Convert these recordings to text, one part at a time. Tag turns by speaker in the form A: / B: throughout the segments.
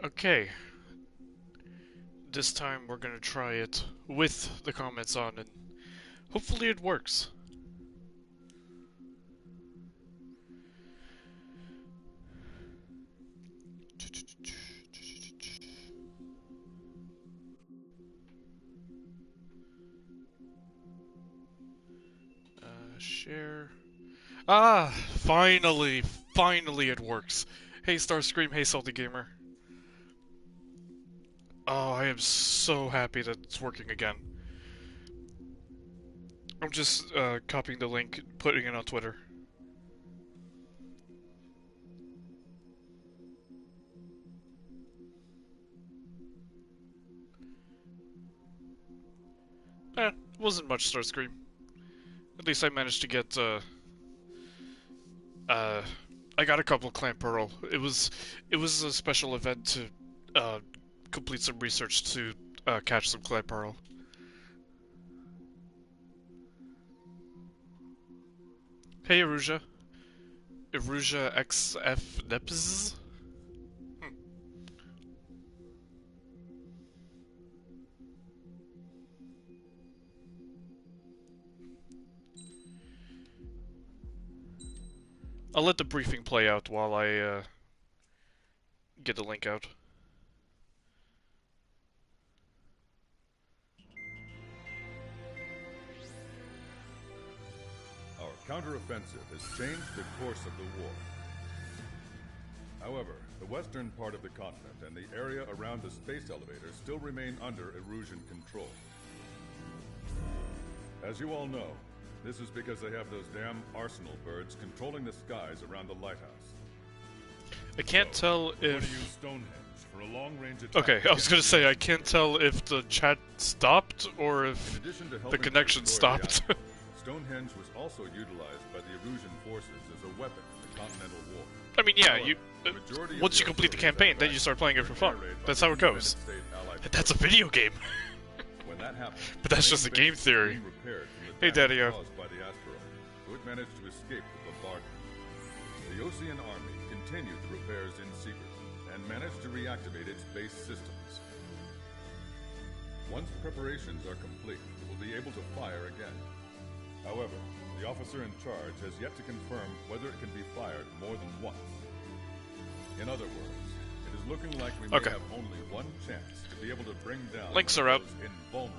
A: Okay, this time we're gonna try it with the comments on, and hopefully it works. Share. Ah, finally it works. Hey Starscream, hey Salty Gamer. Oh, I am so happy that it's working again. I'm just copying the link, putting it on Twitter. It wasn't much Starscream. At least I managed to get I got a couple Clan Pearl. It was a special event to complete some research to catch some Clan Pearl. Hey Aruja. Aruja XF Neps? I'll let the briefing play out while I get the link out.
B: Our counteroffensive has changed the course of the war. However, the western part of the continent and the area around the space elevator still remain under Erusian control. As you all know, this is because they have those damn arsenal birds controlling the skies around the lighthouse.
A: I can't tell if...
B: use Stonehenge for a long-range attack.
A: Okay, I was gonna say, I can't tell if the chat stopped or if the connection stopped.
B: Stonehenge was also utilized by the Erusian forces as a weapon in the Continental War.
A: I mean, yeah, you once you complete the campaign, then you start playing it for fun. That's how it goes. That's a video game.
B: When that happened,
A: But that's just a game theory. Hey, Daddy-o.
B: Caused by the asteroid, so it managed to escape the bombardment. The Ocean Army continued the repairs in secret and managed to reactivate its base systems. Once preparations are complete, it will be able to fire again. However, the officer in charge has yet to confirm whether it can be fired more than once. In other words, it is looking like we may have only one chance to be able to bring down
A: Links are up.
B: invulnerable.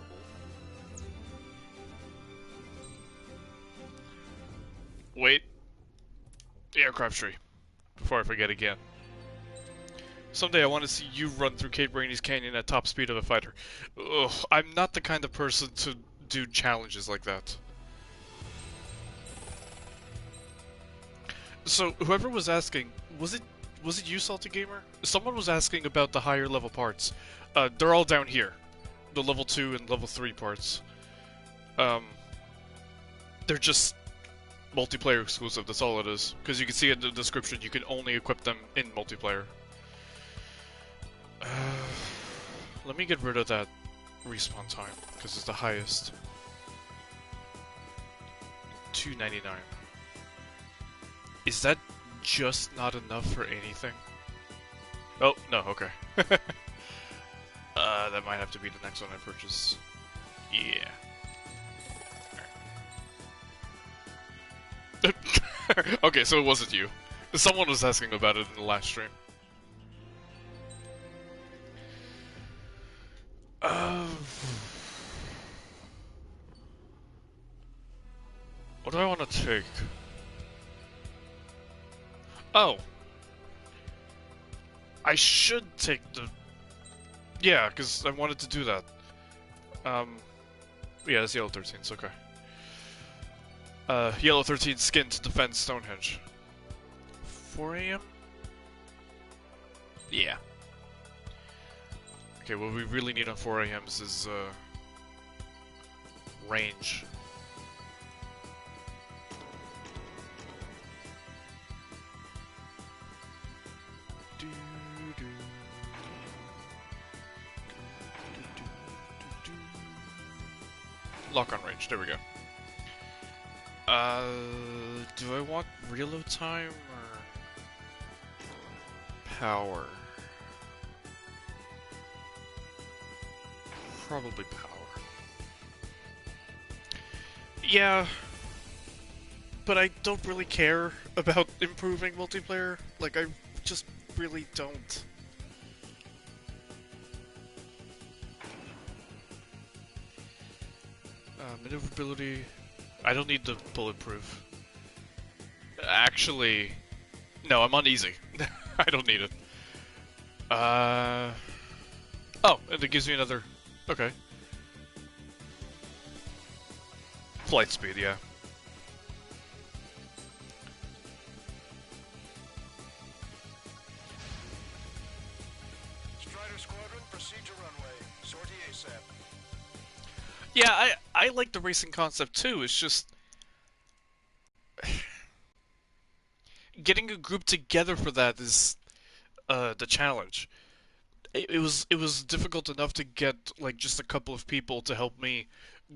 A: Wait. The aircraft tree. Before I forget again. Someday I want to see you run through Kate Rainey's canyon at top speed of a fighter. Ugh, I'm not the kind of person to do challenges like that. So, whoever was asking, was it you, Salty Gamer? Someone was asking about the higher level parts. They're all down here. The level 2 and level 3 parts. They're just multiplayer exclusive, that's all it is. Because you can see in the description, you can only equip them in multiplayer. Let me get rid of that respawn time, because it's the highest. $2.99. Is that just not enough for anything? Oh, no, okay. That might have to be the next one I purchase. Yeah. Okay, so it wasn't you. Someone was asking about it in the last stream. What do I want to take? Oh. I should take the... Yeah, because I wanted to do that. Yeah, it's Yellow 13's, okay. Yellow 13 skin to defend Stonehenge. 4 AM? Yeah. Okay, what we really need on 4 AMs is, range. Lock on range, there we go. Do I want reload time or power? probably power. Yeah, but I don't really care about improving multiplayer. Like, I just really don't. Maneuverability. I don't need the bulletproof. Actually, no, I'm on easy. I don't need it. Oh, and it gives me another... Okay. Flight speed, yeah.
C: Strider Squadron, proceed to runway. Sortie ASAP.
A: Yeah, I like the racing concept too. It's just... getting a group together for that is the challenge. It was difficult enough to get like just a couple of people to help me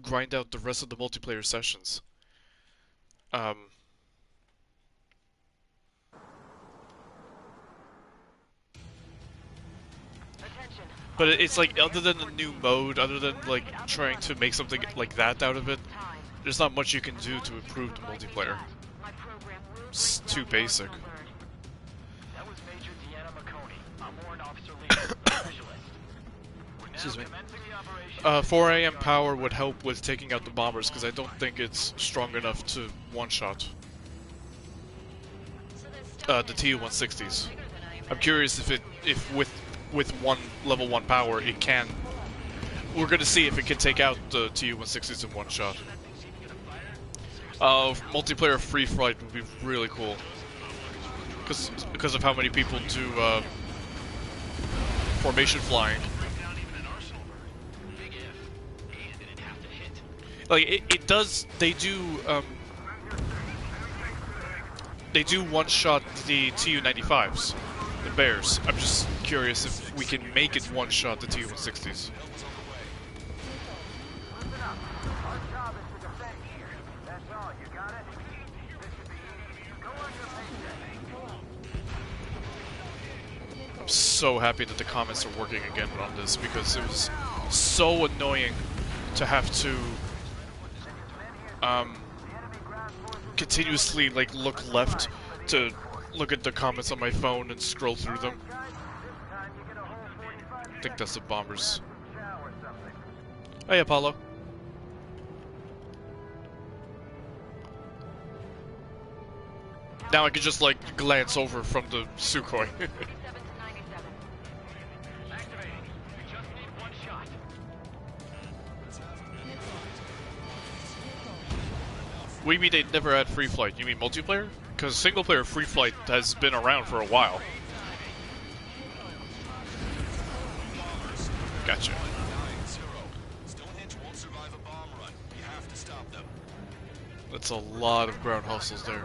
A: grind out the rest of the multiplayer sessions. But it's like, other than the new mode, other than like trying to make something like that out of it, there's not much you can do to improve the multiplayer. It's too basic. Excuse me. 4 AM power would help with taking out the bombers, because I don't think it's strong enough to one-shot the Tu-160s. I'm curious if with one level 1 power it can. We're gonna see if it can take out the Tu-160s in one shot. Multiplayer free flight would be really cool, because of how many people do formation flying. Like it does. They do one-shot the Tu-95s, the Bears. I'm just curious if we can make it one-shot the Tu-160s. I'm so happy that the comments are working again on this, because it was so annoying to have to continuously like look left to look at the comments on my phone and scroll through them. I think that's the bombers. Hey, Apollo. Now I can just like glance over from the Sukhoi. What do you mean they never had free flight? You mean multiplayer? Because single player free flight has been around for a while. Gotcha. That's a lot of ground hustles there.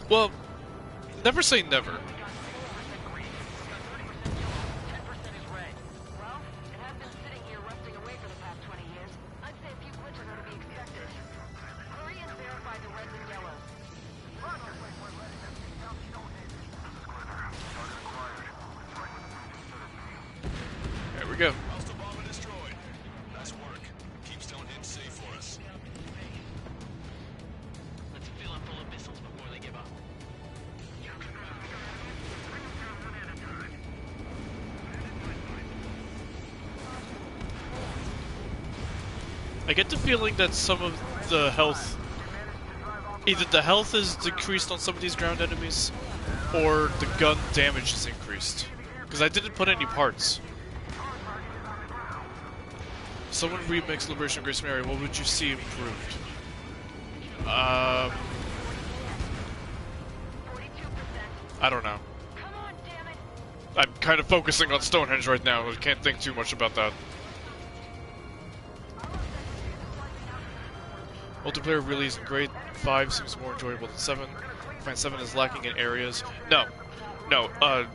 A: Well, never say never. There we go. I get the feeling that some of the health, either the health is decreased on some of these ground enemies, or the gun damage is increased. Because I didn't put any parts. Someone remix Liberation of Grace Mary, what would you see improved? I don't know. I'm kind of focusing on Stonehenge right now, I can't think too much about that. Multiplayer really isn't great. 5 seems more enjoyable than 7. I find 7 is lacking in areas. No.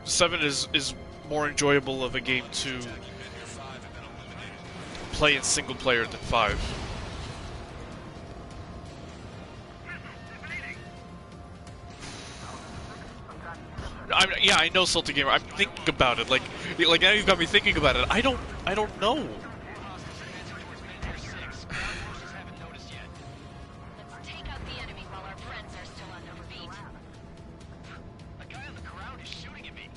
A: 7 is more enjoyable of a game to play in single player than 5. Yeah, I know Salty Gamer. I'm thinking about it. Like now you've got me thinking about it. I don't know.
D: Let's take out the enemy while our friends are still on their feet.
C: A guy on the ground is shooting at me.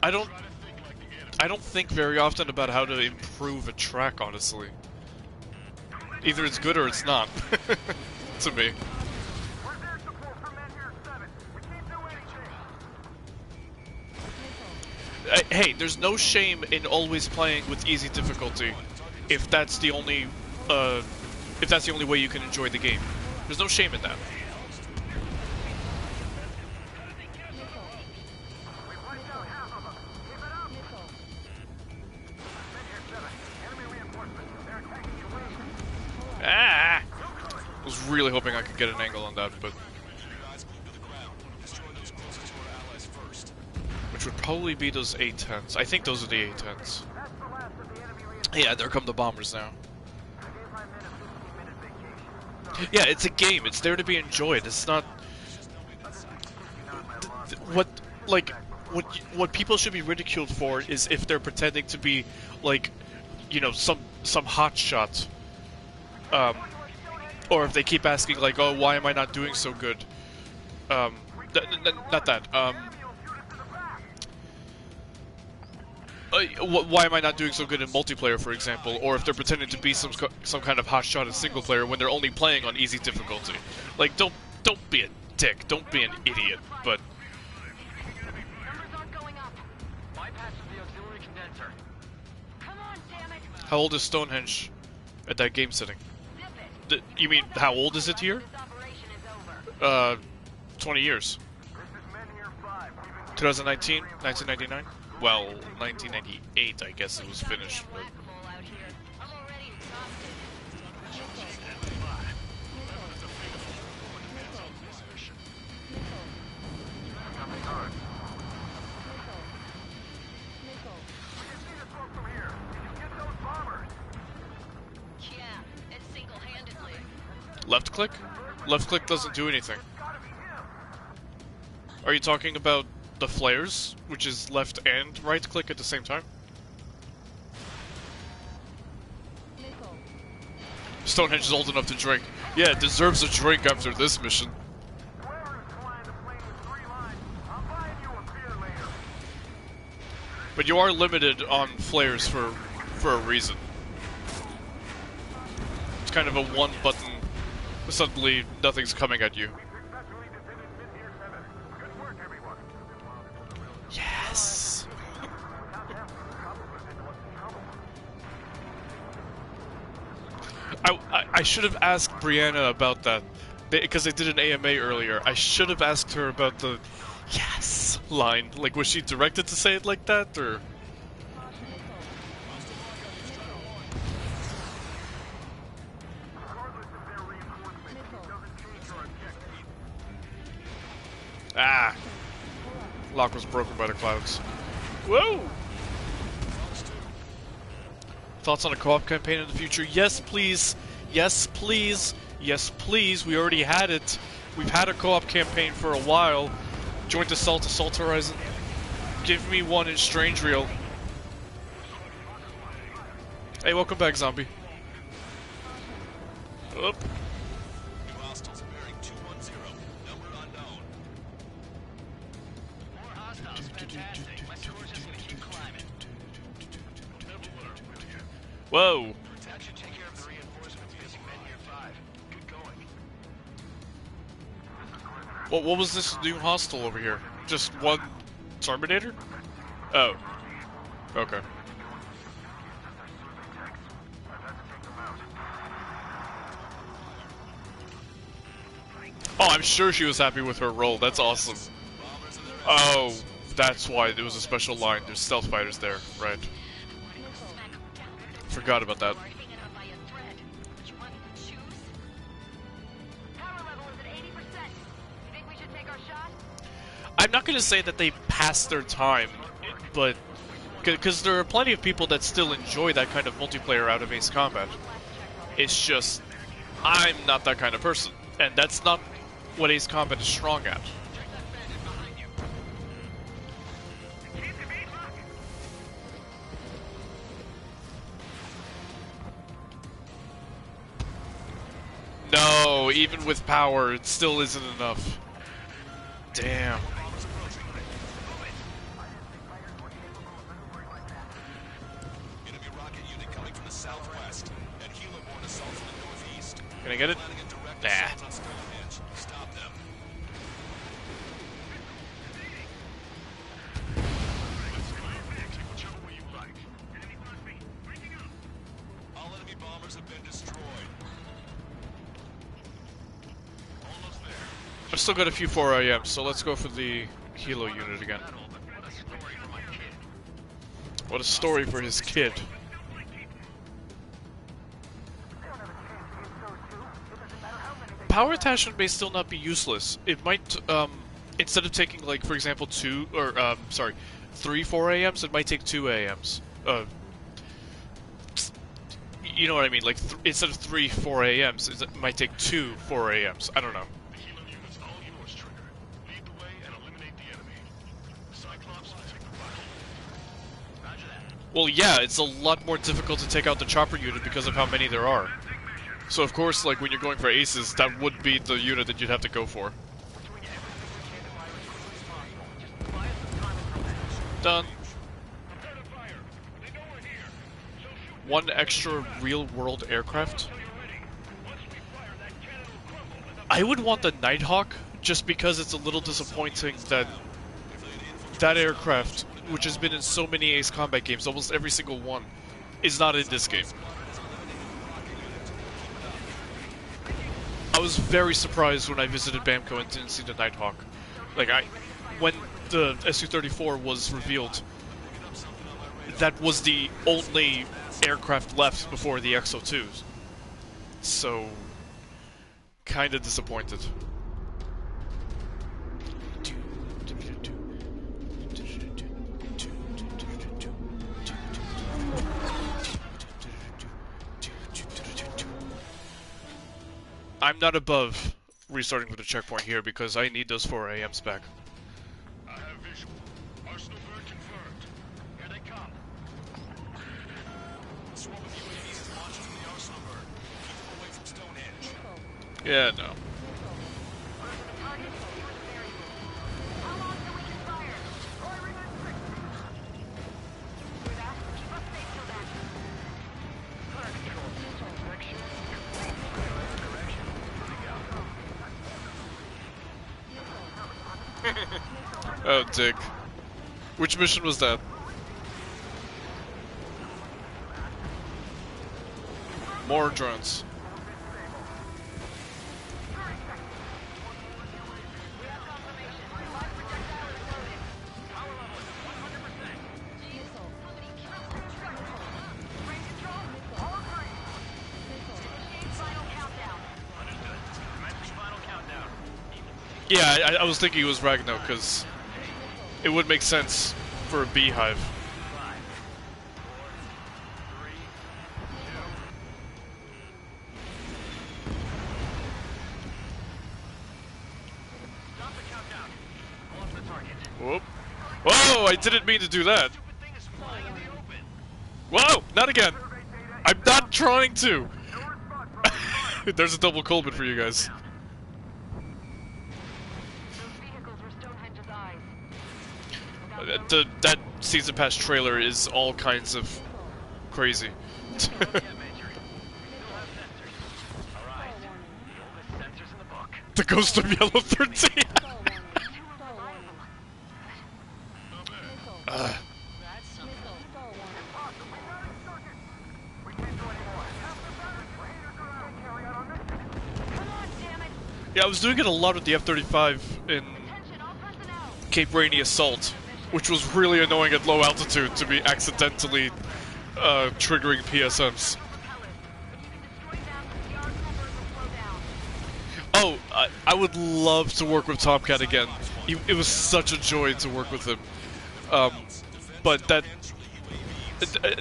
A: I don't think very often about how to improve a track, honestly. Either it's good or it's not. To me. Hey, there's no shame in always playing with easy difficulty if that's the only way you can enjoy the game. There's no shame in that. Ah! I was really hoping I could get an angle on that, but which would probably be those A-10s. I think those are the A-10s. Yeah, there come the bombers now. Yeah, it's a game. It's there to be enjoyed. It's not what people should be ridiculed for is if they're pretending to be like, you know, some hot shot. Or if they keep asking like, "Oh, why am I not doing so good?" Not that. Why am I not doing so good in multiplayer, for example? Or if they're pretending to be some kind of hot shot in single player when they're only playing on easy difficulty. Like, don't be a dick. Don't be an idiot. But how old is Stonehenge at that game setting? You mean how old is it here? 20 years. 2019, 1999. Well, 1998, I guess it was finished. But... Left click? Left click doesn't do anything. Are you talking about the flares, which is left and right click at the same time? Stonehenge is old enough to drink. Yeah, it deserves a drink after this mission. But you are limited on flares for a reason. It's kind of a one button. Suddenly, nothing's coming at you. Yes! I should have asked Brianna about that, because they did an AMA earlier. I should have asked her about the yes line. Like, was she directed to say it like that, or... Ah! Lock was broken by the clouds. Whoa! Thoughts on a co-op campaign in the future? Yes, please! Yes, please! Yes, please! We already had it. We've had a co-op campaign for a while. Joint Assault, Assault Horizon. Give me one in Strange Reel. Hey, welcome back, zombie. Oop. Whoa! What was this new hostile over here? Just one Terminator? Oh. Okay. Oh, I'm sure she was happy with her role. That's awesome. Oh, that's why there was a special line. There's stealth fighters there, right? Forgot about that. I'm not going to say that they passed their time, but because there are plenty of people that still enjoy that kind of multiplayer out of Ace Combat. It's just, I'm not that kind of person, and that's not what Ace Combat is strong at. even with power, it still isn't enough. Damn.
C: Enemy rocket unit coming from the southwest, and helo-borne assault from the northeast.
A: Can I get it?
C: Planning a direct
A: Nah.
C: assault on Stonehenge. Stop them. All enemy bombers have been destroyed. Almost there.
A: I've still got a few 4 IMs, so let's go for the Helo unit again. What a story for his kid. Power attachment may still not be useless. It might, instead of taking, like, for example, 3 4 AMs, it might take 2 AMs. You know what I mean? Like, instead of 3 4 AMs, it might take 2 4 AMs. I don't know.
C: The helo unit's all yours, Trigger. Lead the way and eliminate the enemy. Cyclops will take the battle. Roger that.
A: Well, yeah, it's a lot more difficult to take out the chopper unit because of how many there are. So, of course, like, when you're going for aces, that would be the unit that you'd have to go for. Done. One extra real-world aircraft. I would want the Nighthawk, just because it's a little disappointing that that aircraft, which has been in so many Ace Combat games, almost every single one, is not in this game. I was very surprised when I visited Bamco and didn't see the Nighthawk. Like, when the Su-34 was revealed, that was the only aircraft left before the XO2s. So, kinda disappointed. I'm not above restarting with a checkpoint here because I need those 4 AMs back.
C: I have visual. Arsenal bird confirmed. Here they come. Swarm of UAVs is launching from the Arsenal bird. Keep them away from Stonehenge.
A: Yeah, no.
D: How long till we can fire? With that, keep us safe till then.
C: Fire control system inspection. Direction.
A: Oh, dick. Which mission was that? More drones. Yeah, I was thinking it was Ragno, because it would make sense for a beehive. Whoop. Whoa, I didn't mean to do that. Whoa, not again. I'm not trying to. There's a double Coleman for you guys. That Season Pass trailer is all kinds of crazy. The Ghost of Yellow 13. Yeah, I was doing it a lot with the F-35 in Cape Rainy Assault, which was really annoying at low altitude to be accidentally triggering PSMs. Oh, I would love to work with Tomcat again. It was such a joy to work with him. But that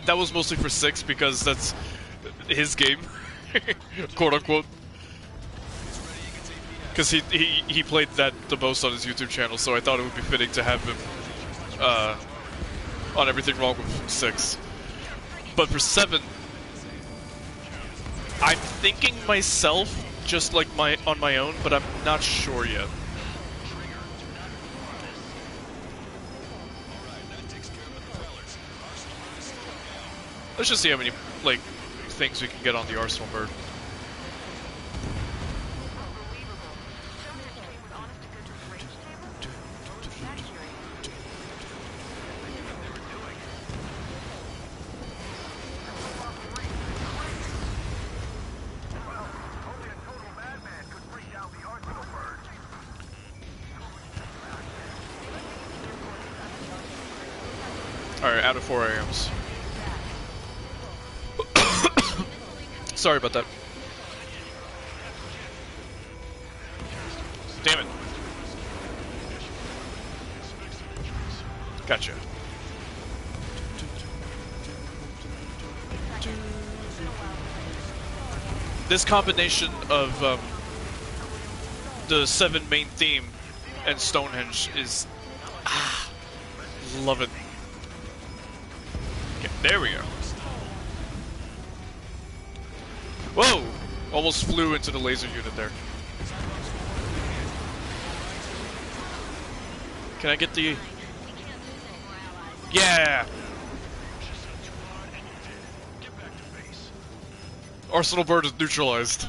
A: was mostly for 6 because that's his game, quote unquote. Because he played that the most on his YouTube channel, so I thought it would be fitting to have him on Everything Wrong with 6. But for 7, I'm thinking myself just like on my own, but I'm not sure yet. Let's just see how many like things we can get on the Arsenal bird. Alright, out of 4 AMs. Sorry about that. Damn it. Gotcha. This combination of the 7 main theme and Stonehenge is... love it. Okay, there we go. Whoa! Almost flew into the laser unit there. Can I get the... Yeah! Arsenal bird is neutralized.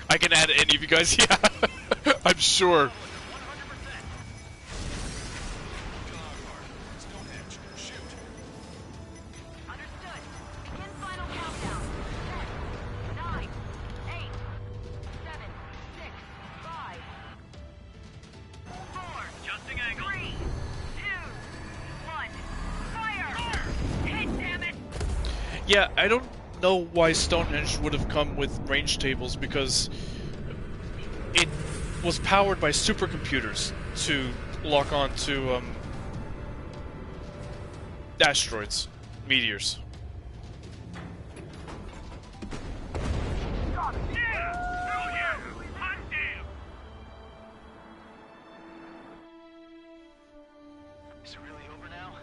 A: I can add any of you guys, yeah. I'm sure. Yeah, I don't know why Stonehenge would have come with range tables, because it was powered by supercomputers to lock on to asteroids, meteors.
C: Is it really over now?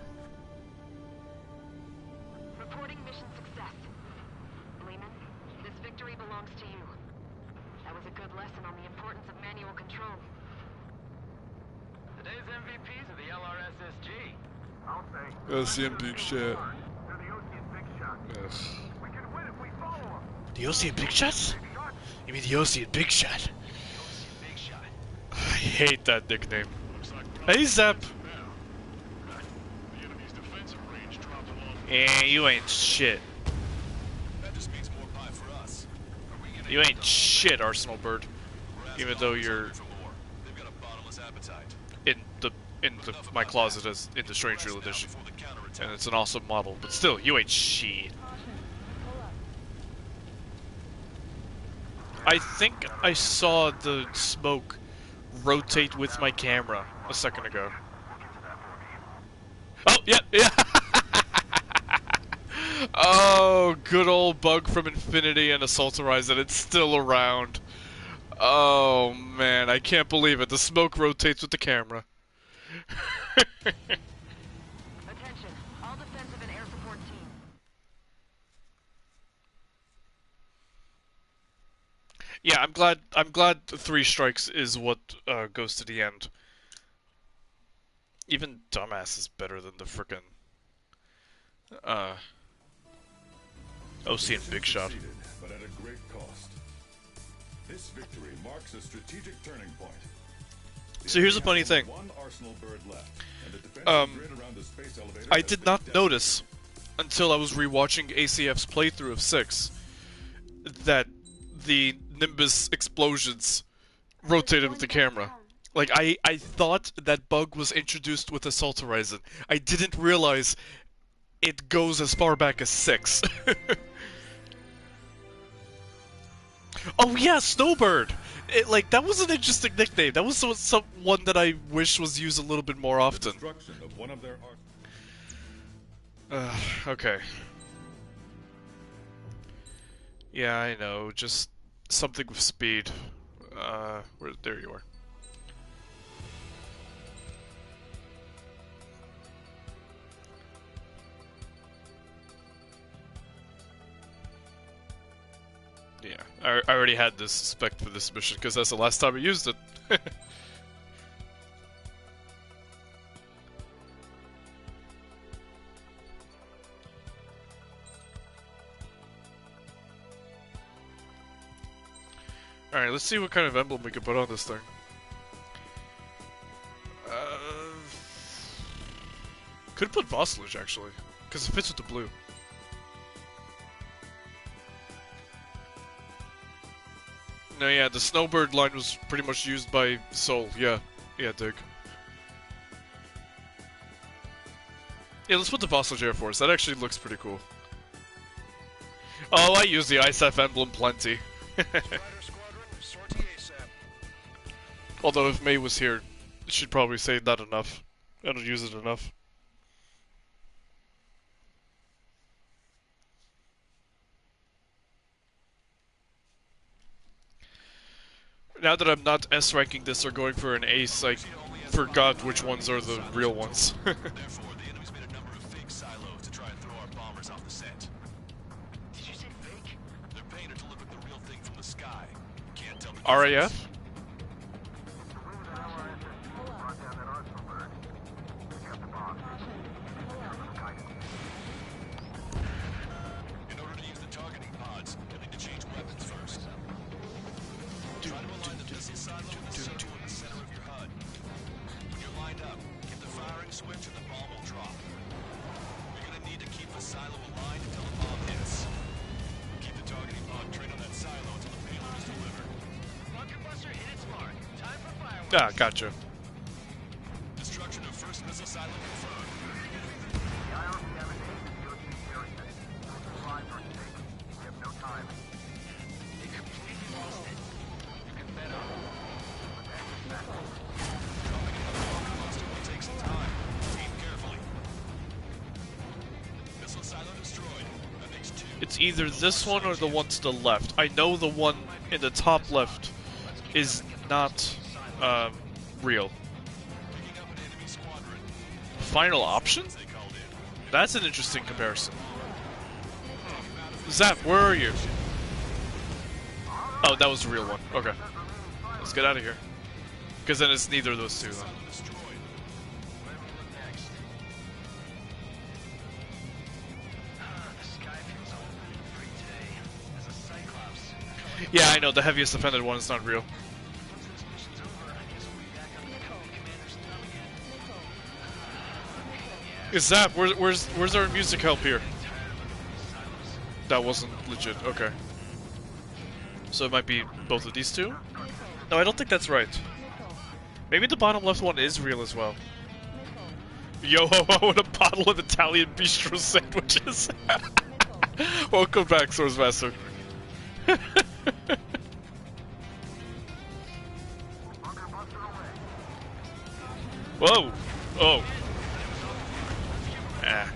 D: Reporting mission success. Lehman, this victory belongs to you. That was a good lesson on the importance of manual control.
C: Today's MVPs are the LRSSG.
E: I'll say.
A: That's the big shit.
E: They're the Ocean Big Shot.
A: Yes.
E: We can win if we follow them.
A: The Ocean Big Shots? You mean the Ocean Big Shot?
C: Big shot.
A: I hate that nickname.
C: Looks like
A: Hey, Zep!
C: now. The enemy's defensive range dropped along.
A: Eh, you ain't shit.
C: That just means more pie for us. Are we gonna
A: You ain't shit, Arsenal Bird. Even though you're
C: for more? They've got a bottomless appetite.
A: in my closet as in the Strange Reel edition,
C: Before the counterattack.
A: and it's an awesome model. But still, you ain't shit. I think I saw the smoke rotate with my camera a second ago. Oh, yeah, yeah. Oh, good old bug from Infinity and Assault Horizon. It's still around. Oh, man, I can't believe it. The smoke rotates with the camera.
D: Attention, all defensive and air support teams.
A: Yeah, I'm glad 3 strikes is what goes to the end. Even Dumbass is better than the frickin' OC and Big Shot.
B: Succeeded, but at a great cost. This victory marks a strategic turning point.
A: So here's the funny thing.
B: One Arsenal bird left, and the defensive grid around the space elevator
A: I
B: has
A: did
B: been
A: not
B: decimated.
A: notice until I was rewatching ACF's playthrough of 6 that the Nimbus explosions rotated with the camera. Like, I thought that bug was introduced with Assault Horizon. I didn't realize it goes as far back as 6. Oh yeah, Snowbird! That was an interesting nickname. That was some one that I wish was used a little bit more often.
B: Destruction of one of their arsenals.
A: Okay. Yeah, I know. Just something with speed. There you are. I already had this spec for this mission because that's the last time I used it. Alright, let's see what kind of emblem we can put on this thing. Could put vassalage actually, because it fits with the blue. No, yeah, the snowbird line was pretty much used by Soul. Yeah, dig. Yeah, let's put the vassalage Air Force. That actually looks pretty cool. Oh, I use the ISAF emblem plenty. Although if May was here, she'd probably say not enough. I don't use it enough. Now that I'm not S-ranking this or going for an ace, I forgot which ones are the real ones.
C: Therefore, the enemy's made a number of fake silos to try and throw our bombers off the set. Did you say fake? They're painted to look like the real thing from the sky. Can't tell the
A: RAF?
C: In order to use the targeting pods, you'll need to change weapons first. Try to align the missile silo with the circle in the center of your HUD. When you're lined up, hit the firing switch and the bomb will drop. You're gonna need to keep the silo aligned until the bomb hits. Keep the targeting pod trained on that silo until the payload is delivered. Bunker buster hit its mark. Time for fireworks.
A: Ah, gotcha.
C: Destruction of first missile silo confirmed.
A: It's either this one or the one to the left. I know the one in the top left is not real. Final option? That's an interesting comparison. Zap, where are you? Oh, that was the real one. Okay. Let's get out of here. Because then it's neither of those two. Then. Yeah, I know, the heaviest offended one is not real. Is Zap, where's our music help here? That wasn't legit, okay. So it might be both of these two? No, I don't think that's right. Maybe the bottom left one is real as well. Yo ho ho with a bottle of Italian bistro sandwiches. Welcome back, Swordsmaster. Whoa! Oh. Ah.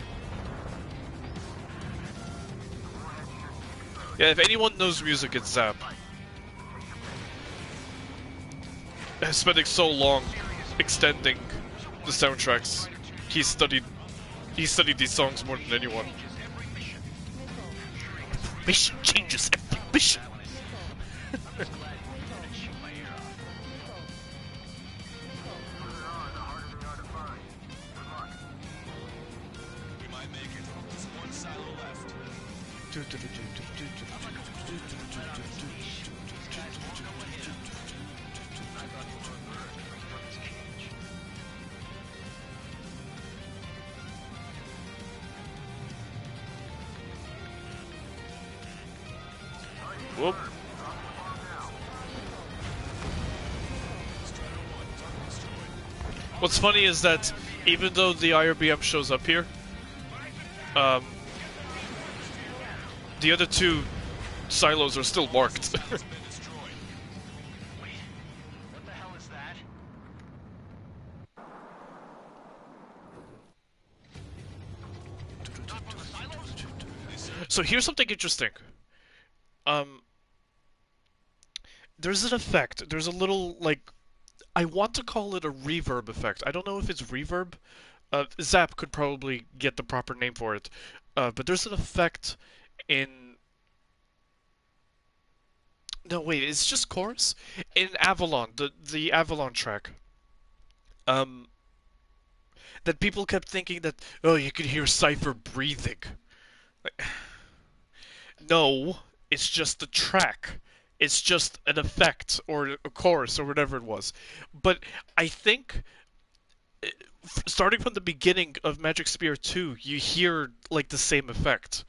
A: Yeah, if anyone knows music, it's Zap. Spending so long extending the soundtracks, he studied these songs more than anyone. Mission changes every mission.
C: We might make it. There's one silo left.
A: Whoop. What's funny is that even though the IRBM shows up here, the other two silos are still marked.
C: Been destroyed. Wait, what the hell is that?
A: So here's something interesting. There's an effect. There's a little, like, I want to call it a reverb effect. I don't know if it's reverb. Zap could probably get the proper name for it. But there's an effect in No, wait, it's just chorus? In Avalon, the Avalon track. Um, that people kept thinking that, oh, you could hear Cypher breathing. Like, no, it's just the track. It's just an effect, or a chorus, or whatever it was. But I think, starting from the beginning of Magic Spear 2, you hear, like, the same effect.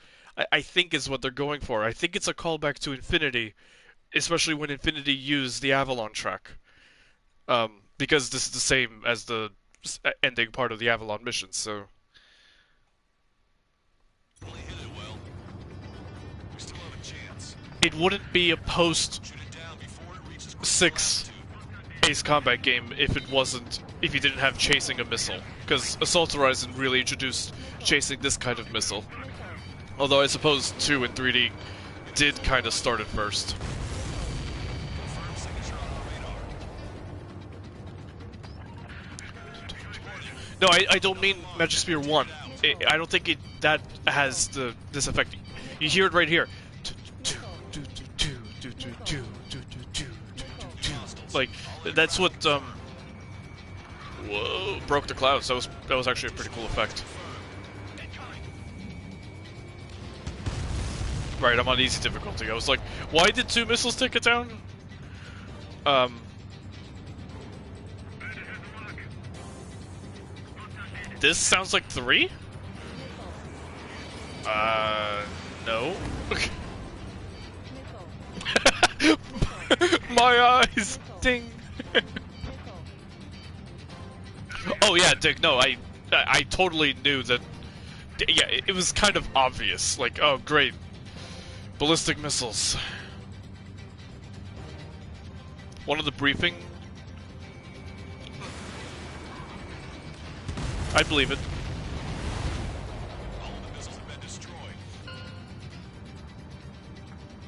A: I think is what they're going for. I think it's a callback to Infinity, especially when Infinity used the Avalon track. Because this is the same as the ending part of the Avalon mission, so...
C: Only hit it well. We still have a chance.
A: It wouldn't be a post
C: Shoot it down before it reaches
A: 6 Ace Combat game if you didn't have chasing a missile. Because Assault Horizon really introduced chasing this kind of missile. Although I suppose 2 and 3D did kind of start it first.
C: Confirm signature on the radar.
A: No, I don't mean Magic Spear 1. I don't think that has this effect. You hear it right here. Like, that's what, whoa, broke the clouds. That was actually a pretty cool effect. Right, I'm on easy difficulty. I was like, why did 2 missiles take it down? This sounds like 3? No. My eyes! Ding! Oh yeah, Dick, no, I totally knew that... Yeah, it was kind of obvious. Like, oh great. Ballistic missiles. One of the briefing... I believe it.
C: All the missiles have been destroyed.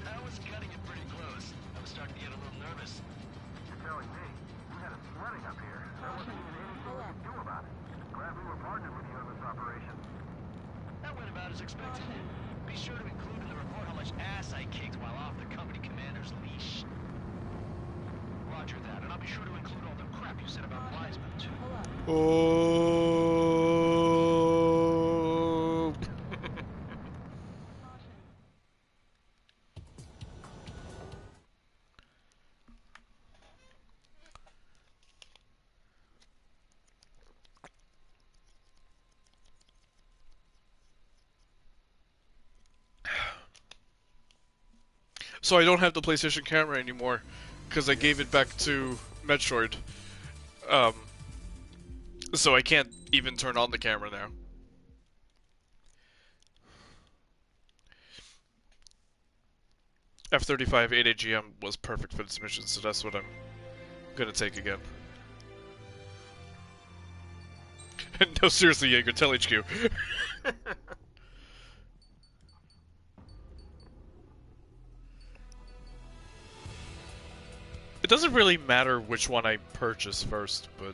F: I was cutting it pretty close. I was starting to get a little nervous.
E: You're telling me we had a flooding up here. There wasn't even anything we could do about it. Glad we were partnered with you on this operation.
F: That went about as expected. Be sure to include in the report how much ass I kicked while off the company commander's leash. Roger that, and I'll be sure to include all the crap you said about Wiseman, too.
A: Oh. So I don't have the PlayStation camera anymore because I gave it back to Metroid. So I can't even turn on the camera now. F-35 8AGM was perfect for this mission, so that's what I'm gonna take again. No, seriously, Jaeger, tell HQ. It doesn't really matter which one I purchase first, but...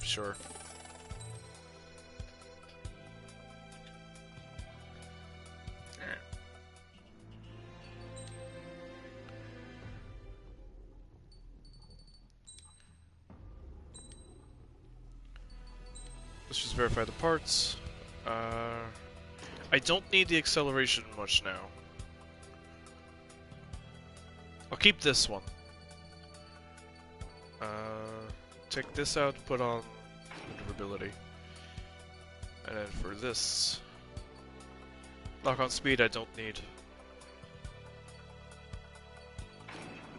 A: sure. Let's just verify the parts. I don't need the acceleration much now. I'll keep this one. Take this out, put on maneuverability. And then for this, lock-on speed I don't need.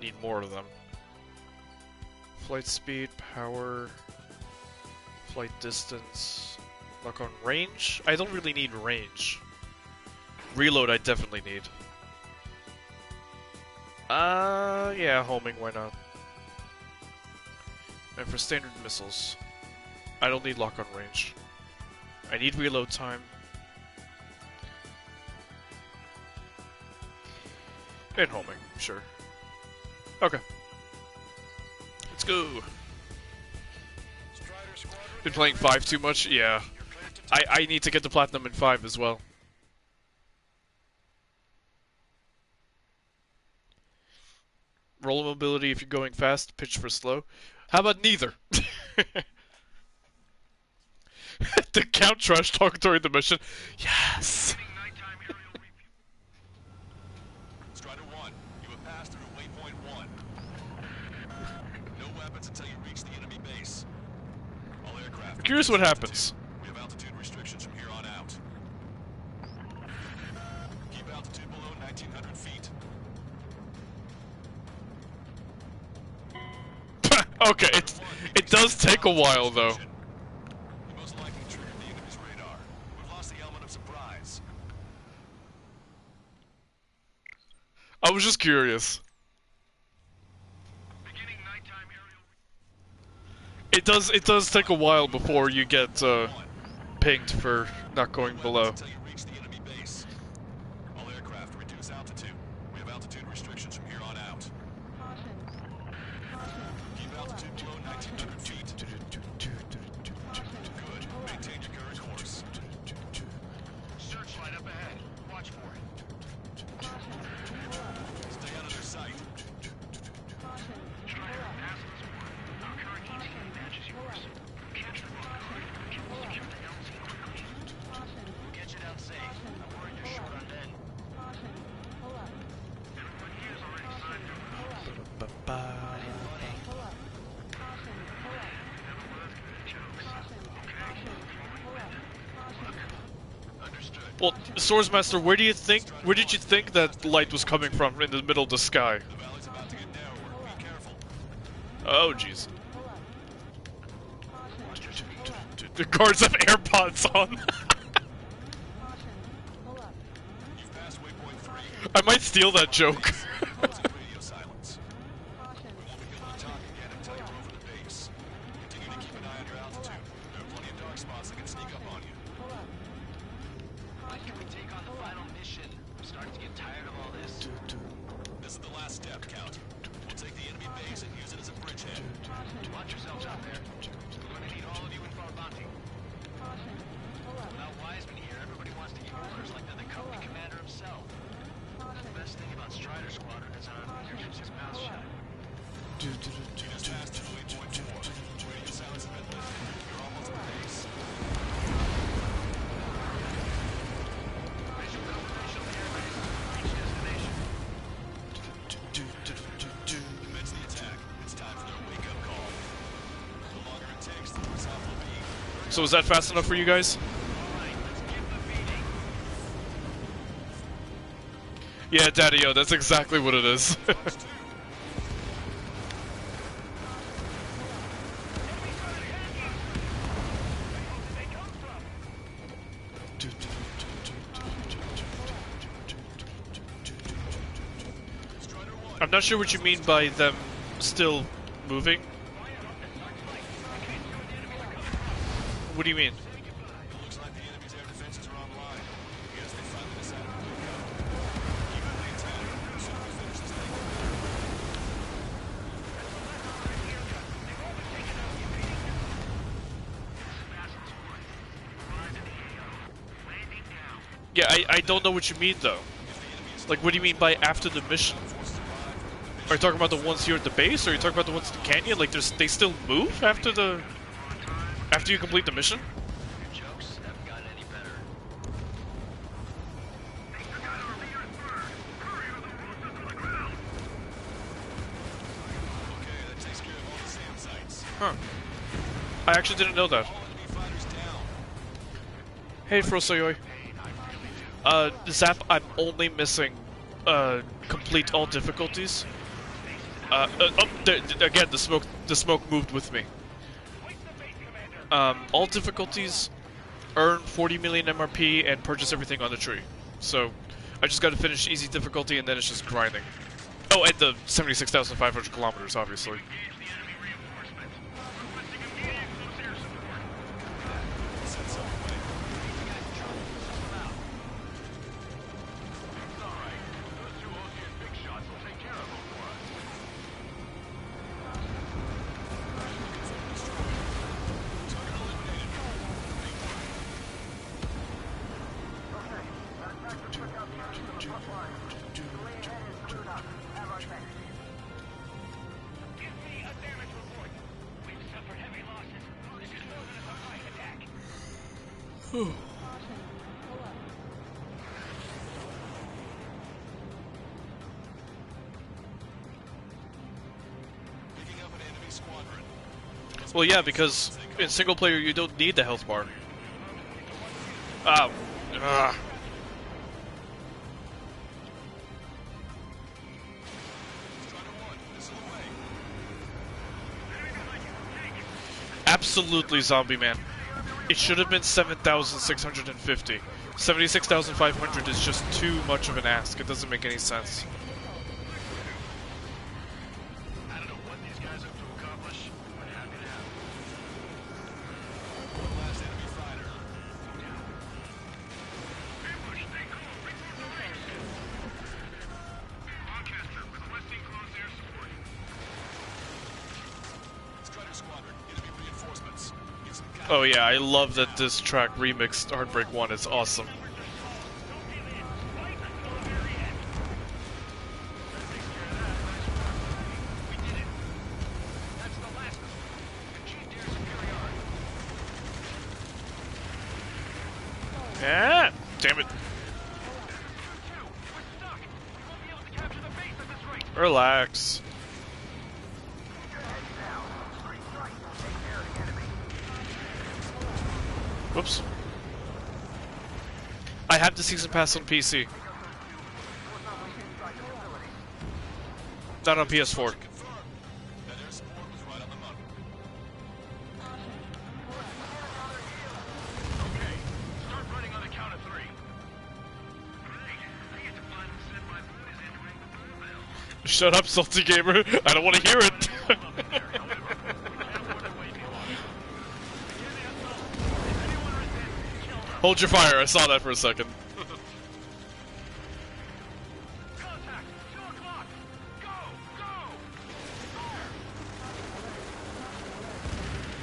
A: Need more of them. Flight speed, power, flight distance, lock-on range? I don't really need range. Reload I definitely need. Yeah, homing, why not? And for standard missiles, I don't need lock-on range. I need reload time. And homing, sure. Okay. Let's go! Been playing 5 too much? Yeah. I need to get the platinum in 5 as well. Roll mobility if you're going fast, pitch for slow. How about neither? The count trash talk during the mission. Yes!
C: Strider 1, you have passed through waypoint 1. No weapons until you reach the enemy base. All aircraft.
A: I'm curious what happens.
C: We have altitude restrictions from here on out. Keep altitude below 1,900 feet.
A: Okay, it does take a while though.
C: You most likely triggered the enemy's radar. We've lost the element of surprise.
A: I was just curious.
F: Beginning nighttime aerial.
A: It does take a while before you get pinged for not going below.
C: Until you reach the enemy base. All aircraft reduce altitude. We have altitude restrictions from here on out. Keep altitude below 1,900 feet. Good. Maintain your current course.
F: Searchlight up ahead. Watch for it.
C: Stay out of their sight.
F: Strider, pass this one. Our current ETA matches yours. Catch the wrong card. Kill the secure the LZ quickly. We'll get you down safe. I'm worried you're short on men. Everyone here is already signed up.
C: Understood.
A: Well, Swordsmaster, where did you think that light was coming from in the middle of the sky?
C: The valley's about to get narrower. Be careful.
A: Oh, jeez. The guards have AirPods on.
C: You've passed waypoint 3.
A: I might steal that joke.
C: Closing radio silence. We won't be able to talk again until you're over the base. Continue to keep an eye on your altitude. There are plenty of dark spots that can sneak up on you.
F: When can we take on the final mission? I'm starting to get tired of all this.
C: This is the last step, Count. We'll take the enemy base and use it as a bridgehead.
F: Watch yourselves out there. We're going to need all of you in Farbanti. Without Wiseman here, everybody wants to give orders like they're the company commander himself. The best thing about Strider Squadron is our leader keeps his mouth shut.
C: You just passed through waypoint 4. Radio silence has been lifted. You're almost at the base.
F: Visual confirmation of the airways. Reach destination.
C: Commence the attack. It's time for their wake-up call. The longer it takes, the worse off we'll be.
A: So is that fast enough for you guys?
F: Alright, let's give the beating.
A: Yeah, Daddy-o, that's exactly what it is. I'm not sure what you mean by them still moving. What do you mean?
C: Looks like the enemy's air defenses are online. Guess they finally decided to wake up. Keep it maintained. As soon as we finish this thing.
A: Yeah, I don't know what you mean though. Like, what do you mean by after the mission? Are you talking about the ones here at the base, or are you talking about the ones in the canyon? Like, they still move after you complete the mission?
F: Your jokes haven't gotten any better.
C: Okay, that takes care of all the SAM sites.
A: Huh. I actually didn't know that.
C: All enemy fighters down.
A: Hey, Frosoyoi. Zap, I'm only missing, complete all difficulties. Again, the smoke moved with me. All difficulties, earn 40 million MRP, and purchase everything on the tree. So, I just gotta finish easy difficulty, and then it's just grinding. Oh, and the 76,500 kilometers, obviously.
C: Picking up an enemy squadron.
A: Well, yeah, because in single player you don't need the health bar. Ow. Ugh.
C: Strider 1, missile away.
A: Absolutely, Zombie Man. It should have been 7,650. 76,500 is just too much of an ask. It doesn't make any sense.
F: I don't know what these guys hope to accomplish, but happy to have them.
C: One last enemy fighter. Strider squadron, enemy reinforcements. Get some cover.
A: Oh yeah, I love that this track remixed Heartbreak 1. It's awesome.
F: That's the last of them. Achieved air superiority.
A: Ah, damn it.
F: We're stuck. We won't be able to capture the base at this rate.
A: Relax. Whoops. I have the season pass on PC. Not on PS4.
C: Confirmed. That air support was right on the money.
F: Okay, start running on the count of 3. I get to finally send my boys in to ring the doorbell.
A: Shut up, Salty Gamer. I don't want to hear it. Hold your fire. I saw that for a second.
F: Contact! 2 o'clock! Go! Go!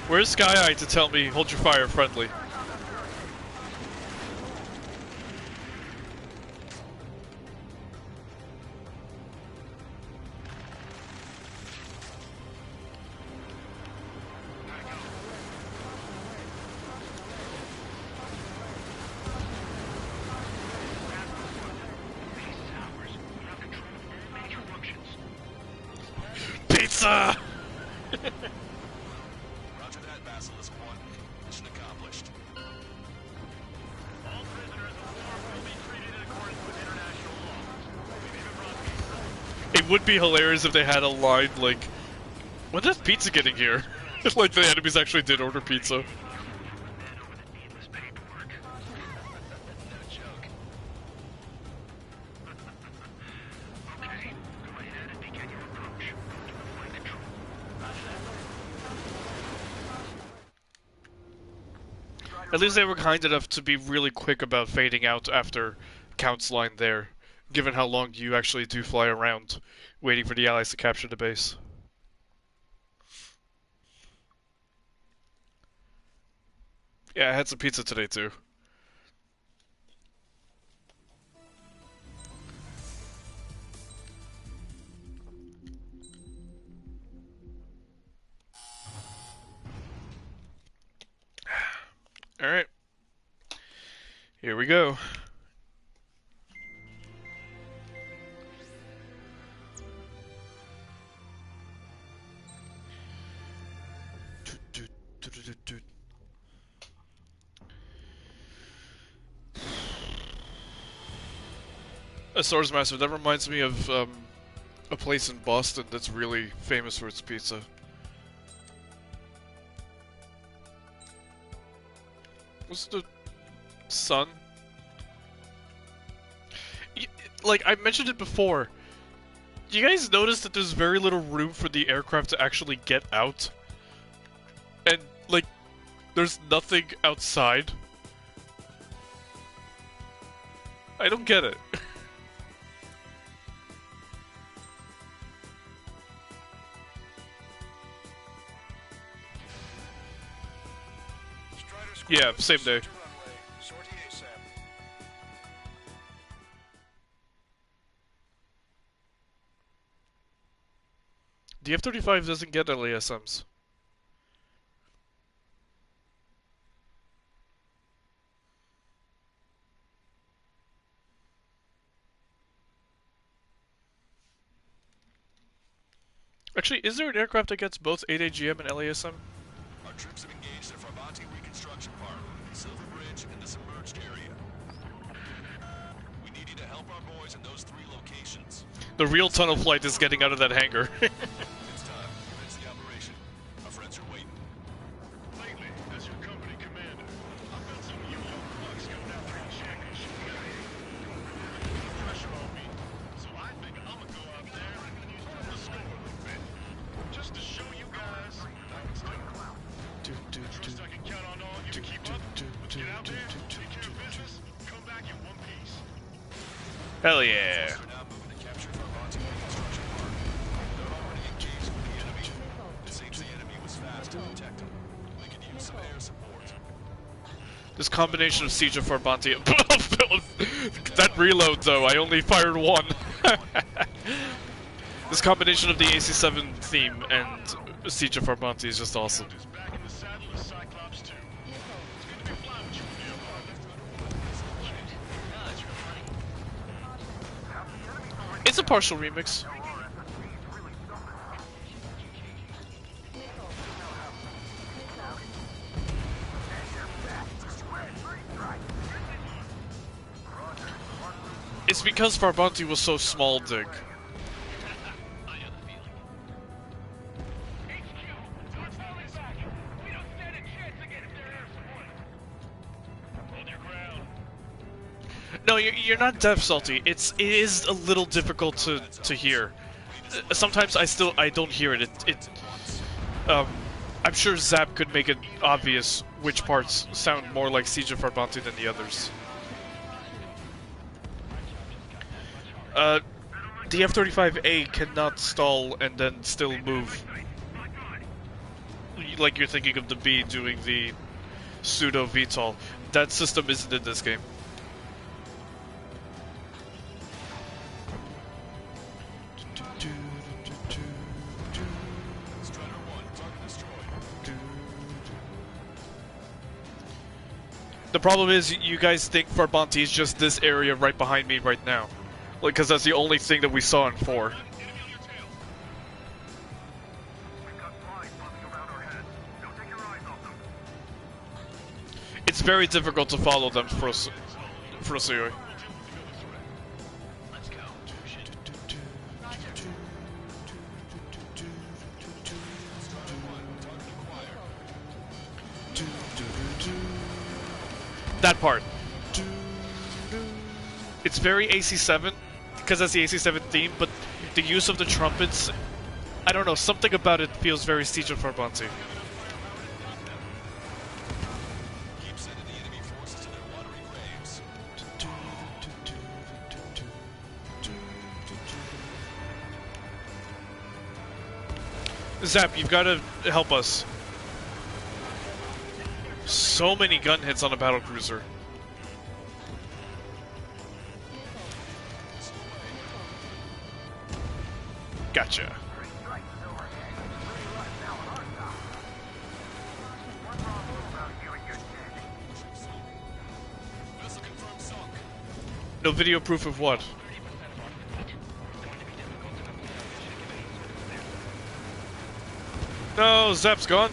A: Where's Sky Eye to tell me hold your fire friendly? Pizza!
C: Roger that, Basilisk 1. Mission accomplished.
F: All prisoners of war will be treated in accordance with international law. We've even brought pizza.
A: It would be hilarious if they had a line like, when does pizza getting here? Like the enemies actually did order pizza.
F: Hand over the needless paperwork. No joke. Okay, go ahead and begin your approach. Deploy control. Roger that.
A: At least they were kind enough to be really quick about fading out after Count's line there, given how long you actually do fly around, waiting for the allies to capture the base. Yeah, I had some pizza today too. Alright. Here we go. A Swords Master, that reminds me of a place in Boston that's really famous for its pizza. What's the Sun? Like, I mentioned it before. Do you guys notice that there's very little room for the aircraft to actually get out? And, like, there's nothing outside? I don't get it. Yeah, same day. The F-35 doesn't get LASMs. Actually, is there an aircraft that gets both 8 AGM and LASM?
C: Our troops have engaged at Farbanti Reconstruction Park, Silver Bridge, and the submerged area. We need you to help our boys in those 3 locations.
A: The real tunnel flight is getting out of that hangar.
C: It's time. Commence the operation. Our friends are waiting.
F: Lately, as your company commander, I've got some of you young bucks going out there in championship area. Pressure on me, so I think I'm gonna go out there and flip the score a little bit. Just to show you guys I can still trust I can count on all you to keep up. Let's get out there, take care of business, come back in one piece.
A: Hell yeah.
C: We're now moving to capture Farbanti Reconstruction Park. They're already engaged with the enemy. It seems the enemy was fast to detect them. We could use some air support.
A: This combination of Siege of Farbanti. That reload, though, I only fired 1. This combination of the AC-7 theme and Siege of Farbanti is just awesome.
F: Is back in the saddle as Cyclops 2. It's good to be flying with you again, partner. No, that's real funny.
A: It's a partial remix. It's because Farbanti was so small, Dig. No, you're not deaf, Salty. It is a little difficult to hear. Sometimes I don't hear it. I'm sure Zap could make it obvious which parts sound more like Siege of Farbanti than the others. The F-35A cannot stall and then still move. Like you're thinking of the B doing the pseudo VTOL. That system isn't in this game. The problem is, you guys think Farbanti is just this area right behind me right now. Like, because that's the only thing that we saw in 4. It's very difficult to follow them, Frosio.
F: Let's go.
A: That part. It's very AC-7, because that's the AC-7 theme, but the use of the trumpets, I don't know, something about it feels very Siege of Farbanti.
C: Keep sending the enemy forces to their watery graves.
A: Zap, you've got to help us. So many gun hits on a battlecruiser. Gotcha.
C: Vessel confirmed sunk.
A: No video proof of what? No, Zap's gone.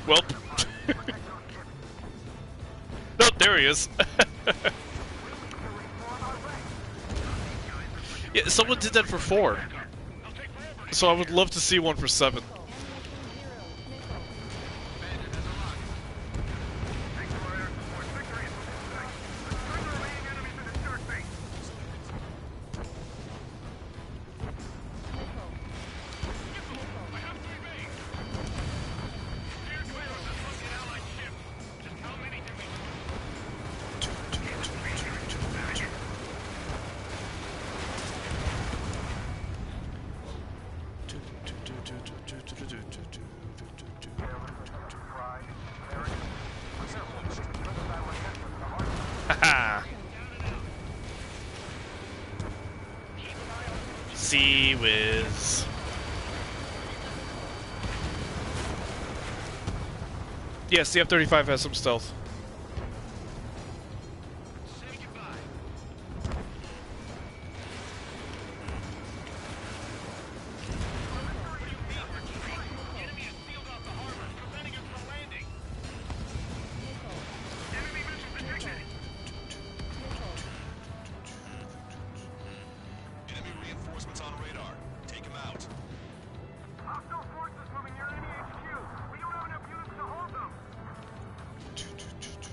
A: Well. No, there he is. Yeah, someone did that for 4. So I would love to see one for 7. Haha. Sea Whiz. Yes, the F-35 has some stealth.
F: Say goodbye.
C: Target's on radar. Take him out.
E: Hostile forces moving near enemy HQ. We don't have enough units to hold them.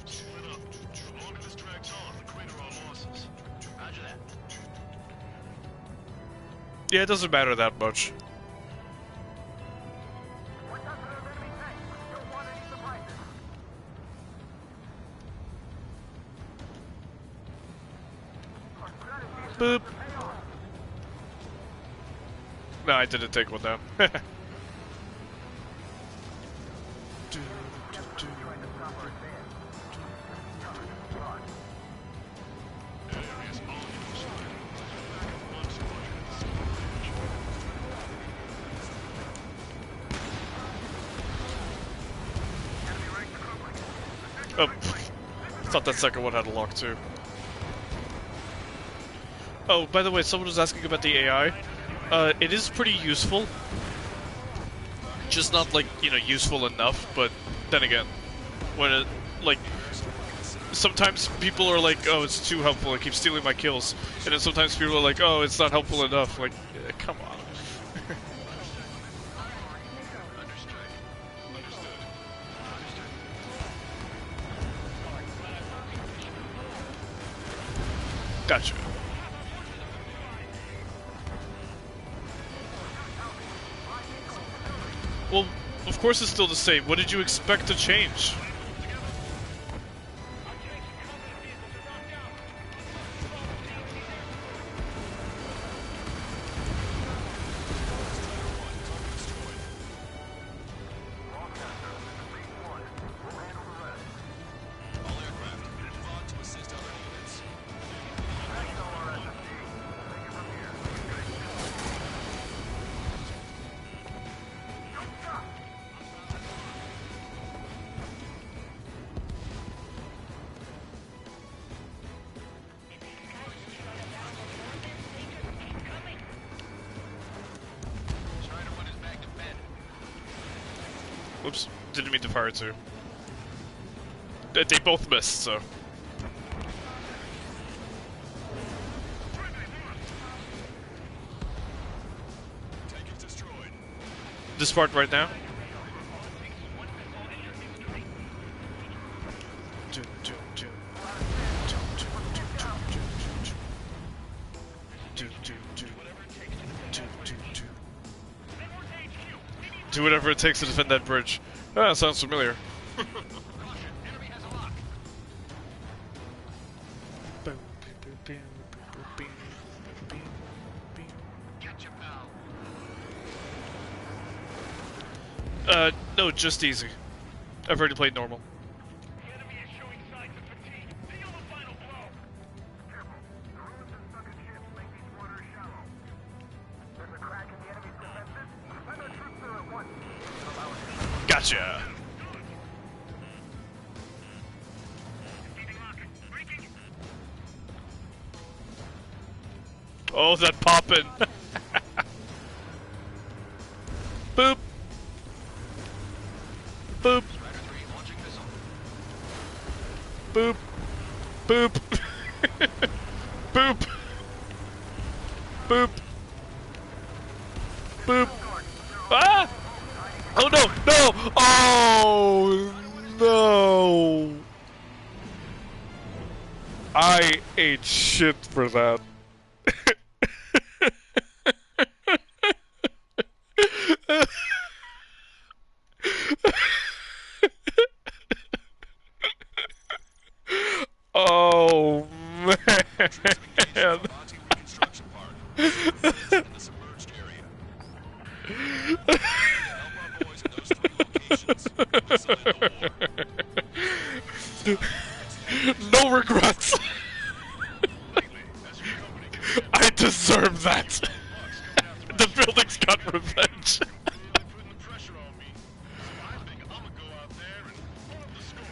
F: Split up. The longer this drags on, the greater our losses. Roger that.
A: Yeah, it doesn't matter that much.
E: We're touching those enemy tanks. We don't want any surprises. Our strategy is
A: Boop.
E: to pay off.
A: No, I didn't take one down.
E: Trying to stop our advance. Run.
F: Area's on your side. One squadron.
E: Enemy ranks crumbling.
A: Oh, I thought that second one had a lock too. Oh, by the way, someone was asking about the AI. It is pretty useful. Just not, like, you know, useful enough, but then again, when it, like, sometimes people are like, oh, it's too helpful, it keeps stealing my kills. And then sometimes people are like, oh, it's not helpful enough. Like, come on. Gotcha. Well, of course it's still the same. What did you expect to change?
C: All aircraft, move on to assist other units.
F: Trying to run his back to bed.
A: Whoops, didn't mean to fire two. They both missed, so.
C: Tank is destroyed.
A: This part right now? Do whatever it takes to defend that bridge. Ah, sounds familiar.
F: Caution, enemy has a lock. Catch him, pal.
A: No, just easy. I've already played normal.
F: The enemy is showing signs of fatigue. Deal the final blow.
E: Careful. The ruins and sunken ships make these waters shallow. There's a crack in the enemy's defenses. Send our troops there at once. Allow us to
A: Gotcha! Oh, that poppin'! Boop! Boop!
F: Strider 3 launching missile.
A: Boop! Boop! Boop! Boop! Boop! Ah! Oh no! No! Oh no! I ate shit for that. Oh man!
C: Farbanti reconstruction park. In the submerged area. Help our boys in those 3 locations. Decide the war.
A: No regrets. I deserve that. The building's got revenge.
F: Putting the pressure on me. So I think I'm gonna go out there and put up the score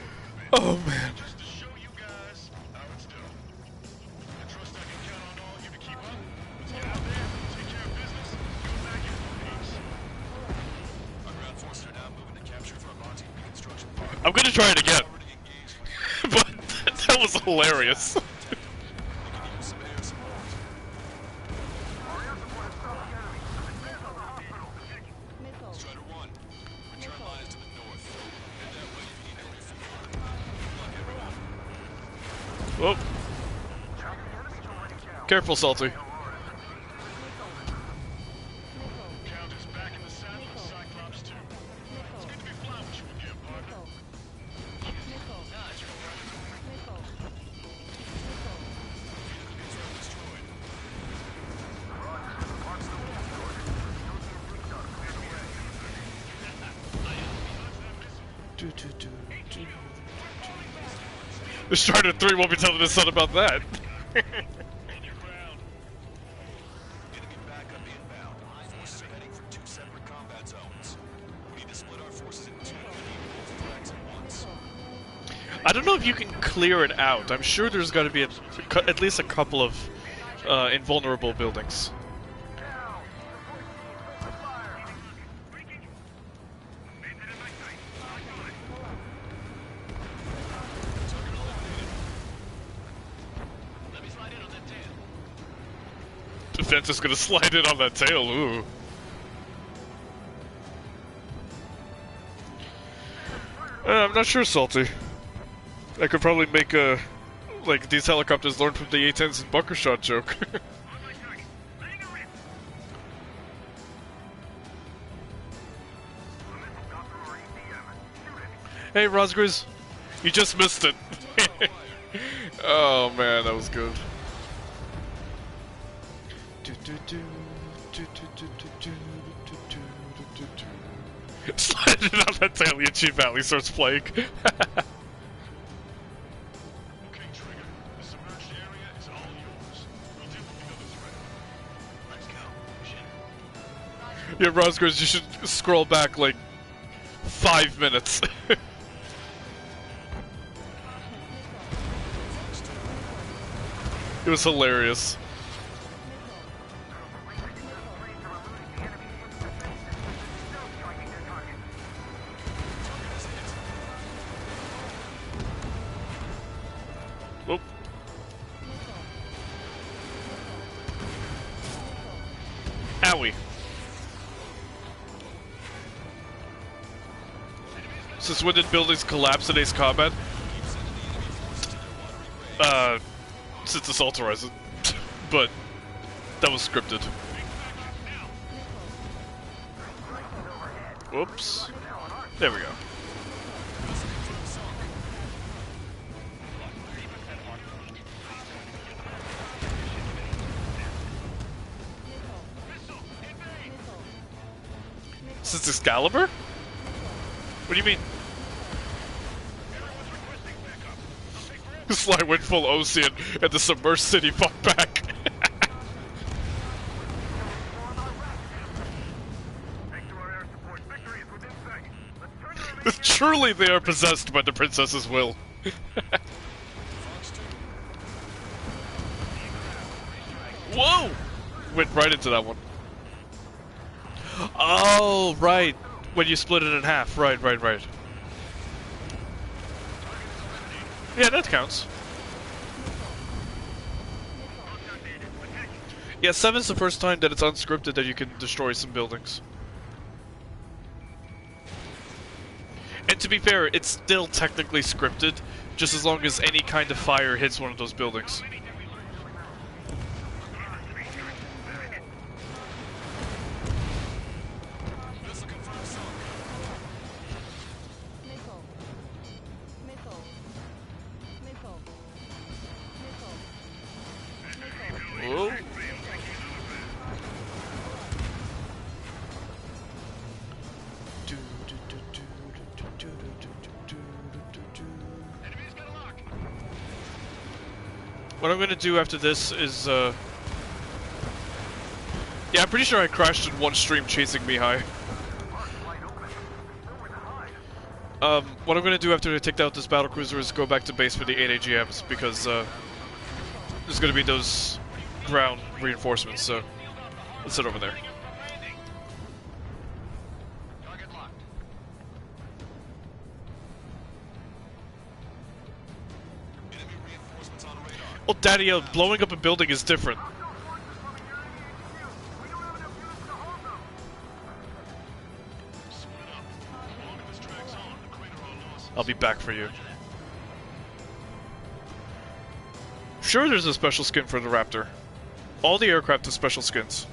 F: a bit.
A: Oh man.
F: Just to show you guys how it's done. I trust I can count on all you to keep up. Let's get out there, take care of business, go back in peace.
C: Our ground forces are now moving to capture Farbanti reconstruction park.
A: I'm gonna try it again.
C: Already engaged.
A: But that was hilarious.
C: They can use some air support.
A: Careful, Salty.
C: Count is back in the saddle of Cyclops 2. It's good to be flying with you again, partner.
A: The Strider 3 won't be telling his son about that.
C: On your ground.
F: Enemy backup inbound. Forces are heading for 2 separate combat zones. We need to split our forces in 2 and aim both tracks at once.
A: I don't know if you can clear it out. I'm sure there's got to be at least a couple of invulnerable buildings.
F: Let me slide in on that tail.
A: Defense is gonna slide in on that tail. Ooh. I'm not sure, Salty. I could probably make a like these helicopters learn from the A-10s and bunker shot joke. Hey, Rosgriz, you just missed it. Oh man, that was good. Slide it on that tail, Chi Valley starts playing.
C: Okay, Trigger. The submerged area is all yours. We'll deal with the other threat.
F: Let's go. Shit.
A: Yeah, Rosgriz, you should scroll back like 5 minutes. It was hilarious. Whoop. Owie. Since when did buildings collapse in Ace Combat? Since Assault Horizon. But that was scripted. Whoops. There we go. Since Excalibur? What do you mean? Sly went full Ocean and the submerged city fought back. Truly they are possessed by the princess's will. Whoa! Went right into that one. Oh, right. When you split it in half. Right. Yeah, that counts. Yeah, 7's the first time that it's unscripted that you can destroy some buildings. And to be fair, it's still technically scripted, just as long as any kind of fire hits one of those buildings. Whoa. What I'm gonna do after this is, yeah, I'm pretty sure I crashed in one stream chasing Mihai. What I'm gonna do after I take out this battlecruiser is go back to base for the 8 AGMs, because, there's gonna be those ground reinforcements, so let's sit over there.
F: Target locked.
C: Enemy reinforcements on radar.
A: Well, Daddy, blowing up a building is different.
C: Split up. The longer this drags on, the greater our losses.
A: I'll be back for you. Sure, there's a special skin for the Raptor. All the aircraft have special skins.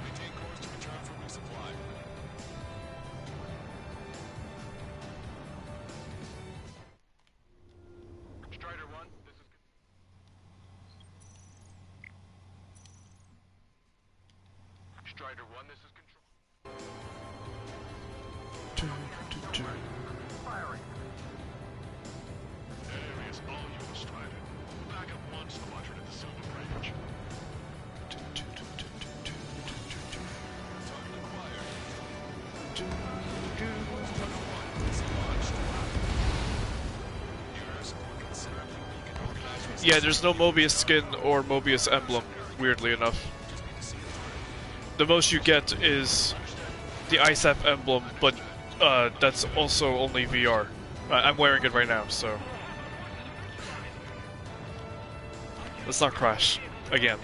C: Maintain course to return for resupply.
E: Strider 1, this is... Strider 1, this is control. Firing.
C: That area is all yours, Strider. Back up one squadron at the Silver Bridge. Target acquired. Strider 1, dislodged. Heroes will considerably weaken organized
A: Yeah, there's no Mobius skin or Mobius emblem, weirdly enough. The most you get is the ISAF emblem, but that's also only VR. I'm wearing it right now, so... Let's not crash. Again.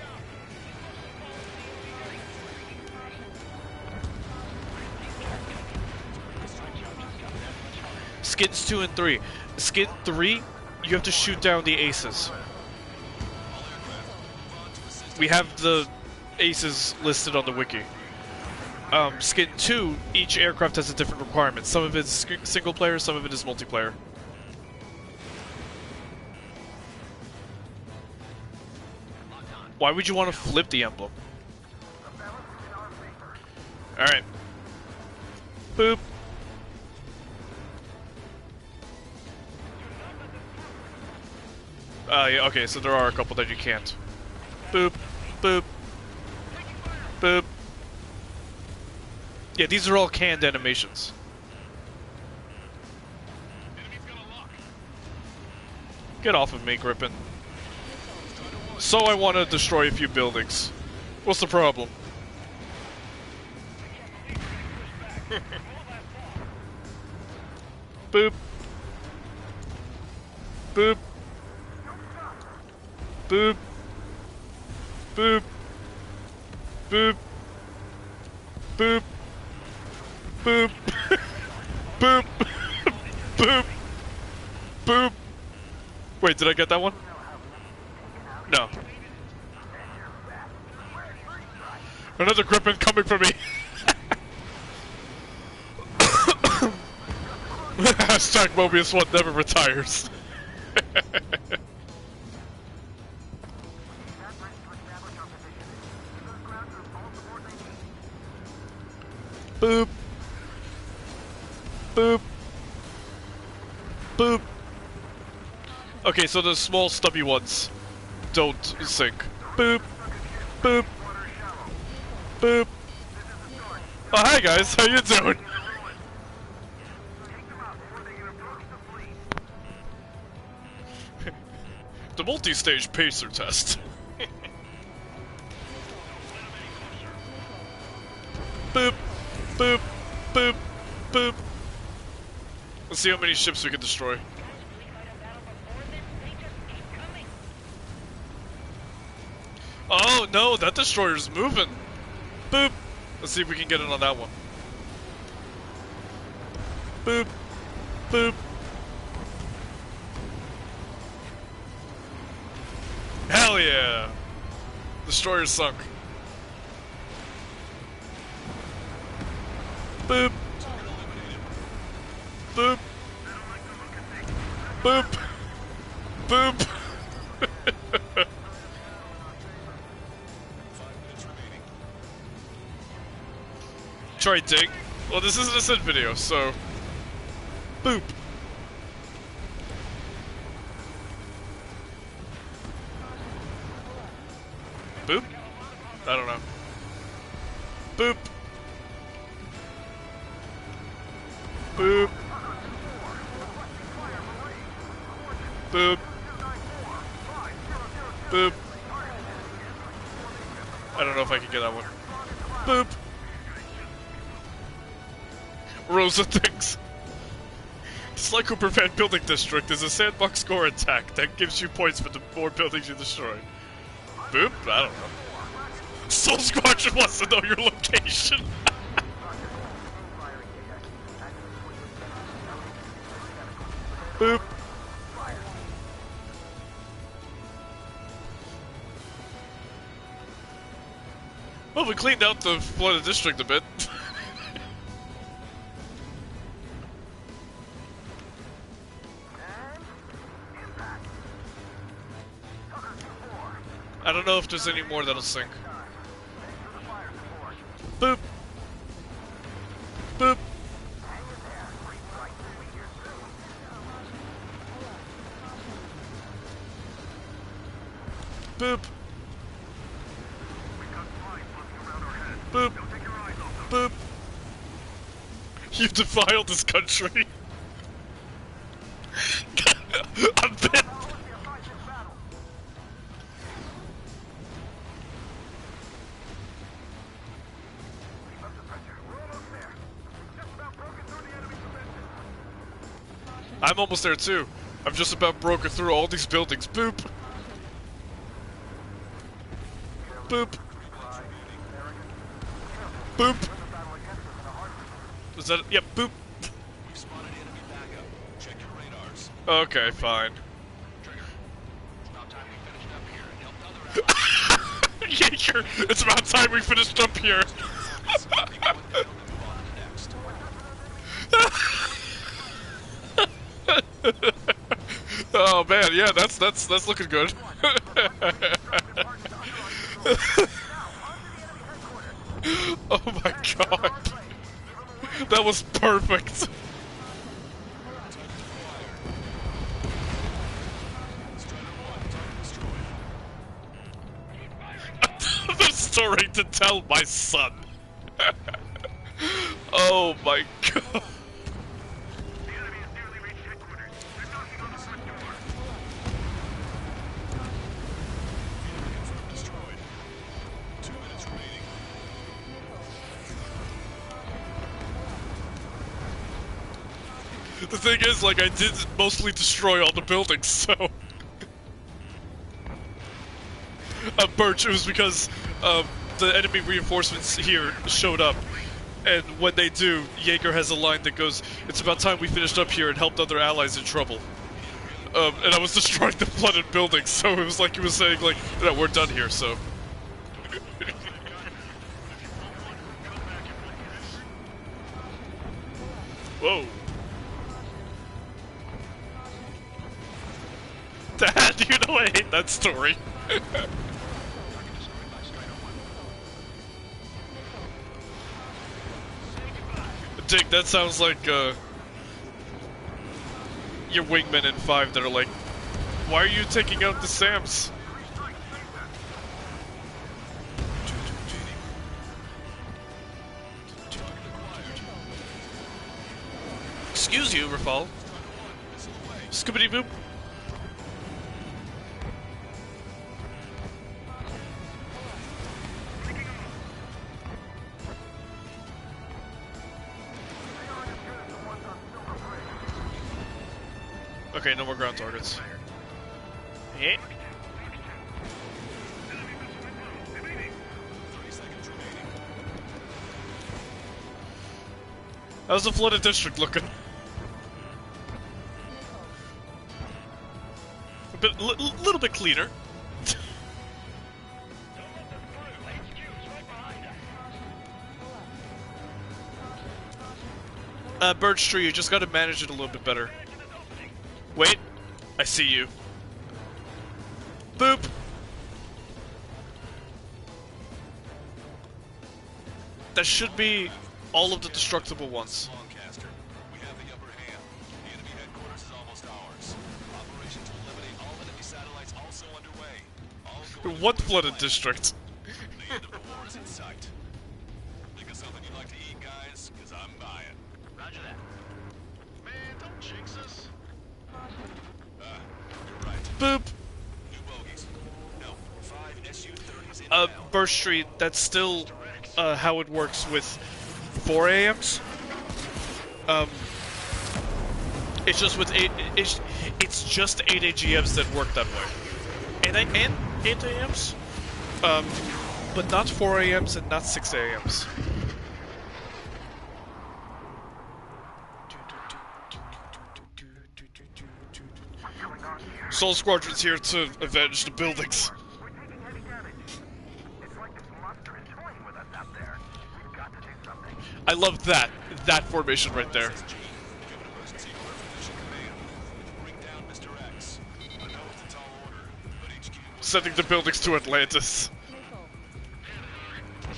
A: Skins 2 and 3. Skin 3, you have to shoot down the aces. We have the aces listed on the wiki. Skin 2, each aircraft has a different requirement. Some of it is single player, some of it is multiplayer. Why would you want to flip the emblem? Alright. Boop. Yeah, okay, so there are a couple that you can't. Boop. Boop. Boop. Yeah, these are all canned animations. Get off of me, Grippin. So I want to destroy a few buildings. What's the problem? Boop. Boop. Boop. Boop. Boop. Boop. Boop. Boop. Boop. Boop. Wait, did I get that one? No. Another Griffin coming for me. Hashtag Mobius 1 never retires. Boop. Boop. Boop. Okay, so the small stubby ones don't sink. Boop. Boop. Boop. Oh, hi guys, how you doing? The multi-stage pacer test. Boop. Boop. Boop. Boop. Let's see how many ships we can destroy. Oh no, that destroyer's moving. Boop. Let's see if we can get it on that one. Boop. Boop. Hell yeah! Destroyer sunk. Boop. Boop. Boop. Boop. Try dig. Well, this isn't a Sid video, so... Boop. Boop? I don't know. Boop. Boop. Boop. Boop. I don't know if I can get that one. Boop. Rosa thinks. Psycho Prevent Building District is a sandbox score attack that gives you points for the more buildings you destroy. Boop? I don't know. Soul Squadron wants to know your location. Boop. Well, we cleaned out the flooded district a bit. I don't know if there's any more that'll sink. Boop. Boop. Boop. Boop. Boop. You defiled this country. I'm bit. I'm almost there too. I've just about broken through all these buildings. Boop. Boop. Boop. Is that it? Yep, boop.
C: We've spotted enemy backup. Check your radars.
A: Okay, fine.
F: Trigger. It's about time we finished up here and helped other allies.
A: Jaeger, it's about time we finished up here. Oh man, yeah, that's looking good. Oh my god. That was perfect. The story to tell my son. Oh my god. The thing is, like, I did mostly destroy all the buildings, so... Birch, it was because, the enemy reinforcements here showed up. And when they do, Jaeger has a line that goes, "It's about time we finished up here and helped other allies in trouble." And I was destroying the flooded buildings, so it was like he was saying, like, "No, we're done here, so..." Whoa. Dad, you know I hate that story. Dick, that sounds like, your wingmen in 5 that are like, "Why are you taking out the SAMs?" Excuse you, Rafal. Scoobity boop. Okay, no more ground targets. Eh? How's the flooded district looking? A bit, little bit cleaner. Birch Tree, you just gotta manage it a little bit better. Wait, I see you. Boop! That should be all of the destructible ones.
C: Lancaster, we have the upper hand. The enemy headquarters is almost ours. Operation to eliminate all enemy satellites also underway. All going
A: What flooded district?
C: The end of the war is in sight. Think of something you'd like to eat, guys? Because I'm buying.
F: Roger that. Man, don't jinx us.
C: You're right.
A: Boop!
C: New bogeys. No, 5 SU-30s inbound.
A: Burst Street, that's still, how it works with 4 AMs. It's just with 8, it's just 8 AGMs that work that way. And 8 AMs? But not 4 AMs and not 6 AMs. Soul Squadron's here to avenge the buildings.
E: We're taking heavy damage. It's like this monster is toying with us out there. We've got to do something.
A: I love that formation right there.
C: SSG, give an emergency alert from Mission Command. Bring down Mr. X. I know it's a tall order, but HQ was
A: Sending the buildings to Atlantis.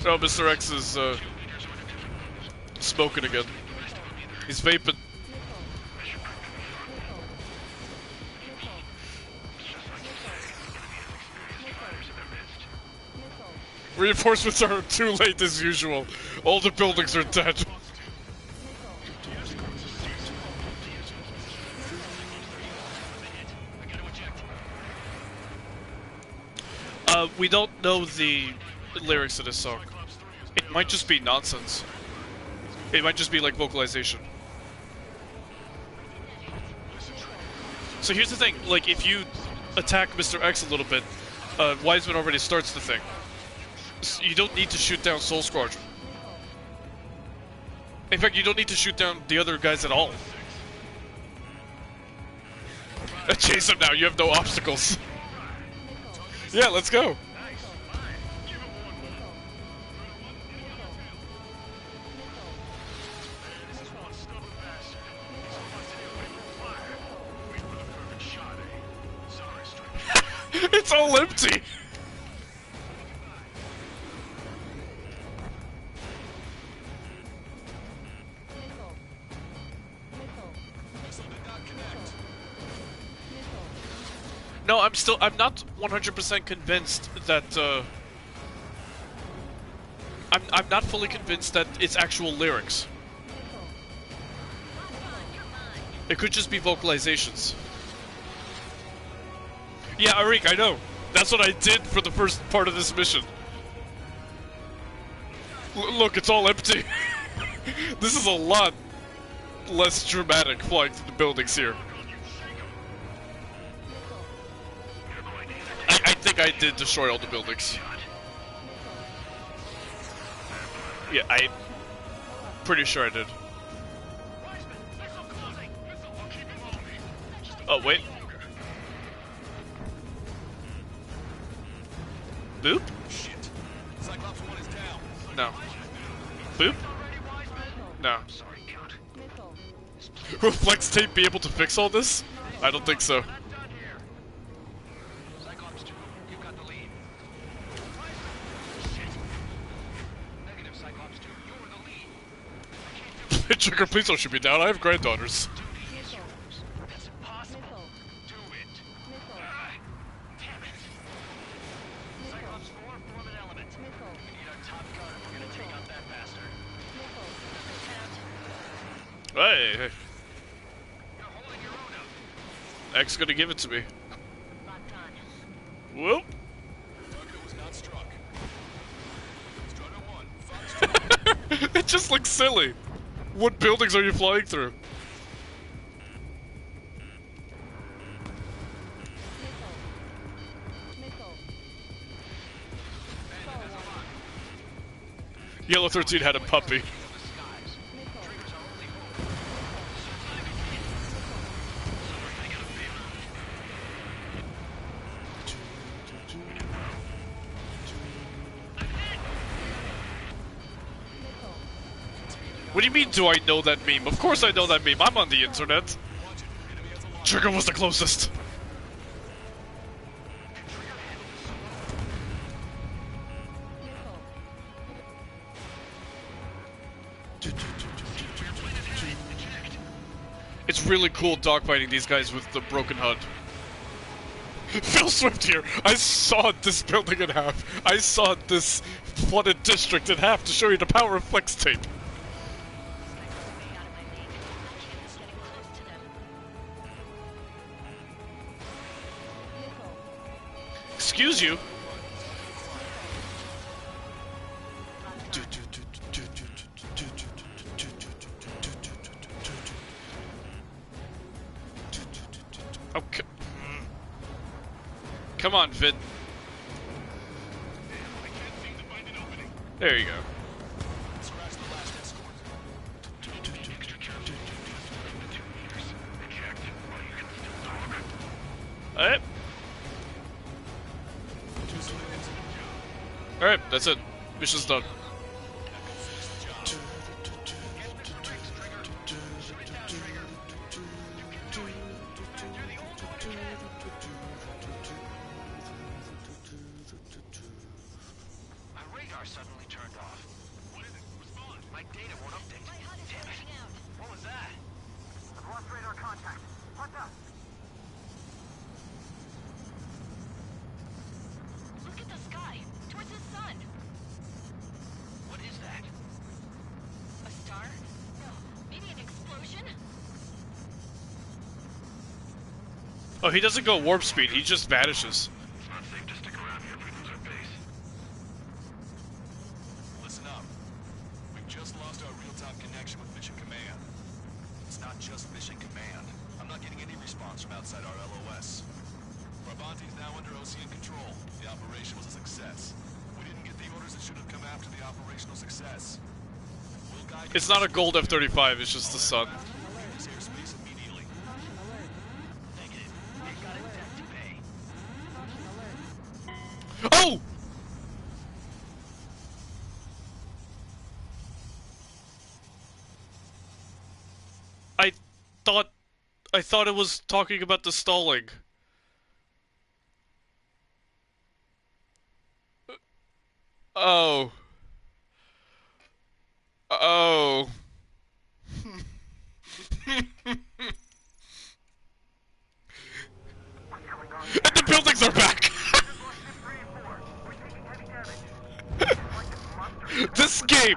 A: Oh, Mr. X is smoking again. He's vaping. Reinforcements are too late as usual. All the buildings are dead. We don't know the lyrics of this song. It might just be nonsense. It might just be like vocalization. So here's the thing, like if you attack Mr. X a little bit, Wiseman already starts the thing. So you don't need to shoot down Soul Squadron. In fact, you don't need to shoot down the other guys at all. Chase him now, you have no obstacles. Yeah, let's go. It's all empty. No, I'm not 100% convinced that, I'm not fully convinced that it's actual lyrics. It could just be vocalizations. Yeah, Arik, I know. That's what I did for the first part of this mission. Look, it's all empty. This is a lot less dramatic flying through the buildings here. I think I did destroy all the buildings. Yeah, I'm pretty sure I did. Oh, wait. Boop?
C: shit. Cyclops 1 is down.
A: No. Boop? No. Will Flex Tape be able to fix all this? I don't think so.
F: Cyclops 2, you got the lead. Negative, Cyclops 2, you're the lead.
A: Trigger, please don't shoot me down. I have granddaughters.
F: That's impossible. Do it. Damn it. Cyclops 4, form an element. We need our top gun. We're gonna take out that bastard.
A: Hey, hey.
F: You're holding your own up.
A: X gonna give it to me.
D: Locked on.
A: Whoop.
C: Target was not struck. Strider 1, Fox
A: It just looks silly. What buildings are you flying through? Yellow 13 had a puppy. What do you mean, do I know that meme? Of course I know that meme. I'm on the internet. Trigger was the closest. It's really cool dogfighting these guys with the broken HUD. Phil Swift here. I saw this building in half. I saw this flooded district in half to show you the power of Flex Tape. Excuse you? Okay. Come on, Vid. There you go. Alright. Alright, that's it. Mission's done.
F: My radar suddenly turned off. What is it? Respond. My data won't update. Damn it. What was that?
E: I've lost radar contact. What's up?
D: Look at the sky, towards the sun.
F: What is that?
D: A star? No, maybe an explosion?
A: Oh, he doesn't go warp speed, he just vanishes.
C: It's not safe to stick around here if we lose our base. Listen up. We've just lost our real-time connection with Mission Command. It's not just Mission Command. I'm not getting any response from outside our LOS. Farbanti is now under OCN control. The operation was a success. We didn't get the orders that should have come after the operational success. We'll guide you
A: It's not a gold F-35, it's just the sun.
C: this airspace immediately.
F: Negative. They've got a debt to pay.
A: Oh! I thought it was talking about the stalling. Oh. Oh. And the buildings are back! This game!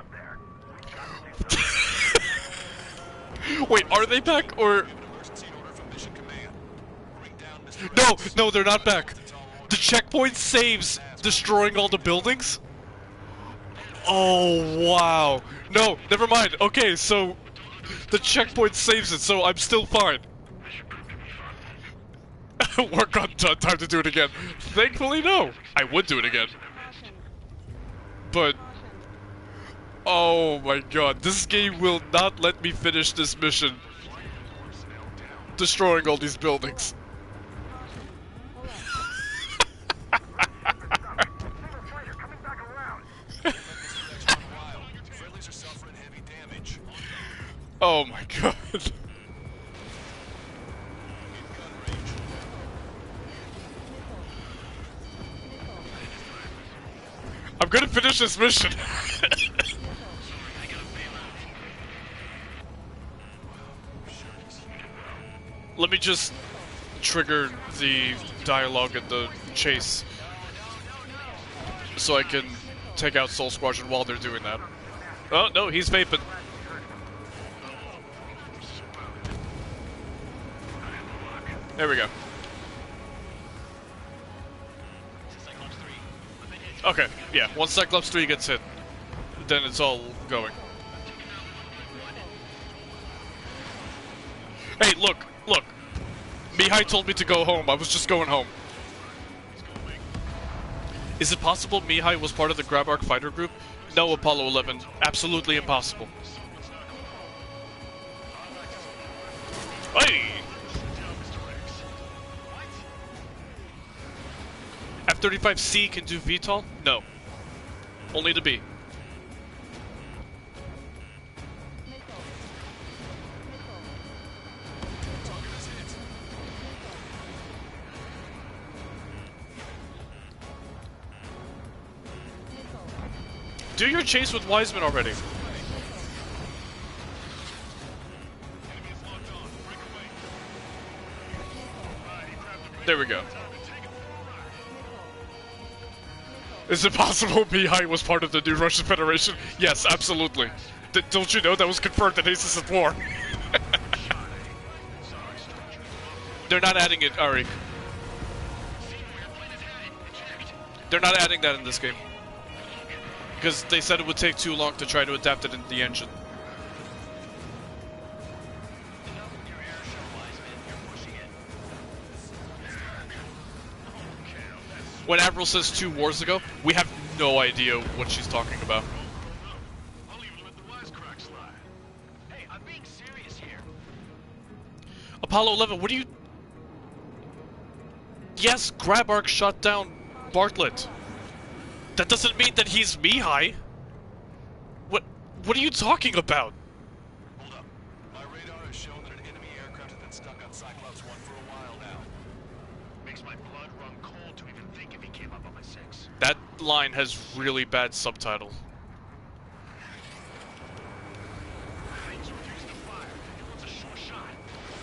A: Wait, are they back or...
C: Emergency order from Mission Command. Bring down Mr.
A: No,
C: Rhodes.
A: no, they're not back. The checkpoint saves destroying all the buildings? Oh, wow. No, never mind. Okay, so the checkpoint saves it, so I'm still fine. Work on done. Time to do it again. Thankfully, no. I would do it again. But... oh my god, this game will not let me finish this mission. Destroying all these buildings.
C: Friendlies are suffering heavy damage.
A: Oh my god. I'm gonna finish this mission. Let me just trigger the dialogue in the chase so I can take out Soul Squadron while they're doing that. Oh, no, he's vaping. There we go. Okay, yeah, once Cyclops 3 gets hit, then it's all going. Hey, look, look. Mihai told me to go home. I was just going home. Is it possible Mihai was part of the Grab Arc fighter group? No, Apollo 11. Absolutely impossible. Hey! F-35C can do VTOL? No. Only the B. Do your chase with Wiseman already. There we go. Is it possible Mihai was part of the new Russian Federation? Yes, absolutely. Don't you know that was confirmed in Aces of War? They're not adding it, Ari. They're not adding that in this game. Because they said it would take too long to try to adapt it into the engine. When Avril says 2 wars ago, we have no idea what she's talking about.
C: I'll even let the wisecrack slide.
F: Hey, I'm being serious here.
A: Apollo 11, what are you... Yes, Grabark shot down Bartlett. That doesn't mean that he's Mihai. What are you talking about?
C: Hold up. My radar has shown that an enemy aircraft has been stuck on Cyclops 1 for a while now.
F: Makes my blood run cold to even think if he came up on my 6.
A: That line has really bad subtitle.
F: He's refusing to fire. He wants a sure shot.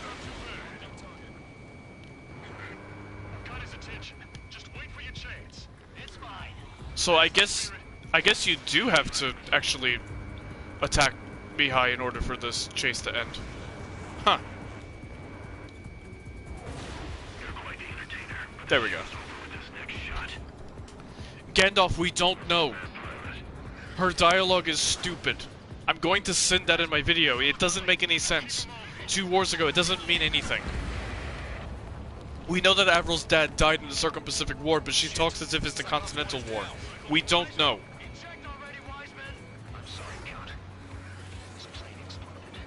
F: Not too bad. I've got his attention. Just wait for your chance. It's fine.
A: So I guess you do have to actually attack Mihai in order for this chase to end. Huh. There we go. Gandalf, we don't know. Her dialogue is stupid. I'm going to send that in my video. It doesn't make any sense. 2 wars ago, it doesn't mean anything. We know that Avril's dad died in the Circum-Pacific War, but she talks as if it's the Continental War. We don't know.
F: Eject already, Wiseman. I'm sorry, Count. This plane exploded.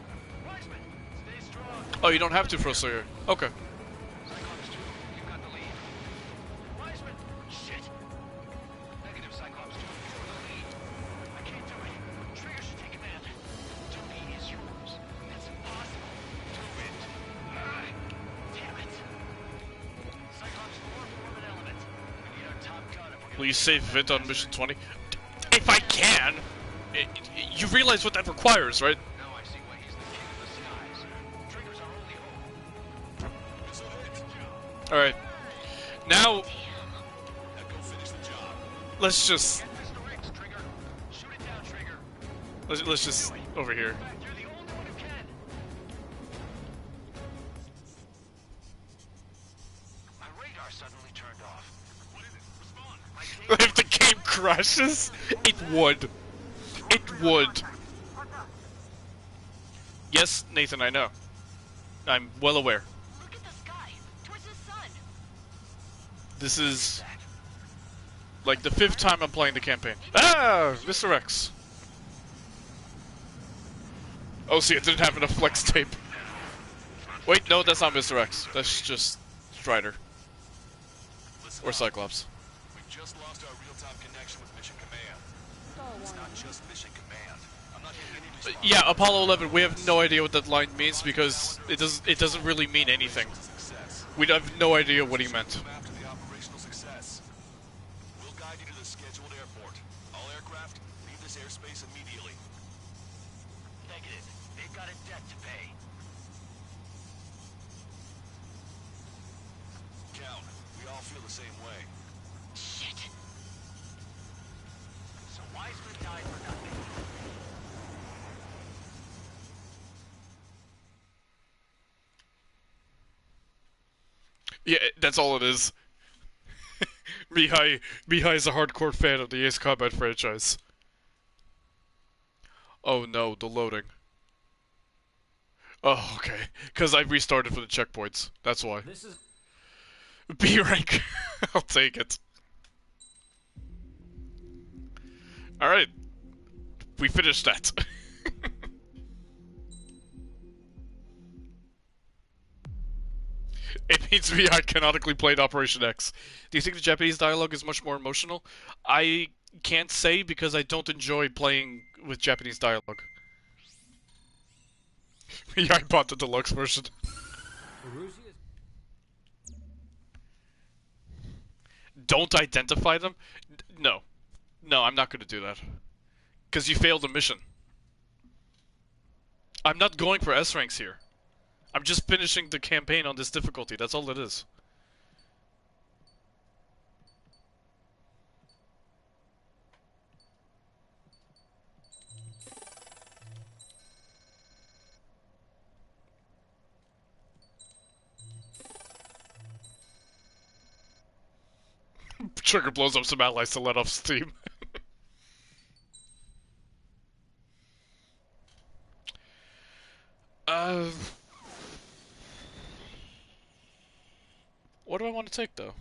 F: Wiseman, stay strong.
A: Oh, you don't have to, Froslayer. Okay.
F: Cyclops 2, you've got the lead. Wiseman, shit. Negative, Cyclops 2, you're the lead. I can't do it. Trigger should take command. 2B is yours. That's impossible. Do it. Damn it. Cyclops 4, form an element. We need our top gun if we're
A: Will you save Vint on mission 20? If I can! You realize what that requires, right?
F: Now I see why he's the king of the skies. Trigger's our only hope.
C: It's a hit.
A: Alright. Now,
C: Now go finish the job.
A: let's just...
F: Get this direct, Trigger. Shoot it down, Trigger.
A: Let's just... over here.
F: You're the only one who can. My radar suddenly turned off. What is it? Respond. My
A: If the game crashes, it would. It would. Yes, Nathan, I know. I'm well aware.
D: Look at the sky. Towards the sun.
A: This is... like the 5th time I'm playing the campaign. Ah! Mr. X. Oh, see, it didn't have enough flex tape. Wait, no, that's not Mr. X. That's just Strider.
C: Listen
A: Or
C: up.
A: Cyclops.
C: We've just lost our real-time connection with Mission Command. It's not just Mission Command. I'm not getting any response.
A: Yeah, Apollo 11, we have no idea what that line means because it doesn't really mean anything.
C: Success.
A: We have no idea what he meant.
C: After the operational success, we'll guide you to the scheduled airport. All aircraft, leave this airspace immediately.
F: Negative. They've got a debt to pay.
C: Count, we all feel the same way.
D: Shit.
F: So Wiseman died for nothing.
A: Yeah, that's all it is. Mihai is a hardcore fan of the Ace Combat franchise. Oh no, the loading. Oh, okay. Because I restarted for the checkpoints. That's why.
G: This is
A: B rank. I'll take it. Alright. We finished that. It means Mihai canonically played Operation X. Do you think the Japanese dialogue is much more emotional? I can't say because I don't enjoy playing with Japanese dialogue. Mihai bought the deluxe version.
G: Uruzi is
A: Don't identify them? No. No, I'm not going to do that. Because you failed the mission. I'm not going for S ranks here. I'm just finishing the campaign on this difficulty. That's all it is. Trigger blows up some allies to let off steam. What do I want to take, though?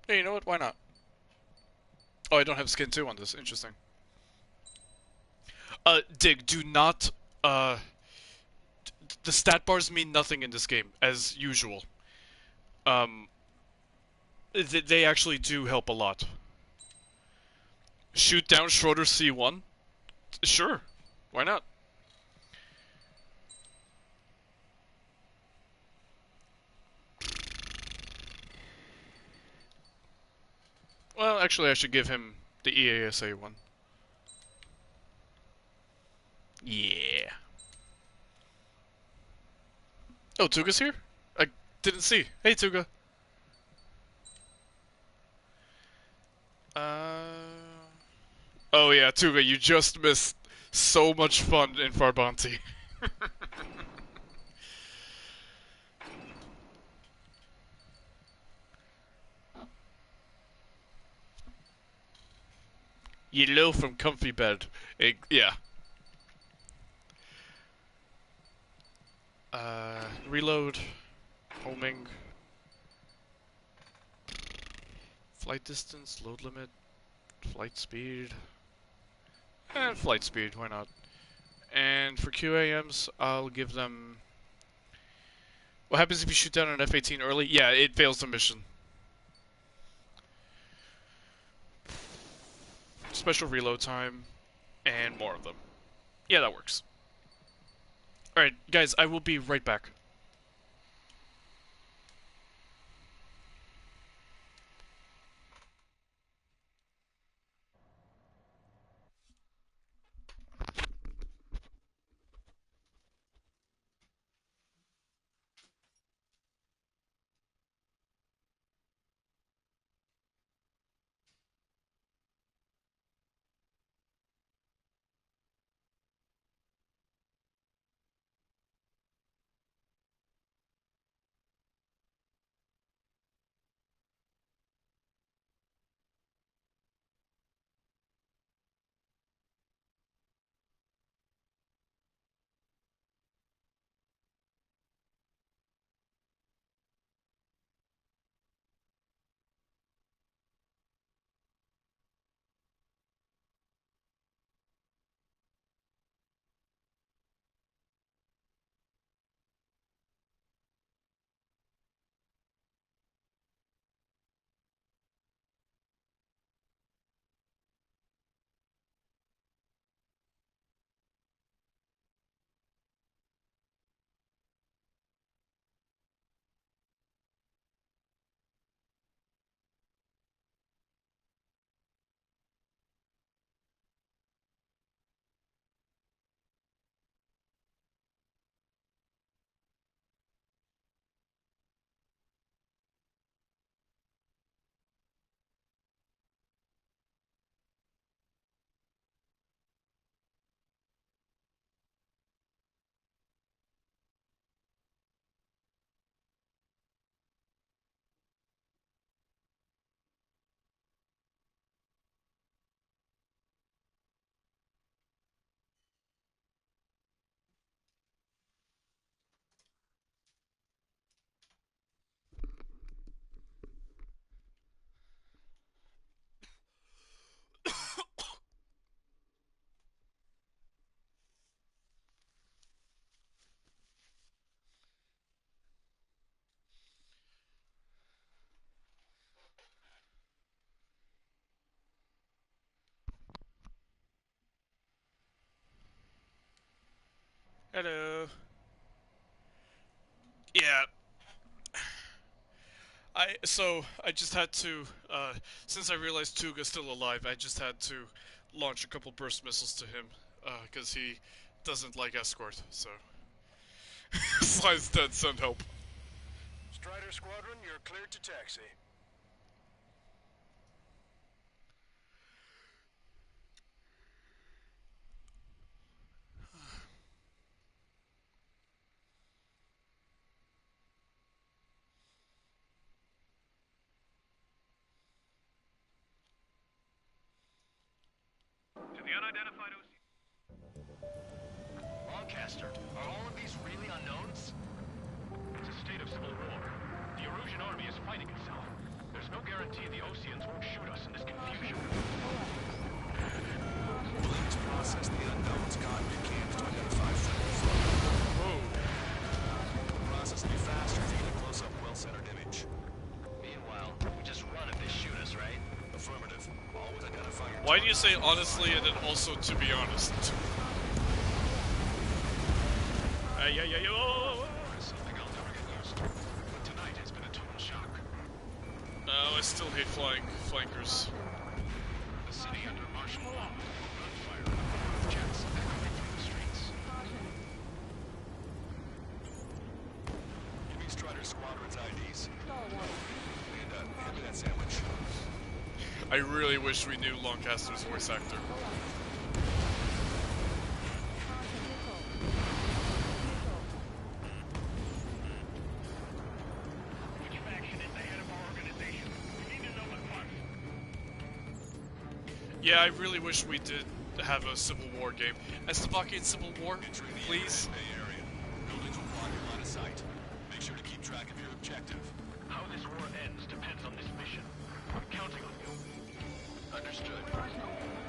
A: Hey, you know what? Why not? Oh, I don't have skin 2 on this. Interesting. Dig, do not, the stat bars mean nothing in this game, as usual. Um, they actually do help a lot. Shoot down Schroeder C1? Sure. Why not? Well, actually, I should give him the EASA one. Yeah. Oh, Tuga's here? I didn't see. Hey, Tuga. Oh yeah, Tuga, you just missed so much fun in Farbanti. You low from comfy bed. Yeah. Reload. Homing. Flight distance, load limit, flight speed. Flight speed, why not? And for QAMs, I'll give them... What happens if you shoot down an F-18 early? Yeah, it fails the mission. Special reload time, and more of them. Yeah, that works. Alright, guys, I will be right back. Hello. Yeah. I just had to, since I realized Tuga's still alive, I just had to launch a couple burst missiles to him, because he doesn't like escort, so. Slide's dead, send help.
C: Strider Squadron, you're cleared to taxi.
E: To the unidentified OC.
F: Lancaster, are all of these really unknowns?
E: It's a state of civil war. The Erusian army is fighting itself. There's no guarantee the Oceans won't shoot us in this confusion.
C: Please process the unknowns identify your
A: Why do you say honestly and then also to be honest? Oh,
C: something I'll never get used to. But tonight has been a total shock.
A: I still hate flying flankers.
C: The city under martial law, gunfire, with jets echoing through the streets. Give me Strider Squadron's IDs. And hand me that sandwich.
A: I really wish we knew Lancaster's voice actor.
E: Which faction is the head of our organization? We need to know at once.
A: Yeah, I really wish we did have a Civil War game. A Slovakian Civil War,
C: Entering the
A: please.
C: Bay Area. Buildings will block your line of sight. Make sure to keep track of your objective.
F: How this war ends depends on this mission. I'm counting on you.
C: Understood.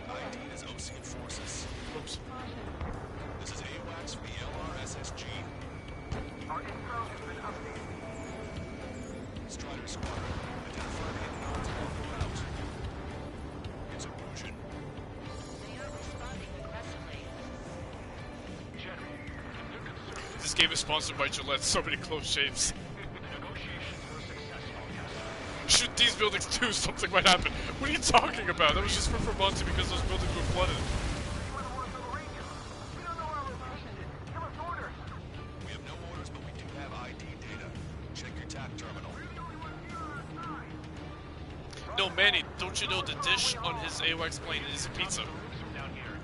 C: ID is Ocean Forces.
A: Oops.
C: This is AWACS for the LRSSG.
E: Our info has been updated.
C: Strider Squadron. Identify the hidden nodes along the route. It's erosion.
D: They are responding aggressively.
F: General, if they're concerned,
A: This game is sponsored by Gillette. So many close shaves.
F: the negotiations were successful, yes.
A: Shoot these buildings too, something might happen. What are you talking about? That was just for Farbanti because those buildings were flooded.
E: We were the ones on the radio. We don't know our location. Give us orders.
C: We have no orders, but we do have ID data. Check your TAC terminal.
E: We're the only ones here on our side.
A: No, Manny, don't you know the dish on his AWACS plane is a pizza?
F: Routes from down here.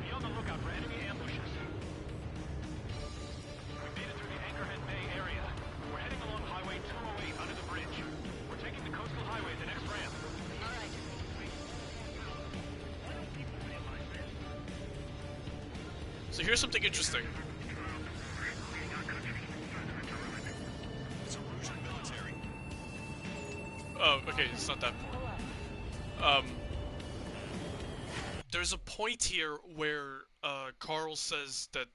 F: Be on the lookout for enemy ambushes. We made it through the Anchorhead Bay area. We're heading along Highway 208 under the bridge. We're taking the coastal highway, the next ramp.
D: All right.
A: So here's something interesting.
C: It's erosion military.
A: Oh, okay, it's not that point. There's a point here where Carl says that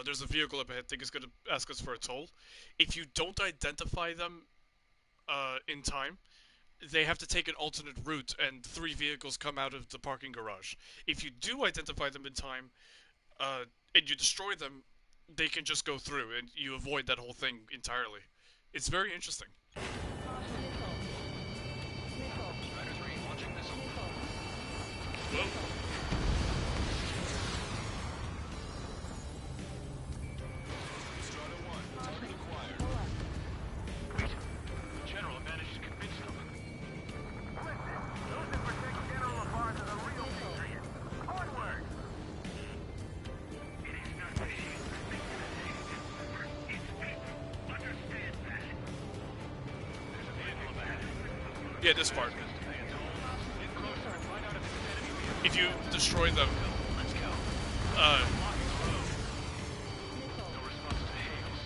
A: there's a vehicle up ahead. I think it's going to ask us for a toll. If you don't identify them in time, they have to take an alternate route, and 3 vehicles come out of the parking garage. If you do identify them in time, and you destroy them, they can just go through, and you avoid that whole thing entirely. It's very interesting.
F: Strider 3 launching missile.
C: Strider 1, target acquired.
F: General, I managed to convince them.
E: Listen, those that protect General Lafarge are the real patriots. Onward! It is not machines that make the decisions. It's people. Understand that.
F: There's a vehicle up ahead.
A: Yeah, this part.
F: Get closer and find out if it's an enemy vehicle.
A: If you destroy them,
F: Let's go.
A: uh,
F: Blocking the road. No response to hails.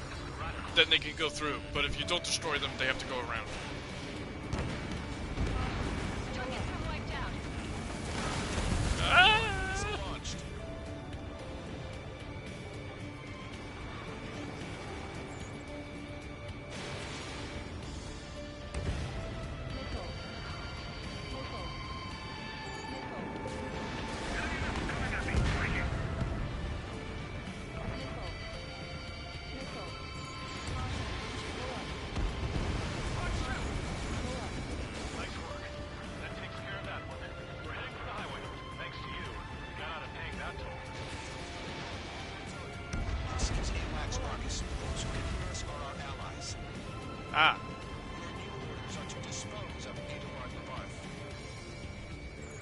F: This is radical.
A: then they can go through. But if you don't destroy them, they have to go around.
D: Don't get them wiped out.
A: Ah!
C: Launched.
F: Nice work. That takes care of that one. We're heading for the highway. Thanks to you. We got out of paying that toll.
C: This is AWACS Argus. Those who conquer us are our allies.
A: Ah.
C: Their new orders are to dispose of Eduard Lavarth.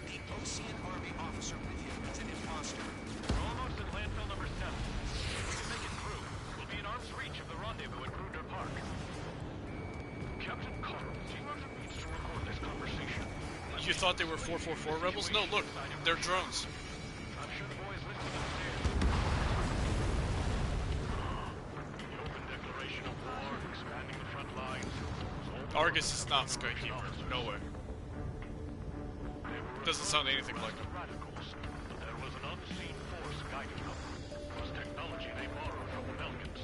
C: The Ocean Army officer with him is an imposter.
F: We're almost at landfill number 7. If we can make it through, we'll be in arm's reach of the rendezvous at Kruger Park. Captain Carl, team up needs to record this conversation.
A: You thought they were 444 rebels? No, look, they're drones.
F: I'm sure the boys listening upstairs. The open declaration of war, expanding the front lines.
A: Argus is not Skykeeper. No way. Doesn't sound anything like him.
F: Radicals. There was an unseen force guiding them. It was technology they borrowed from the Melkins.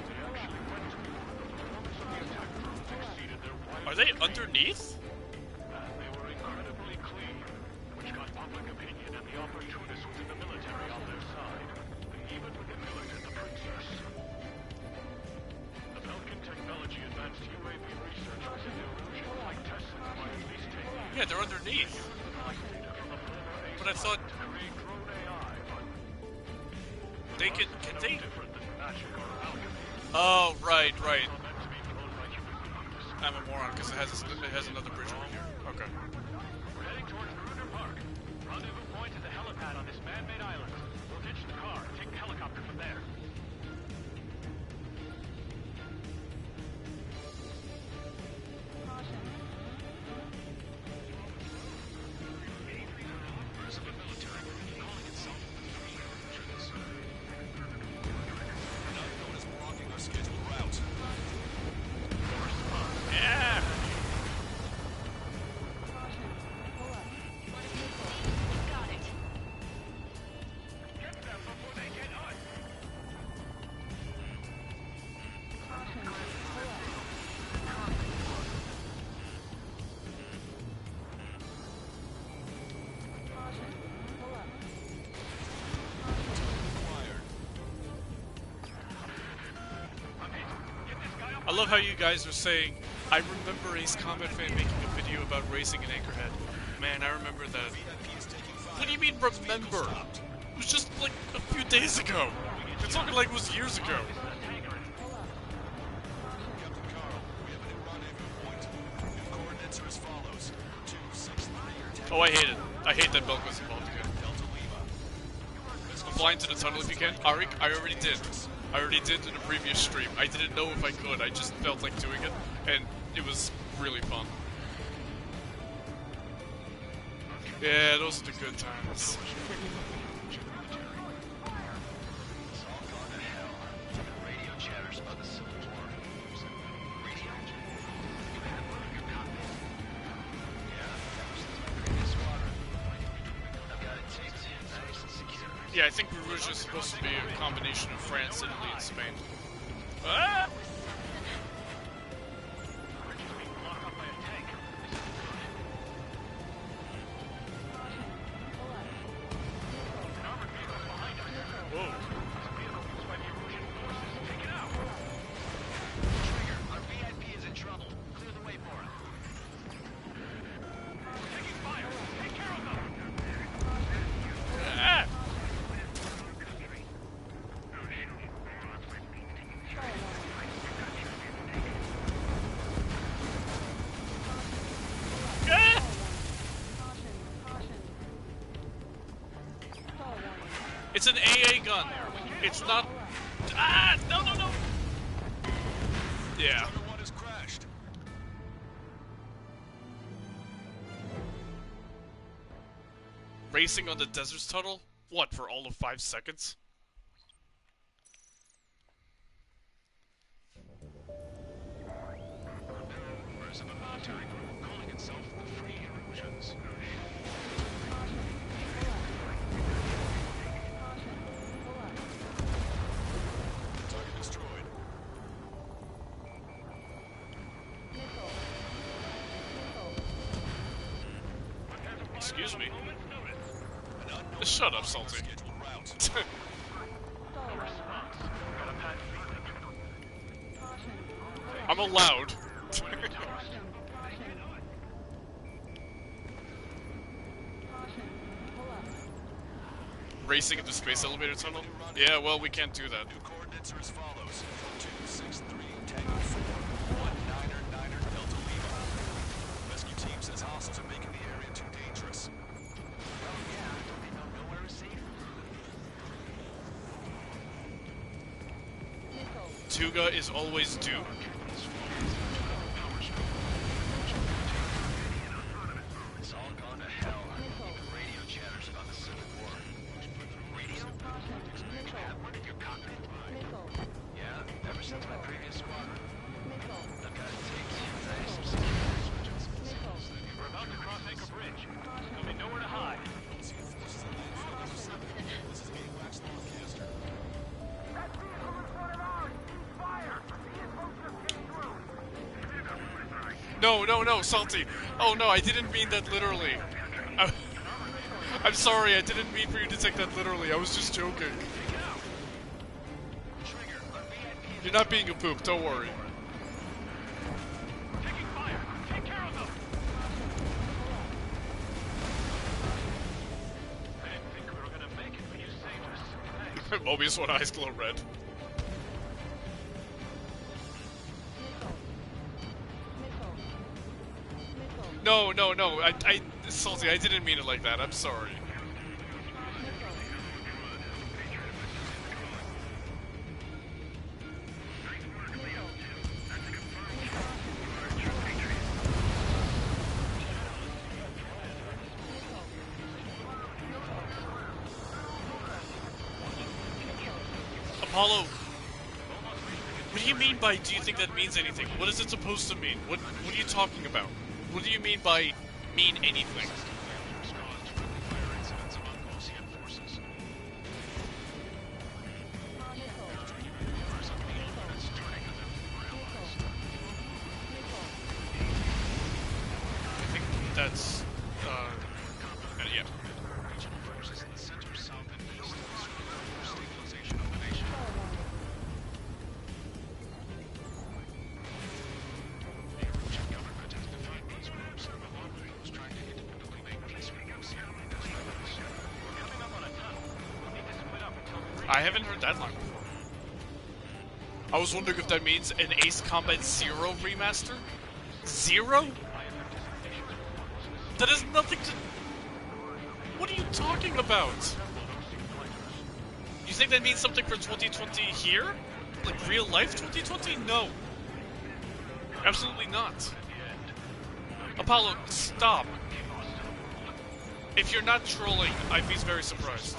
F: They actually went to war. The performance of the attack drones exceeded their wildest
A: Are they
F: dreams.
A: underneath?
F: And they were incredibly clean.
A: Yeah, they're underneath. But I thought they can they? Oh, right. I'm a moron because it has another bridge over here. Okay.
F: We're heading towards Gruner Park. Rendezvous point is a helipad on this man-made island. We'll ditch the car and take the helicopter from there.
A: Yeah.
D: Got it.
A: I love how you guys are saying, I remember Ace Combat Fan making a video about racing in Anchorhead. Man, I remember that. What do you mean remember? It was just like a few days ago. You're talking like it was years ago. Oh, I hate it. I hate that Belk was involved again. Fly into the tunnel if you can. Arik, I already did. I already did in a previous stream. I didn't know if I could. I just felt like doing it, and it was really fun. Yeah, those are the good times.
F: Radio chatters about the Civil War. Radio? You had one in your cockpit. Yeah, that was my previous squadron. I've got it taped, nice and secure.
A: Yeah, I think Rouge is supposed to be a combination of France, Italy, and Spain. Ah!
F: We're just being blocked up by a tank. An armored vehicle behind us.
A: Whoa.
F: It's a vehicle used by the Erusian forces. Take it out. Trigger, our VIP is in trouble. Clear the way for him. We're taking fire. Take care of them.
A: Ah! Ah! It's an AA gun. It's not. Ah! No! Yeah.
C: Tunnel 1 has crashed.
A: Racing on the desert's tunnel? What, for all of 5 seconds?
F: Members of a military group calling itself the Free Erusians.
C: Target destroyed.
A: Excuse me.
C: An unknown
A: Shut up, Salty.
C: scheduled route.
A: I'm allowed. Racing in the space elevator tunnel? Yeah, well, we can't do that.
C: New coordinates are as follows. 263 Tango 4, 199er Delta Lima. Rescue team says hostiles are making the area too dangerous.
F: Well, yeah, don't they know nowhere is safe?
A: Tuga is always due.
F: It's all gone to hell. Even radio chatters about the Civil War. Radio? You have one in your cockpit? Yeah, ever since my previous squadron. I've got it taped. Nice and secure. We're about to cross Anchor Bridge. There'll be nowhere to hide.
C: This is Gatewatch Broadcaster.
E: That vehicle is running on! Cease fire! The info just came through!
A: No, Salty. Oh no, I didn't mean that literally. I'm sorry, I didn't mean for you to take that literally. I was just joking. You're not being a poop, don't worry.
F: Taking fire. Take care of them.
A: Mobius, one eyes glow red. No, no, no. Salty, I didn't mean it like that. I'm sorry. Apollo, what do you mean by do you think that means anything? What is it supposed to mean? What are you talking about? What do you mean by mean anything? I think that's, yeah. I haven't heard that line before. I was wondering if that means an Ace Combat Zero remaster? Zero? That has nothing to... What are you talking about? You think that means something for 2020 here? Like real life 2020? No. Absolutely not. Apollo, stop. If you're not trolling, I'd be very surprised.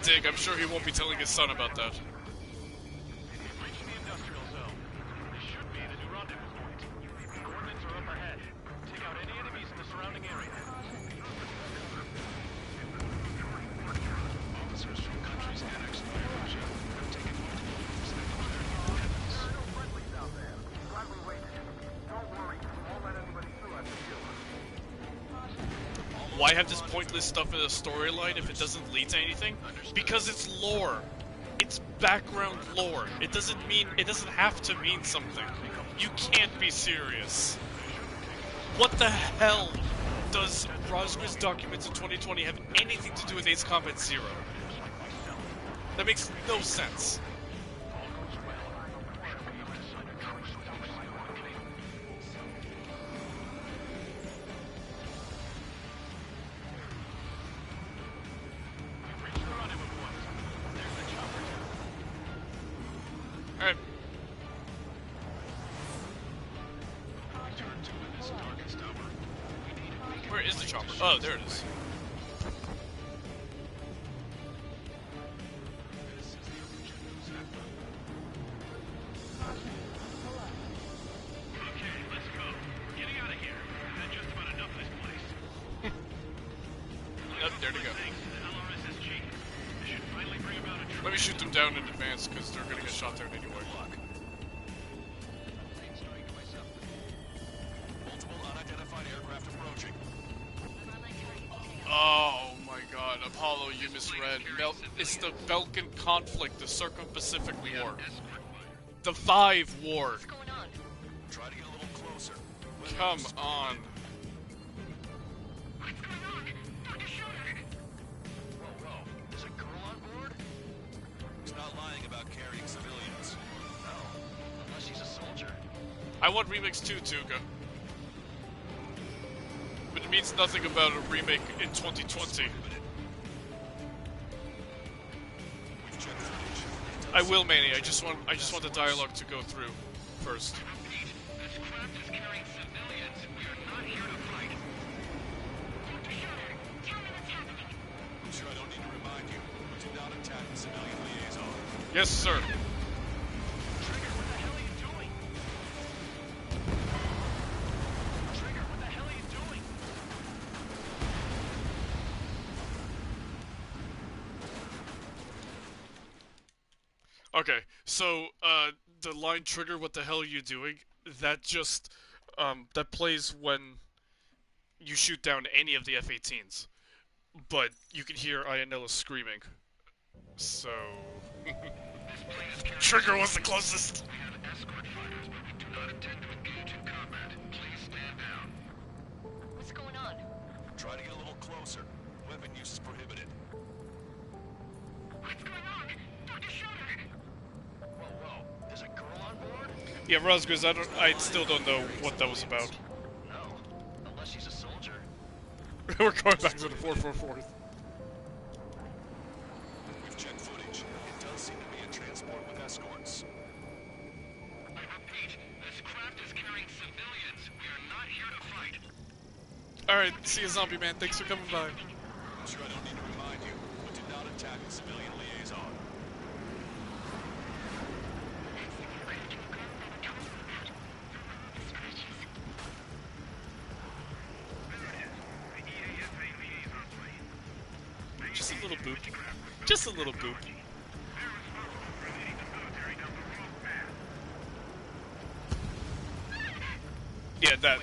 A: Dig, I'm sure he won't be telling his son about that. Why have this pointless stuff in the storyline if it doesn't lead to anything? Because it's lore. It's background lore. It doesn't have to mean something. You can't be serious. What the hell does Rosmer's documents in 2020 have anything to do with Ace Combat Zero? That makes no sense. Where is the chopper? Oh, there it is. Yep, there to go. Let me shoot them down in advance, because they're gonna get shot down anyway. Oh my god, Apollo, you misread. It's the Balkan conflict, the Circum-Pacific War. The Five War.
C: Try to get a little closer.
A: Come on.
D: What's going on? Dr. Schroeder!
C: Whoa, is a girl on board? He's not lying about carrying civilians.
F: No, unless she's a soldier.
A: I want Remix 2, Tuga. But it means nothing about a remake in 2020. I will, Manny. I just want the dialogue to go through first.
E: This craft is carrying civilians. We are not here to fight.
A: Yes, sir.
F: Trigger, what the hell are you doing? Trigger, what the hell are you doing?
A: Okay, so, the line Trigger, what the hell are you doing? That just, that plays when you shoot down any of the F-18s. But you can hear Ayanella screaming. So... Trigger was the closest!
C: We have escort fighters, but we do not intend to engage in combat. Please stand down.
D: What's going on?
C: Try to get a little closer. Weapon use is prohibited.
D: What's going on? Dr. Schroeder!
F: Whoa, whoa. There's a girl on board?
A: Yeah, Rosguz, I still don't know what that was about.
F: No. Unless she's a soldier.
A: We're going back to the 444th.
C: We've checked footage. It does seem to be a transport with escorts.
E: I repeat, this craft is carrying civilians. We are not here to fight.
A: Alright, see you, Zombie Man. Thanks for coming by.
C: I'm sure I don't need to remind you, but do not attack the civilian liaison.
A: Just a little boop. Just a little boop. Yeah, that.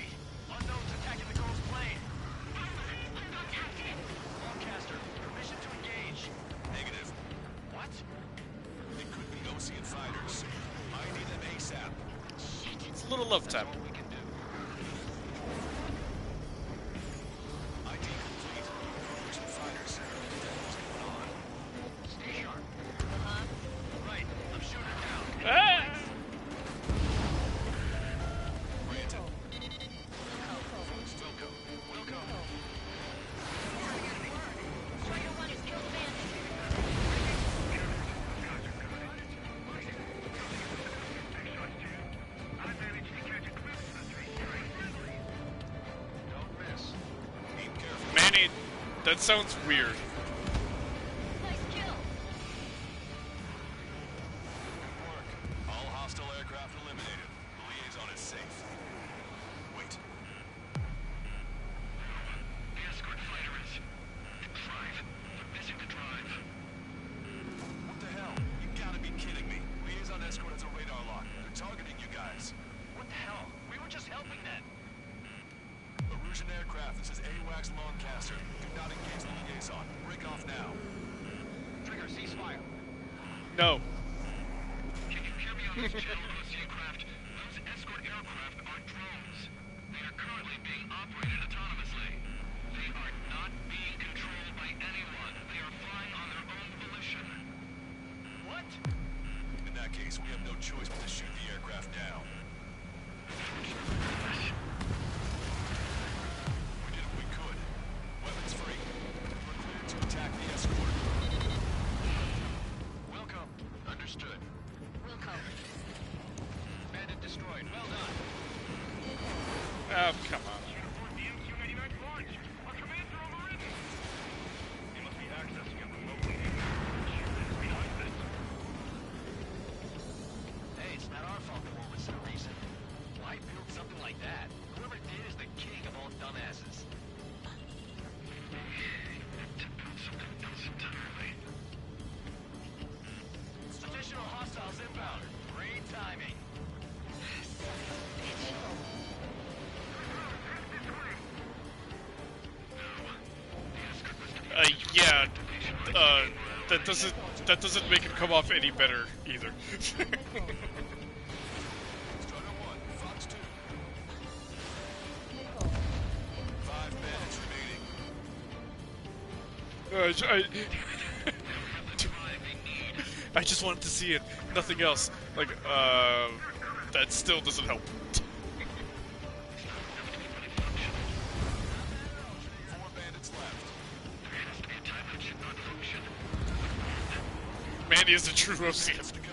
F: Unknown's attacking the girl's plane. Lancaster, permission to engage.
C: Negative.
F: What?
C: They could be Ocean fighters. I need them ASAP.
A: It's a little love tap.
F: What we can do.
C: ID complete. Ocean fighters. What's going on?
F: Stay sharp. Right, I'm shooting down.
A: Ah!
C: Granted.
F: Wilco.
D: Striker 1 has killed a bandit.
F: Don't miss.
C: Aim careful.
A: Manny, that sounds weird.
D: Nice kill.
C: Good work. All hostile aircraft eliminated. The liaison is safe. Wait.
E: The escort fighter is... Drive. They're missing the drive.
C: What the hell? You gotta be kidding me. Liaison escort has a radar lock. They're targeting you guys.
F: What the hell? We were just helping them.
C: Erusian aircraft. This is AWACS Lancaster. Do not engage the liaison. Break off now.
F: Trigger, ceasefire.
A: No.
E: Can you hear me on this channel, Ocean craft? Those escort aircraft are drones. They are currently being operated autonomously. They are not being controlled by anyone. They are flying on their own volition.
F: What?
C: In that case, we have no choice but to shoot the aircraft down. We did what we could. Weapons free. We're cleared to attack the escort.
F: Welcome. Understood.
D: Wilco.
F: Bandit destroyed. Well done.
A: Oh, come on.
E: Uniform DMQ-99 launch. Our commander overridden. He must be accessing a remotely aimed behind this.
F: Hey, it's not our fault the war was so recent. Why build something like that? Whoever did is the king of all dumbasses.
E: Something else entirely.
F: Additional hostiles inbound. Great timing.
A: Yeah, that doesn't make it come off any better either.
C: Strider 1, Fox 2. 5 bandits remaining.
A: I just wanted to see it, nothing else. Like, that still doesn't help.
C: 4 bandits left.
A: Manny is a true OCS.
C: Bandits to go.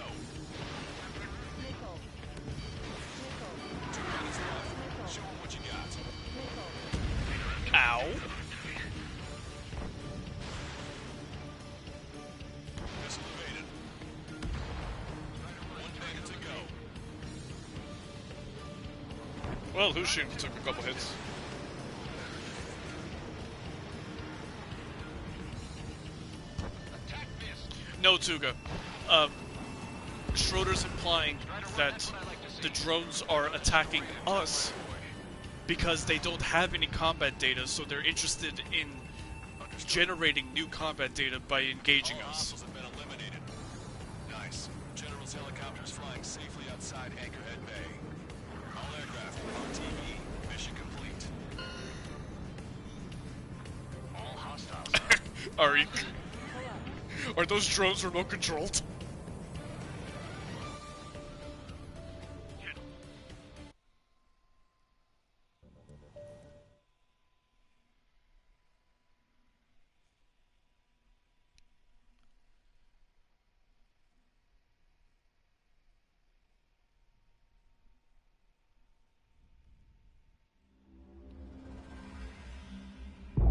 C: 2 bandits left. Show 'em what you got.
A: Ow.
C: Missile evaded.
A: Well, Hushin took a couple hits. No, Tuga. Schroeder's implying that the drones are attacking us because they don't have any combat data, so they're interested in generating new combat data by engaging
C: All
A: us.
C: hostiles have been eliminated. Nice. General's helicopters flying safely outside Anchorhead Bay. All aircraft on TV. Mission complete.
F: All hostiles.
A: Are those drones remote controlled?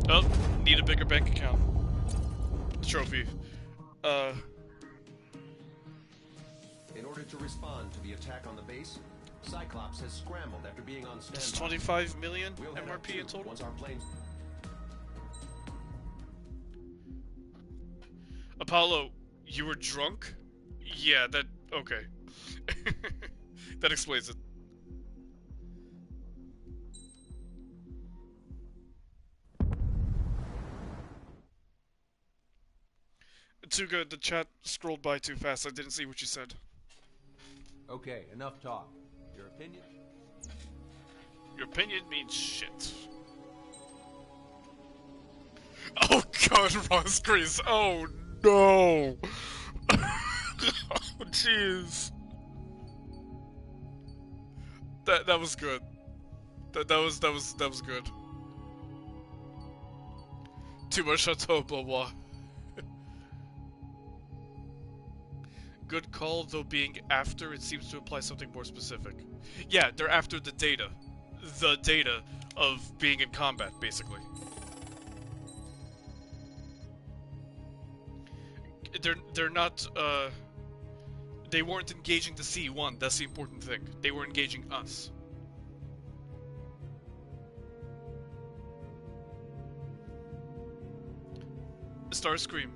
A: Oh, need a bigger bank account. Trophy.
H: In order to respond to the attack on the base, Cyclops has scrambled after being on standby.
A: It's 25 million
H: We'll head up
A: MRP in
H: too,
A: total?
H: once our planes...
A: Apollo, you were drunk? Yeah, that... okay. That explains it. Too good, the chat scrolled by too fast, I didn't see what you said.
G: Okay, enough talk. Your opinion?
A: Your opinion means shit. Oh god, Ron's Grease. Oh no! Oh jeez. That was good. That was good. Too much chateau, blah blah. Good call, though being after, it seems to imply something more specific. Yeah, they're after the data. The data of being in combat, basically. They're not, they weren't engaging the C1, that's the important thing. They were engaging us. Starscream.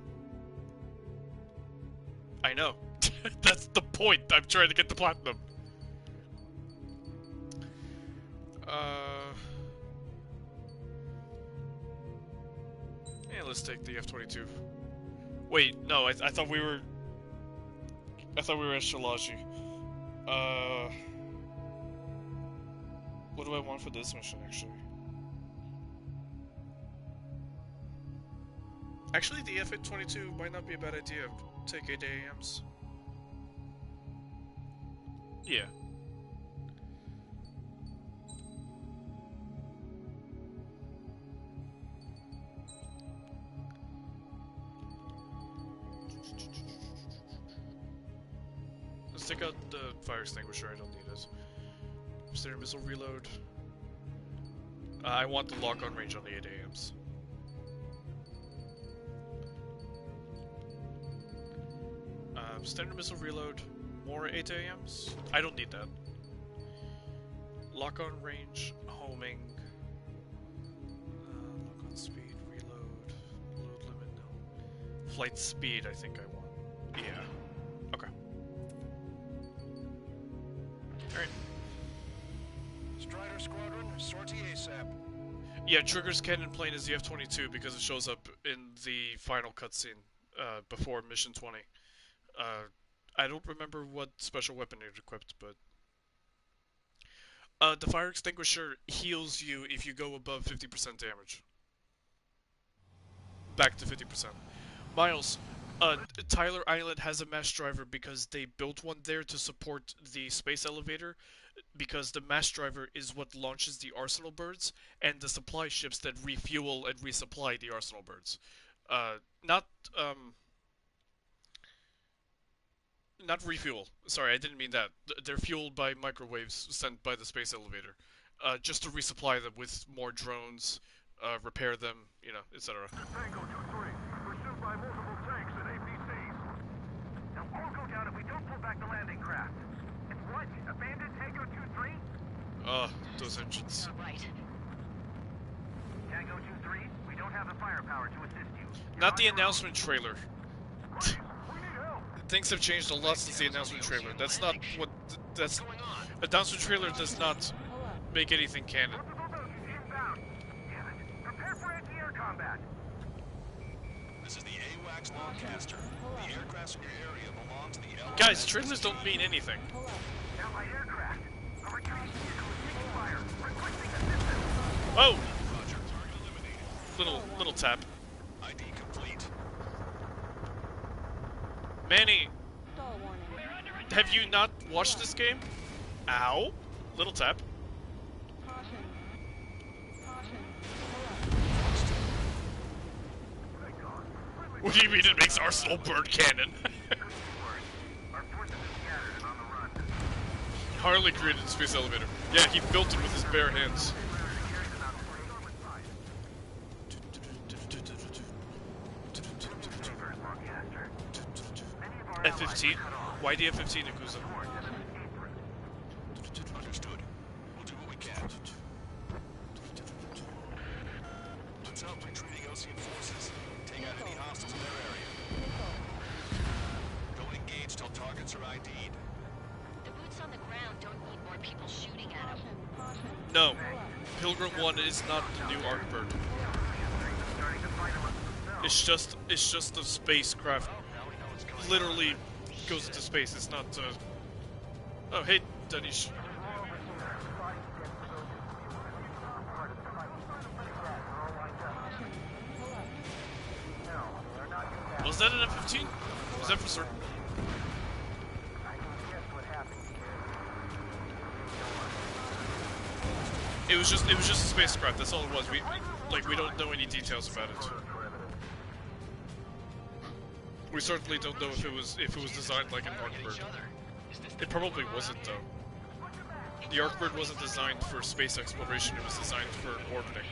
A: I know. That's the point. I'm trying to get the platinum. Yeah, let's take the F-22. Wait, no, I thought we were... I thought we were at Shalaji. What do I want for this mission, actually? Actually, the F-22 might not be a bad idea. Take 8 AMs. Yeah. Let's take out the fire extinguisher, I don't need it. Standard missile reload. I want the lock-on range on the 8 AMs. Standard missile reload. More 8 AMs? I don't need that. Lock-on range, homing. Lock-on speed, reload. Load limit, no. Flight speed, I think I want. Yeah. Okay. Alright.
C: Strider Squadron, sortie ASAP.
A: Yeah, Trigger's cannon plane is the F-22 because it shows up in the final cutscene before Mission 20. I don't remember what special weapon it equipped, but... the fire extinguisher heals you if you go above 50% damage. Back to 50%. Miles, Tyler Island has a mass driver because they built one there to support the space elevator, because the mass driver is what launches the Arsenal birds, and the supply ships that refuel and resupply the Arsenal birds. Not refuel. Sorry, I didn't mean that. They're fueled by microwaves sent by the space elevator. Just to resupply them with more drones, repair them, you know, etc.
F: Tango 2-3, pursued by multiple tanks and APCs. They'll all go down if we don't pull back the landing craft. It's what? Abandoned Tango 2-3?
A: Those engines.
D: Right.
E: Tango 2-3, we don't have the firepower to assist you.
A: Not the announcement trailer.
E: We need help.
A: Things have changed a lot since the announcement trailer. That's not what... That's... Announcement trailer does not make anything canon.
E: Inbound. Damn it. Prepare for anti-air combat.
C: This is the AWACS Longcaster. The aircrafts in your area belong to the L.
A: Guys, trailers don't mean anything.
E: Allied aircraft. A retreat vehicle is taking fire. Requesting assistance.
A: Oh!
C: Roger. Target eliminated.
A: Little tap.
C: ID complete.
A: Manny, have you not watched this game? Ow! Little tap. What do you mean it makes Arsenal burn cannon?
E: Our forces are scattered and on the run.
A: Harley created the space elevator. Yeah, he built it with his bare hands. F-15? Why the F-15, Yakuza?
C: Understood. We'll do what we can. Let's help retreating Ocean forces. Take out any hostiles in their area. Don't engage till targets are ID'd.
D: The boots on the ground don't need more people shooting at them.
A: No. Pilgrim 1 is not the new Arcbird. It's just the spacecraft literally goes into space. It's not, Oh, hey, Danish. Was that an F-15? Was that for certain? It was just a spacecraft. That's all it was. We don't know any details about it. We certainly don't know if it was designed like an Arcbird. It probably wasn't though. The Arcbird wasn't designed for space exploration. It was designed for orbiting.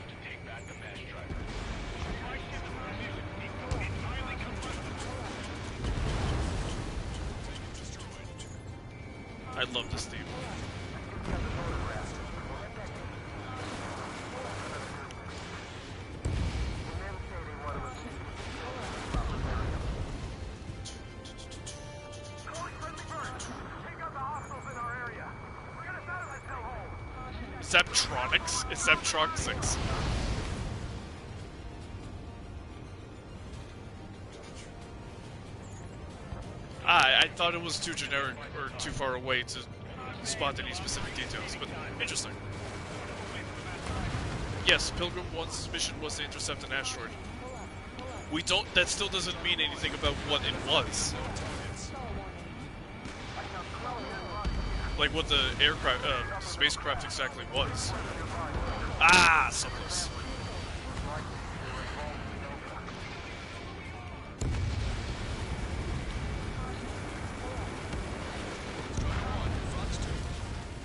A: I love this theme. Zeptronics? It's Zeptronics. I thought it was too generic or too far away to spot any specific details, but interesting. Yes, Pilgrim 1's mission was to intercept an asteroid. That still doesn't mean anything about what it was. Like what the spacecraft exactly was. Ah, so close.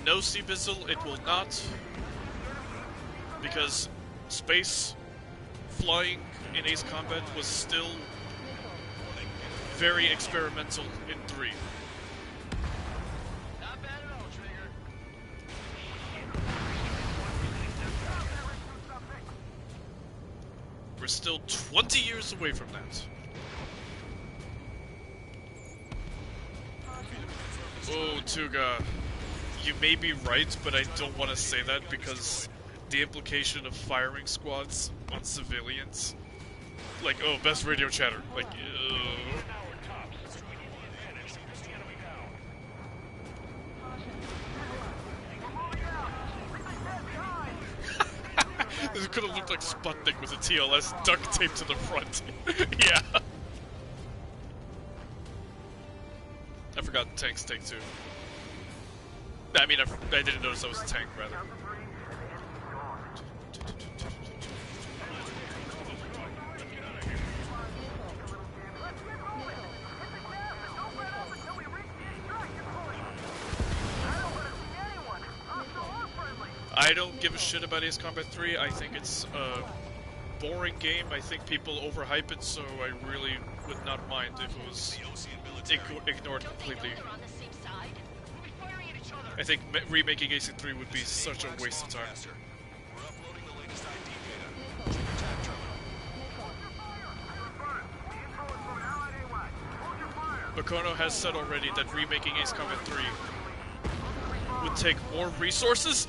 A: No sea missile, it will not, because space flying in Ace Combat was still very experimental in 3.
F: Not bad at all, Trigger.
A: We're still 20 years away from that. Oh, Tuga. You may be right, but I don't want to say that because the implication of firing squads on civilians. Like, oh, best radio chatter. Like, This could have looked like Sputnik with a TLS duct taped to the front. Yeah. I forgot the tanks take too. I mean, I didn't notice that was a tank, rather. I don't give a shit about Ace Combat 3. I think it's a boring game. I think people overhype it, so I really would not mind if it was ignored completely.
D: We're on the same side. We'll be firing at each other.
A: I think remaking AC3 would be such a waste of time.
C: We're uploading the latest ID data to your attack terminal.
A: Bakono has said already that remaking Ace Combat 3 would take more resources.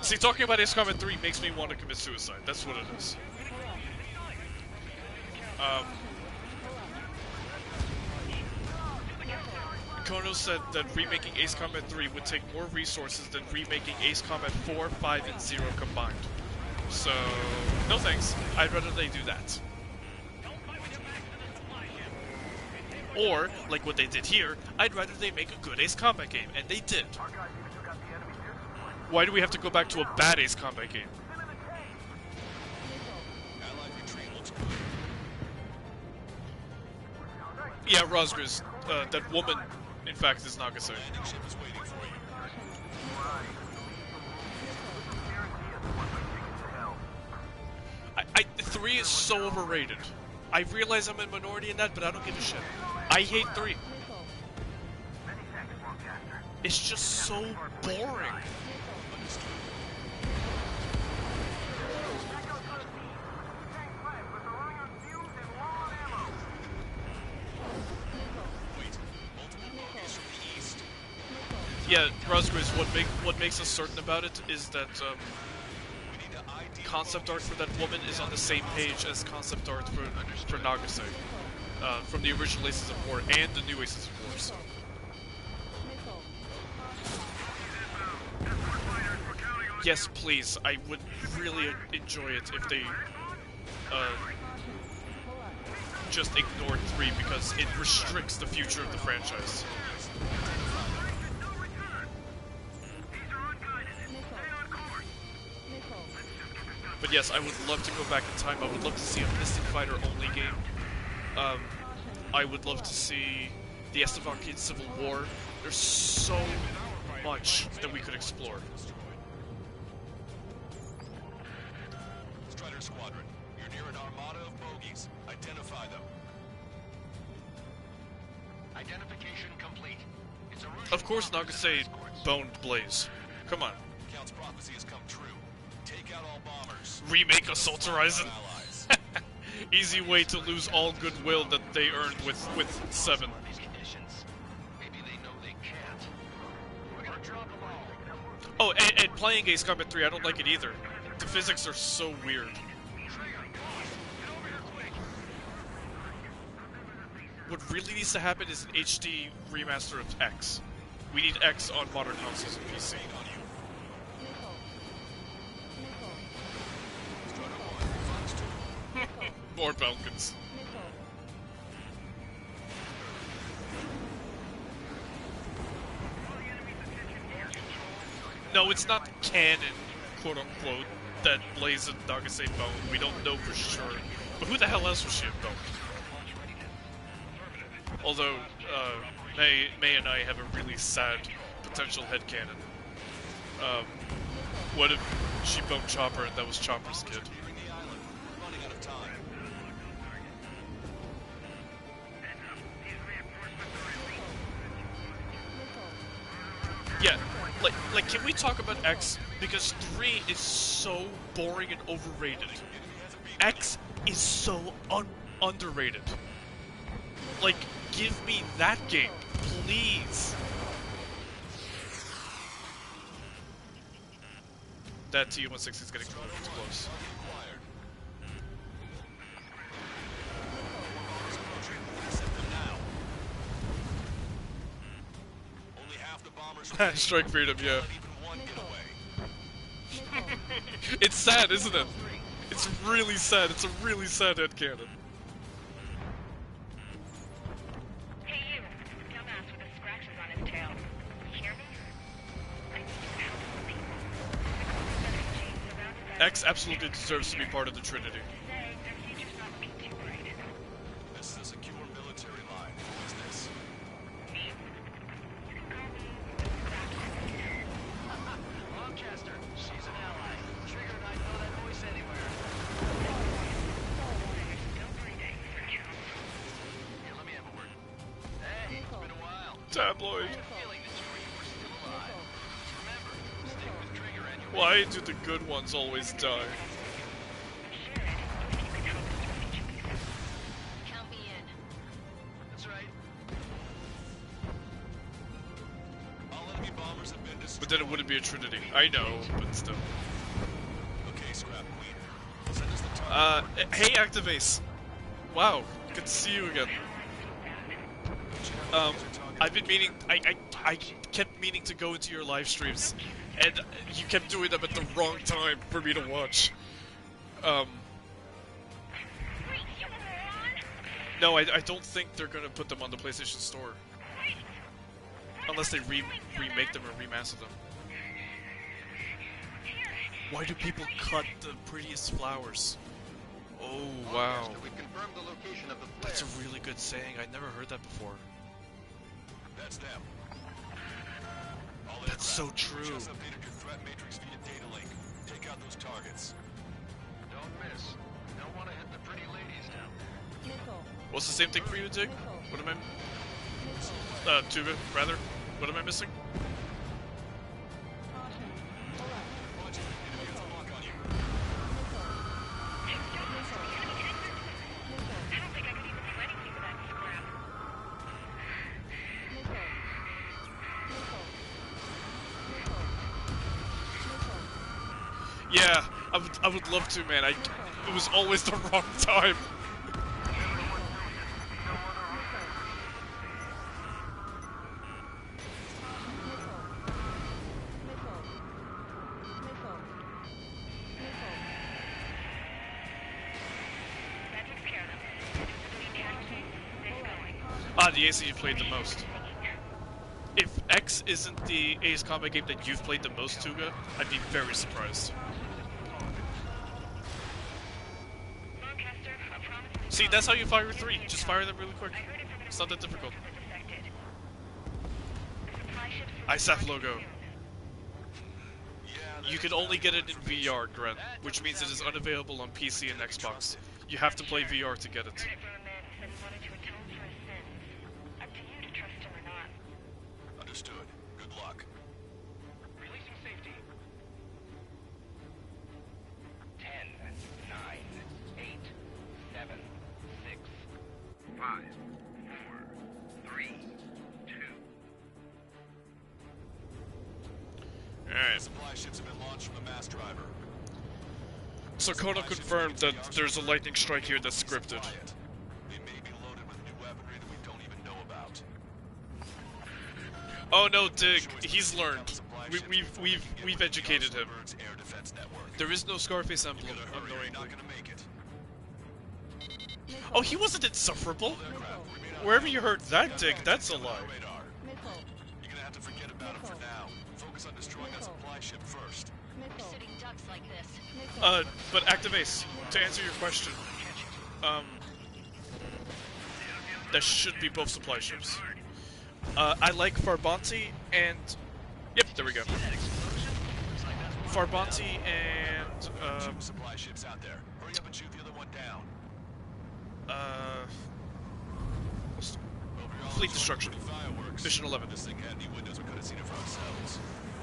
A: See, talking about Ace Combat 3 makes me want to commit suicide. That's what it is. Bakono said that remaking Ace Combat 3 would take more resources than remaking Ace Combat 4, 5, and 0 combined. So, no thanks. I'd rather they do that. Or, like what they did here, I'd rather they make a good Ace Combat game, and they did. Why do we have to go back to a bad Ace Combat game?
C: Allied retreat looks good.
A: Yeah, Rosgriz, that woman, in fact, is Nagase.
C: Landing ship is waiting for you.
A: 3 is so overrated. I realize I'm a minority in that, but I don't give a shit. I hate 3. It's just so boring. Yeah, Rosgriz, what makes us certain about it is that concept art for that woman is on the same page as concept art for Nagase, from the original Aces of War and the new Aces of War. So. Yes, please. I would really enjoy it if they just ignored 3 because it restricts the future of the franchise. But yes, I would love to go back in time. I would love to see a Mystic Fighter only game. I would love to see the Estevan Civil War. There's so much that we could explore.
C: Strider Squadron, you're near an armada of bogies. Identify them.
F: Identification complete. It's a
A: Of course, Nagase boned Blaze. Come on.
C: Count's prophecy has come true. Take out all bombers.
A: Remake Assault Horizon.
C: Allies.
A: Easy way to lose all goodwill that they earned with 7.
F: these conditions. Maybe they know they can't. We're gonna drop them
A: Oh,
F: all.
A: and playing Ace Combat 3, I don't like it either. The physics are so weird. What really needs to happen is an HD remaster of X. We need X on modern consoles and PC. More Falcons. No, it's not canon, quote unquote, that Blaze and Nagase bone. We don't know for sure. But who the hell else was she in bone? Although, May and I have a really sad potential headcanon. What if she boned Chopper and that was Chopper's kid?
C: Nearing the island. We're running out of time.
A: Yeah, like, can we talk about X? Because 3 is so boring and overrated. X is so underrated. Like, give me that game, please. That TU-160 is getting close.
C: Only half the bombers.
A: Strike freedom, yeah.
C: Not even one getaway.
A: It's sad, isn't it? It's really sad. It's a really sad headcanon.
D: Hey you, dumbass with the scratches on his tail. You hear me? I need you out of the people.
A: X absolutely deserves to be part of the Trinity.
D: Say, their future's not looking too bright.
C: This is a secure military line. Who is this?
D: Me? You can call me
F: Lancaster, she's an ally. Trigger and I know that voice anywhere.
D: Still breathing for Count.
F: Here, let me have a word. Hey, it's been a while.
A: Tabloid.
F: I had a feeling that you were
A: Why do the good ones always die?
D: Count me in.
F: That's right.
C: All enemy bombers have been destroyed.
A: But then it wouldn't be a trinity. I know, but still.
C: Okay, Scrap Queen. Send us the target.
A: Hey, Activace. Wow, good to see you again. I've been meaning, I kept meaning to go into your live streams, and you kept doing them at the wrong time for me to watch. No, I don't think they're gonna put them on the PlayStation Store. Unless they remake them or remaster them. Why do people cut the prettiest flowers? Oh, wow.
H: We've confirmed the location of the flare.
A: That's a really good saying. I'd never heard that before.
C: That's them. All
A: That's so
C: aircraft,
A: true.
C: we just updated your threat matrix via data link. Take out those targets.
F: Don't miss. Don't want to hit the pretty ladies now.
A: What's the same thing for you, Dig? What am I... Tuga, rather. What am I missing?
C: Roger. Enemy has a lock on you.
D: I don't think I could even do anything with that scrap.
A: Yeah, I would love to, man. It was always the wrong time.
D: That takes care of them. Civilian casualties, safe going.
A: Ah, the Ace you've played the most. If X isn't the Ace Combat game that you've played the most, Tuga, I'd be very surprised.
D: Lancaster, I promise.
A: See, that's how you fire 3. Just fire them really quick. It's not that difficult. ISAF logo. You can only get it in VR, Gren, which means it is unavailable on PC and Xbox. You have to play VR to get it.
D: From a man who said he wanted to atone for his sins. Up to you to trust him or not.
C: Understood. Good luck.
F: Releasing safety. 10, 9, 8, 7, 6, 5, 4, 3, 2.
A: Alright.
C: Supply ships have been launched from the mass driver.
A: So Kono confirmed that there's a lightning strike here that's scripted.
C: Quiet. They may be loaded with new weaponry that we don't even know about.
A: Oh no, Dig, he's learned. We've educated him.
C: Air defense network.
A: There is no Scarface emblem,
C: Hurry, you're
A: unknowingly.
C: not gonna make it.
A: Oh, he wasn't insufferable.
C: Aircraft, remain on
A: Wherever you heard that, Dig, that's a
C: radar.
A: lie.
C: You're gonna have to forget about him for now. Focus on destroying that supply ship first.
D: We're sitting ducks like this.
A: But Activace, to answer your question, that should be both supply ships. I like Farbanti and... Yep, there we go. Farbanti and,
C: Two supply ships out there. Hurry up and shoot the other one down.
A: Fleet destruction.
C: Fireworks.
A: Mission 11.
C: This thing had any windows, we could have seen it for ourselves.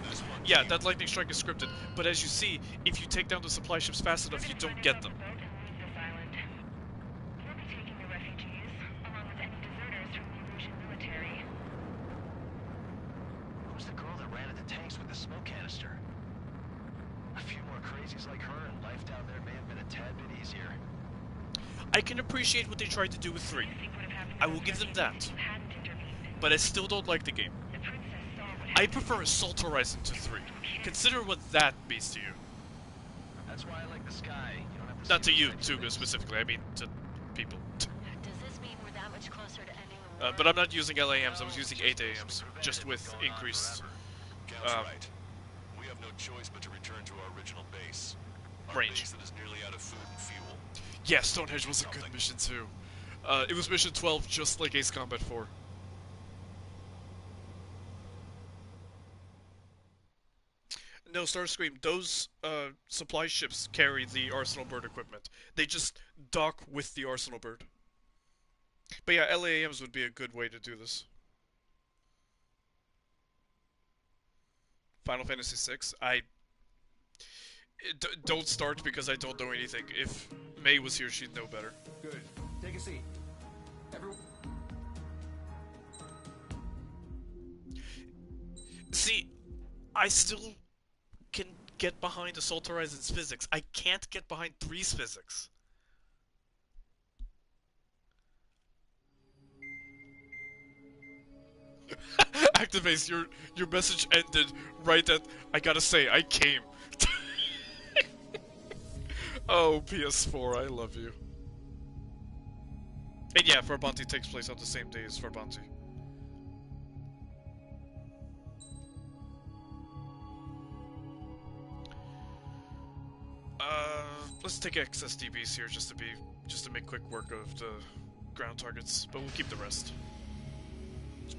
C: Nice one.
A: Yeah, that lightning strike is scripted, but as you see, if you take down the supply ships fast enough, you don't get them.
D: We'll be taking the refugees, along with any deserters from the Russian military.
F: Who's the girl that ran at the tanks with the smoke canister? A few more crazies like her, and life down there may have been a tad bit easier.
A: I can appreciate what they tried to do with 3. I will give them that. But I still don't like the game. I prefer Assault Horizon to 3. Consider what that means to you.
F: That's why I like the sky. You don't have to
A: Not to
F: see
A: you,
F: the
A: Tuga, specifically. I mean, to people.
D: Does this mean we're that much closer to ending the war?
A: But I'm not using LAMs, I was using 8AMs, just with increased
C: Gal's right. We have no choice but to return to our original base. Our
A: range.
C: base that is nearly out of food and fuel.
A: Yeah, Stonehenge was a good mission too. It was mission 12, just like Ace Combat 4. No, Starscream, those supply ships carry the Arsenal Bird equipment. They just dock with the Arsenal Bird. But yeah, LAMs would be a good way to do this. Final Fantasy VI, Don't start because I don't know anything. If May was here, she'd know better.
H: Good. Take a seat. Everyone.
A: See, I still can get behind Assault Horizon's physics. I can't get behind 3's physics. Activates, your message ended right at, I gotta say, I came. Oh, PS4, I love you. And yeah, Farbanti takes place on the same day as Farbanti. Let's take excess DBs here just to make quick work of the ground targets, but we'll keep the rest.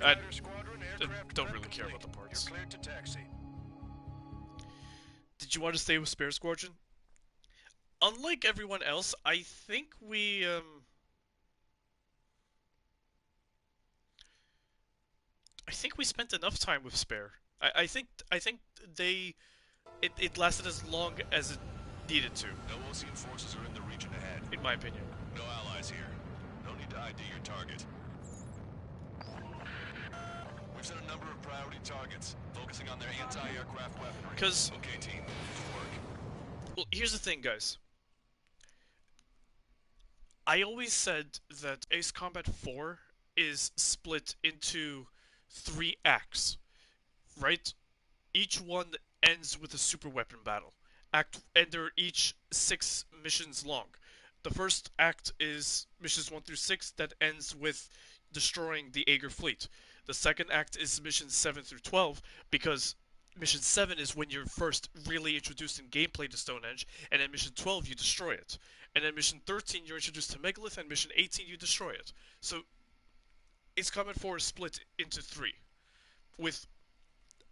A: I don't really care about the parts.
F: You're cleared to taxi.
A: Did you want to stay with Spare Squadron? Unlike everyone else, I think we spent enough time with Spare. I think it lasted as long as it needed to.
C: No Osean forces are in the region ahead.
A: In my opinion.
C: No allies here. No need to ID your target. We've set a number of priority targets, focusing on their anti-aircraft weaponry.
A: Because
C: okay, team, work.
A: Well, here's the thing, guys. I always said that Ace Combat 4 is split into 3 acts, right? Each one ends with a super weapon battle. And they're each 6 missions long. The first act is missions 1 through 6 that ends with destroying the Aegir fleet. The second act is missions 7 through 12 because mission 7 is when you're first really introduced in gameplay to Stonehenge, and at mission 12 you destroy it. And at mission 13 you're introduced to Megalith, and mission 18 you destroy it. So Ace Combat 4 is split into 3, with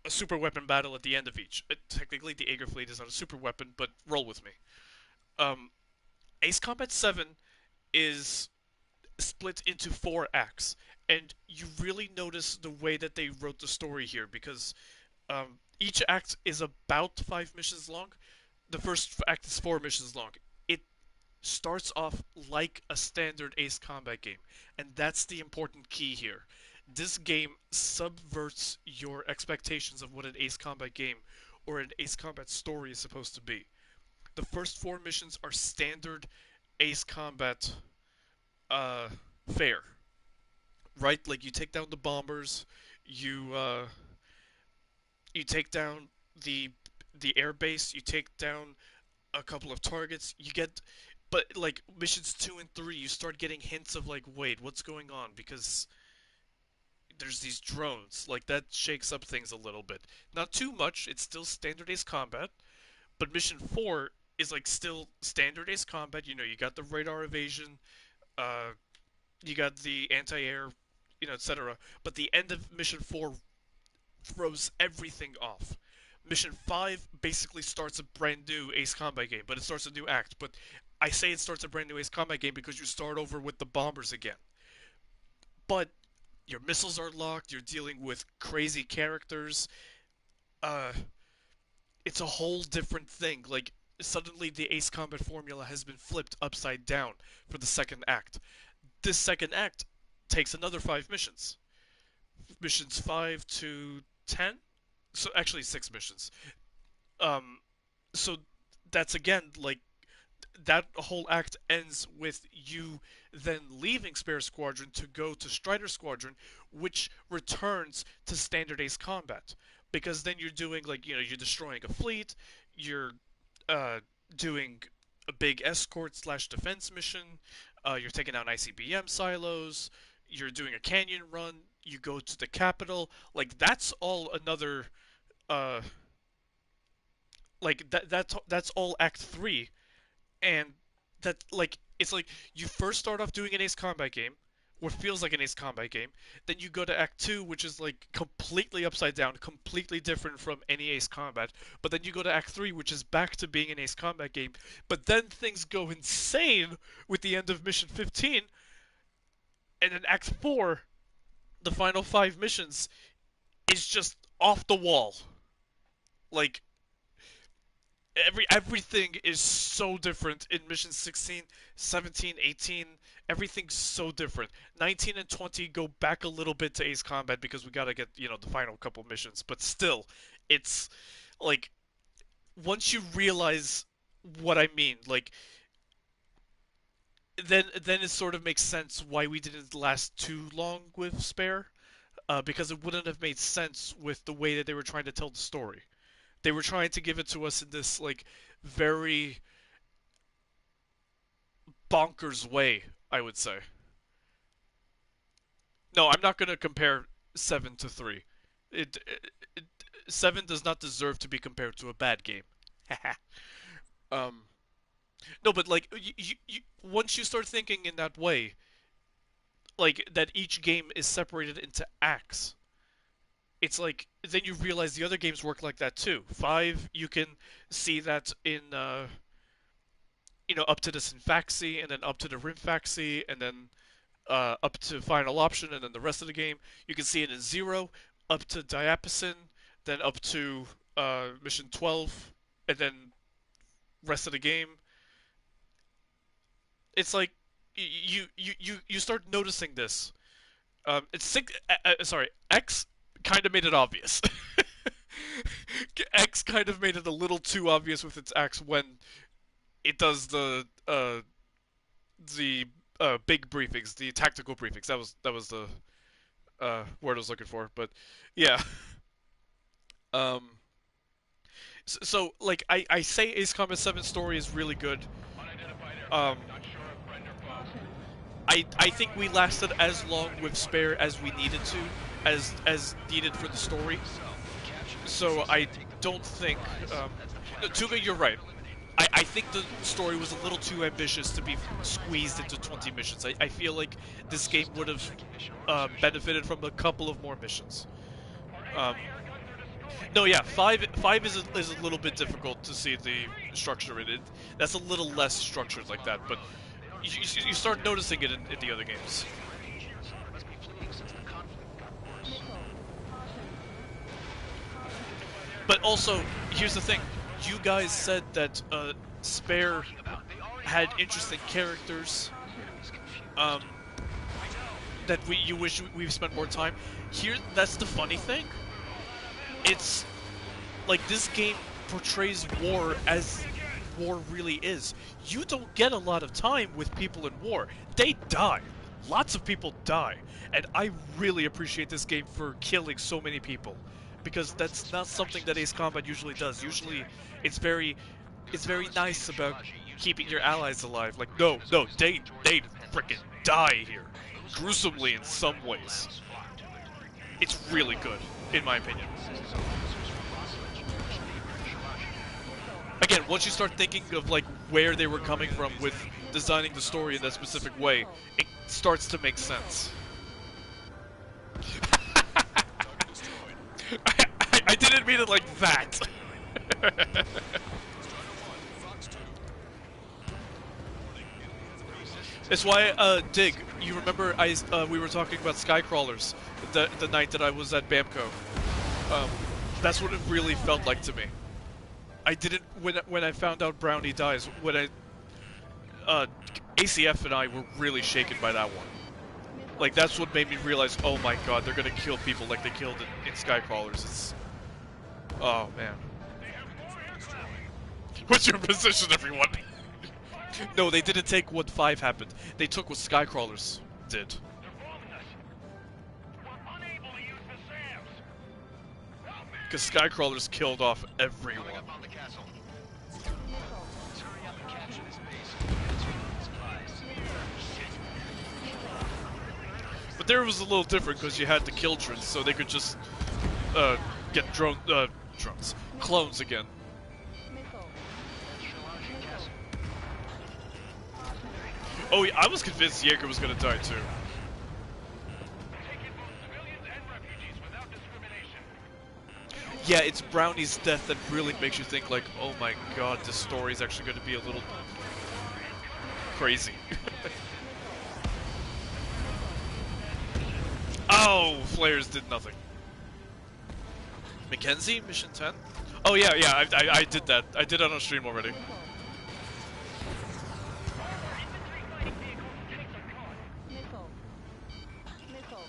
A: a super weapon battle at the end of each. Technically the Aegir fleet is not a super weapon, but roll with me. Ace Combat 7 is split into 4 acts, and you really notice the way that they wrote the story here, because each act is about 5 missions long. The first act is 4 missions long. It starts off like a standard Ace Combat game, and that's the important key here. This game subverts your expectations of what an Ace Combat game or an Ace Combat story is supposed to be. The first 4 missions are standard Ace Combat fare, right? Like, you take down the bombers, you take down the air base, you take down a couple of targets, you get, but like missions 2 and 3, you start getting hints of like, wait, what's going on? Because there's these drones, like that shakes up things a little bit. Not too much, it's still standard Ace Combat, but mission 4 is like still standard Ace Combat. You know, you got the radar evasion, you got the anti-air, you know, etc. But the end of mission 4 throws everything off. Mission 5 basically starts a brand new Ace Combat game, but it starts a new act. But I say it starts a brand new Ace Combat game because you start over with the bombers again. But your missiles are locked, you're dealing with crazy characters. It's a whole different thing. Like, suddenly the Ace Combat formula has been flipped upside down for the second act. This second act takes another 5 missions. Missions 5 to 10? So, actually 6 missions. So that's again, like, that whole act ends with you then leaving Spare Squadron to go to Strider Squadron, which returns to standard Ace Combat. Because then you're doing, like, you know, you're destroying a fleet, you're doing a big escort / defense mission, you're taking out ICBM silos, you're doing a canyon run, you go to the capital. Like, that's all another, like, that's all Act 3. And that, like, it's like you first start off doing an Ace Combat game, what feels like an Ace Combat game, then you go to Act 2, which is like completely upside down, completely different from any Ace Combat, but then you go to Act 3, which is back to being an Ace Combat game, but then things go insane with the end of Mission 15, and then Act 4, the final 5 missions, is just off the wall. Like, Everything is so different in mission 16, 17, 18. Everything's so different. 19 and 20 go back a little bit to Ace Combat because we gotta get, the final couple missions. But still, it's like once you realize what I mean, like then it sort of makes sense why we didn't last too long with Spare, because it wouldn't have made sense with the way that they were trying to tell the story. They were trying to give it to us in this like very bonkers way, I would say. No, I'm not going to compare 7 to 3. It 7 does not deserve to be compared to a bad game. um no, but like once you start thinking in that way, like that each game is separated into acts, it's like then you realize the other games work like that too. 5, you can see that in up to the Synfaxi, and then up to the Rimfaxi, and then up to Final Option, and then the rest of the game. You can see it in 0, up to Diapason, then up to Mission 12, and then rest of the game. It's like you start noticing this. It's six. Sorry, X kind of made it obvious. X kind of made it a little too obvious with its acts when it does the big briefings, the tactical briefings. That was the word I was looking for. But yeah. So like I say Ace Combat 7 story is really good. I think we lasted as long with Spare as we needed to, as needed for the story. So I don't think Tuga, you're right. I think the story was a little too ambitious to be squeezed into 20 missions. I feel like this game would have benefited from a couple of more missions. No, yeah, 5 is a little bit difficult to see the structure in it. That's a little less structured like that, but you start noticing it in the other games. But also, here's the thing. You guys said that Spare had interesting characters, that you wish we've spent more time. Here, that's the funny thing. It's like this game portrays war as war really is. You don't get a lot of time with people in war. They die. Lots of people die. And I really appreciate this game for killing so many people, because that's not something that Ace Combat usually does. Usually it's very nice about keeping your allies alive. Like, no, they frickin' die here. Gruesomely in some ways. It's really good, in my opinion. Again, once you start thinking of like where they were coming from with designing the story in that specific way, it starts to make sense. I didn't mean it like that. It's why, Dig, you remember we were talking about Skycrawlers the night that I was at Bamco. That's what it really felt like to me. I didn't, when I found out Brownie dies, ACF and I were really shaken by that one. Like, that's what made me realize, oh my god, they're gonna kill people like they killed in Skycrawlers. It's... Oh, man. What's your position, everyone? No, they didn't take what 5 happened. They took what Skycrawlers did. Because Skycrawlers killed off everyone. But there was a little different because you had the Killtrons, so they could just get clones again. Oh yeah, I was convinced Jaeger was gonna die too. Yeah, it's Brownie's death that really makes you think like, oh my god, this story is actually going to be a little crazy. Oh, Flares did nothing. Mackenzie, mission 10? Oh yeah, yeah, I did that. I did that on stream already.
I: Missile. Missile.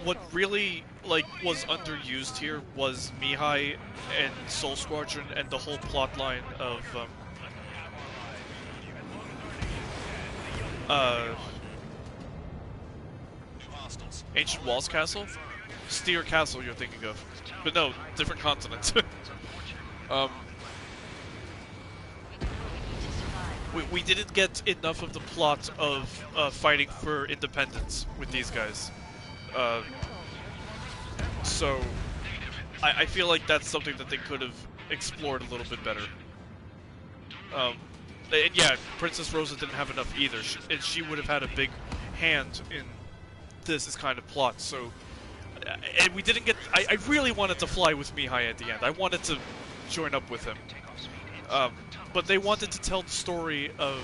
A: What really like was underused here was Mihai and Soul Squadron and the whole plot line of Ancient Walls Castle? Steer Castle you're thinking of. But no, different continent. We didn't get enough of the plot of fighting for independence with these guys. So, I feel like that's something that they could have explored a little bit better. And yeah, Princess Rosa didn't have enough either, and she would have had a big hand in this kind of plot, so... and we didn't get... I really wanted to fly with Mihai at the end. I wanted to join up with him. But they wanted to tell the story of...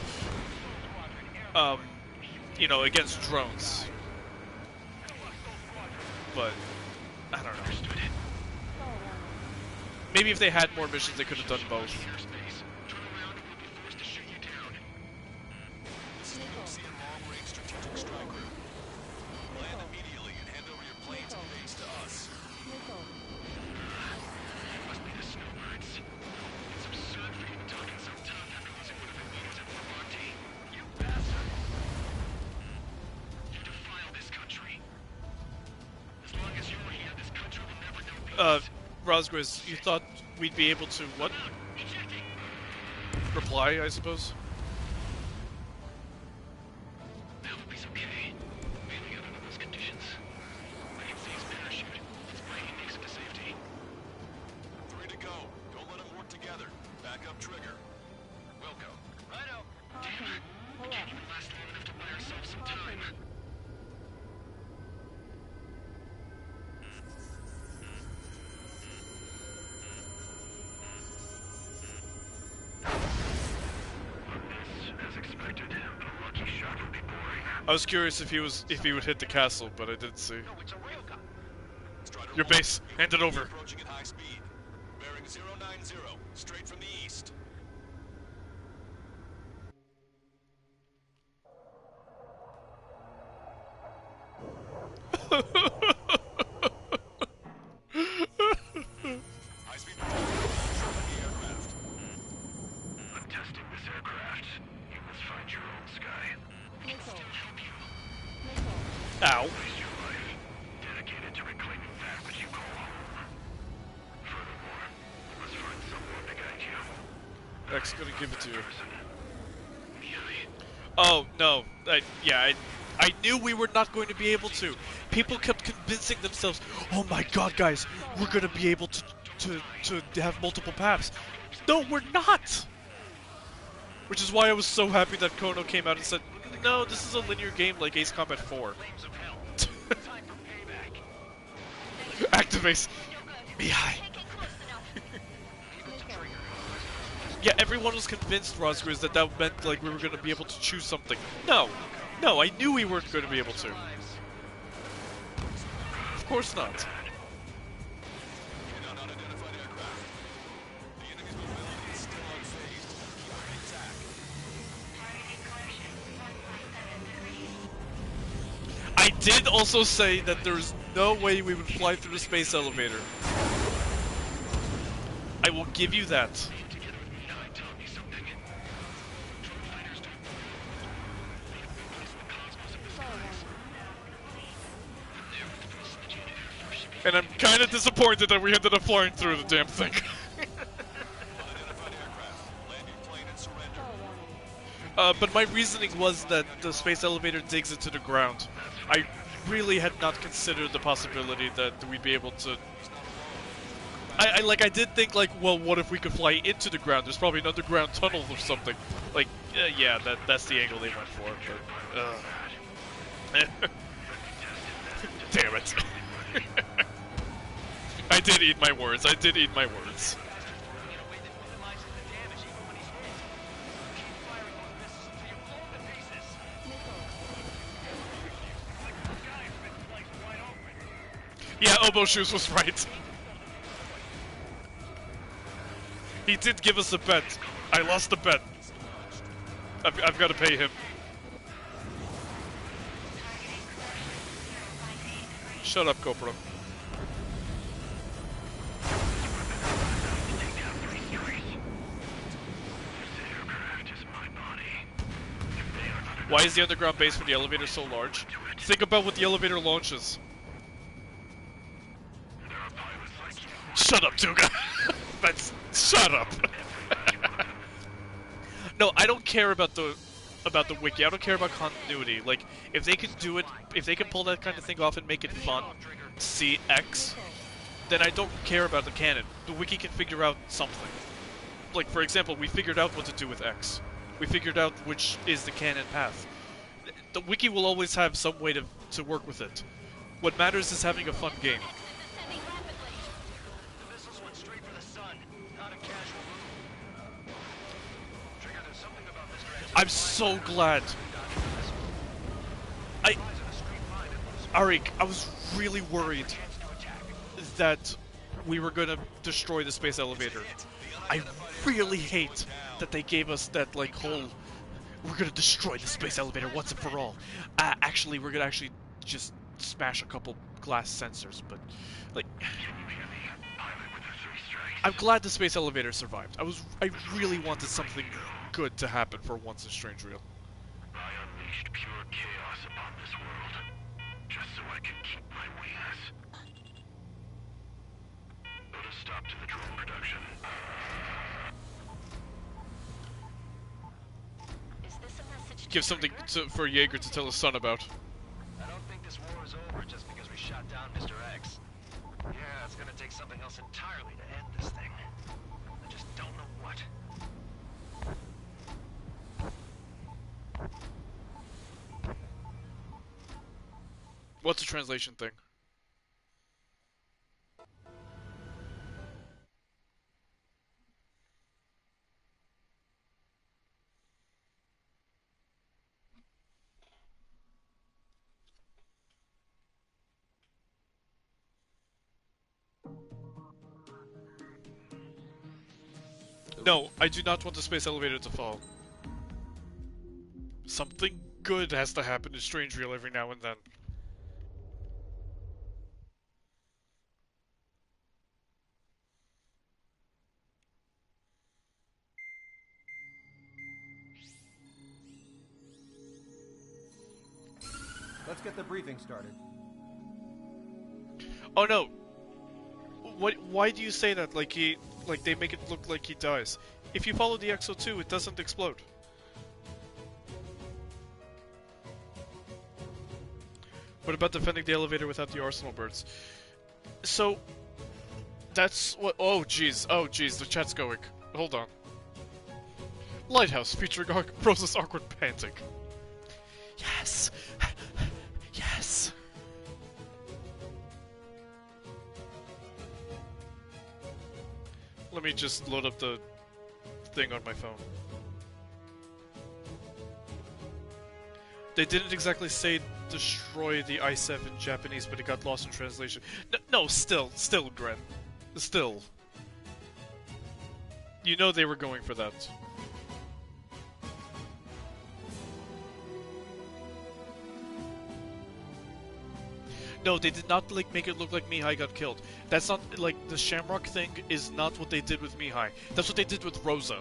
A: you know, against drones. But... I don't know. Maybe if they had more missions, they could have done both. Rosgriz, you thought we'd be able to, what? Reply, I suppose?
E: I hope he's okay. Mainly under those conditions. I can see his parachute. Let's pray he makes it to safety.
C: 3 to go. Don't let them work together. Back up trigger. Wilco.
F: Righto.
E: Damn it. We can't even last long enough to buy ourselves some time.
A: I was curious if he would hit the castle, but I didn't see. Your base, hand it over.
C: Approaching at high speed. Bearing 090, straight from the east. High-speed aircraft.
E: I'm testing this aircraft. You must find your own sky. We can still help you.
A: Ow.
E: Waste your life, dedicated to reclaiming that which you call home. Furthermore, you must find someone to guide you.
A: X gonna give it to you.
E: Mihai.
A: Oh, no. I knew we were not going to be able to. People kept convincing themselves, oh my god, guys, we're gonna be able to have multiple paths. No, we're not! Which is why I was so happy that Kono came out and said, no, this is a linear game like Ace Combat 4. Activate! Mihai! Yeah, everyone was convinced, Rosgriz, that meant like we were gonna be able to choose something. No! No, I knew we weren't going to be able to. Of course not.
C: Unidentified aircraft. The enemy's mobility is still unfazed. Keep our attack.
A: I did also say that there's no way we would fly through the space elevator. I will give you that. And I'm kind of disappointed that we ended up flying through the damn thing.
C: Unidentified aircraft. Landing plane and surrender.
A: But my reasoning was that the space elevator digs into the ground. I really had not considered the possibility that we'd be able to... I did think, like, well, what if we could fly into the ground? There's probably an underground tunnel or something. Like, yeah, that's the angle they went for, but... Damn it. I did eat my words. I did eat my words. Yeah, Obo Shoes was right. He did give us a bet. I lost the bet. I've got to pay him. Shut up, GoPro. Why is the underground base for the elevator so large? Think about what the elevator launches. Shut up, Tuga! Shut up! No, I don't care about the wiki. I don't care about continuity. Like, if they can do it, if they can pull that kind of thing off and make it fun, CX, then I don't care about the canon. The wiki can figure out something. Like, for example, we figured out what to do with X. We figured out which is the canon path. The wiki will always have some way to work with it. What matters is having a fun game.
F: The missiles went straight for the sun, not a casual move. Trigger, there's something about Mr. X.
A: I'm so glad. Arik, I was really worried that we were gonna destroy the space elevator. I really hate that they gave us that, like, whole, we're gonna destroy the space elevator once and for all. Actually, we're gonna actually just smash a couple glass sensors, but, like, I'm glad the space elevator survived. I really wanted something good to happen for once in Strange Real.
E: I unleashed pure chaos upon this world, just so I could keep my wings. Put a stop to the drone production.
D: Is this a message?
A: Give something for Jaeger to tell his son about.
F: I don't think this war is over just because we shot down Mr. X. Yeah, it's gonna take something else entirely to end this thing. I just don't know what.
A: What's a translation thing? No, I do not want the space elevator to fall. Something good has to happen in Strange Real every now and then.
H: Let's get the briefing started.
A: Oh no! Why do you say that? Like they make it look like he dies. If you follow the XO2, it doesn't explode. What about defending the elevator without the arsenal birds? So, that's what. Oh jeez, the chat's going. Hold on. Lighthouse featuring Rosa's awkward panting. Yes! Yes! Let me just load up the thing on my phone. They didn't exactly say destroy the I-7 in Japanese, but it got lost in translation. No, still, Gren. Still. You know they were going for that. No, they did not make it look like Mihai got killed. That's not like the Shamrock thing is not what they did with Mihai. That's what they did with Rosa.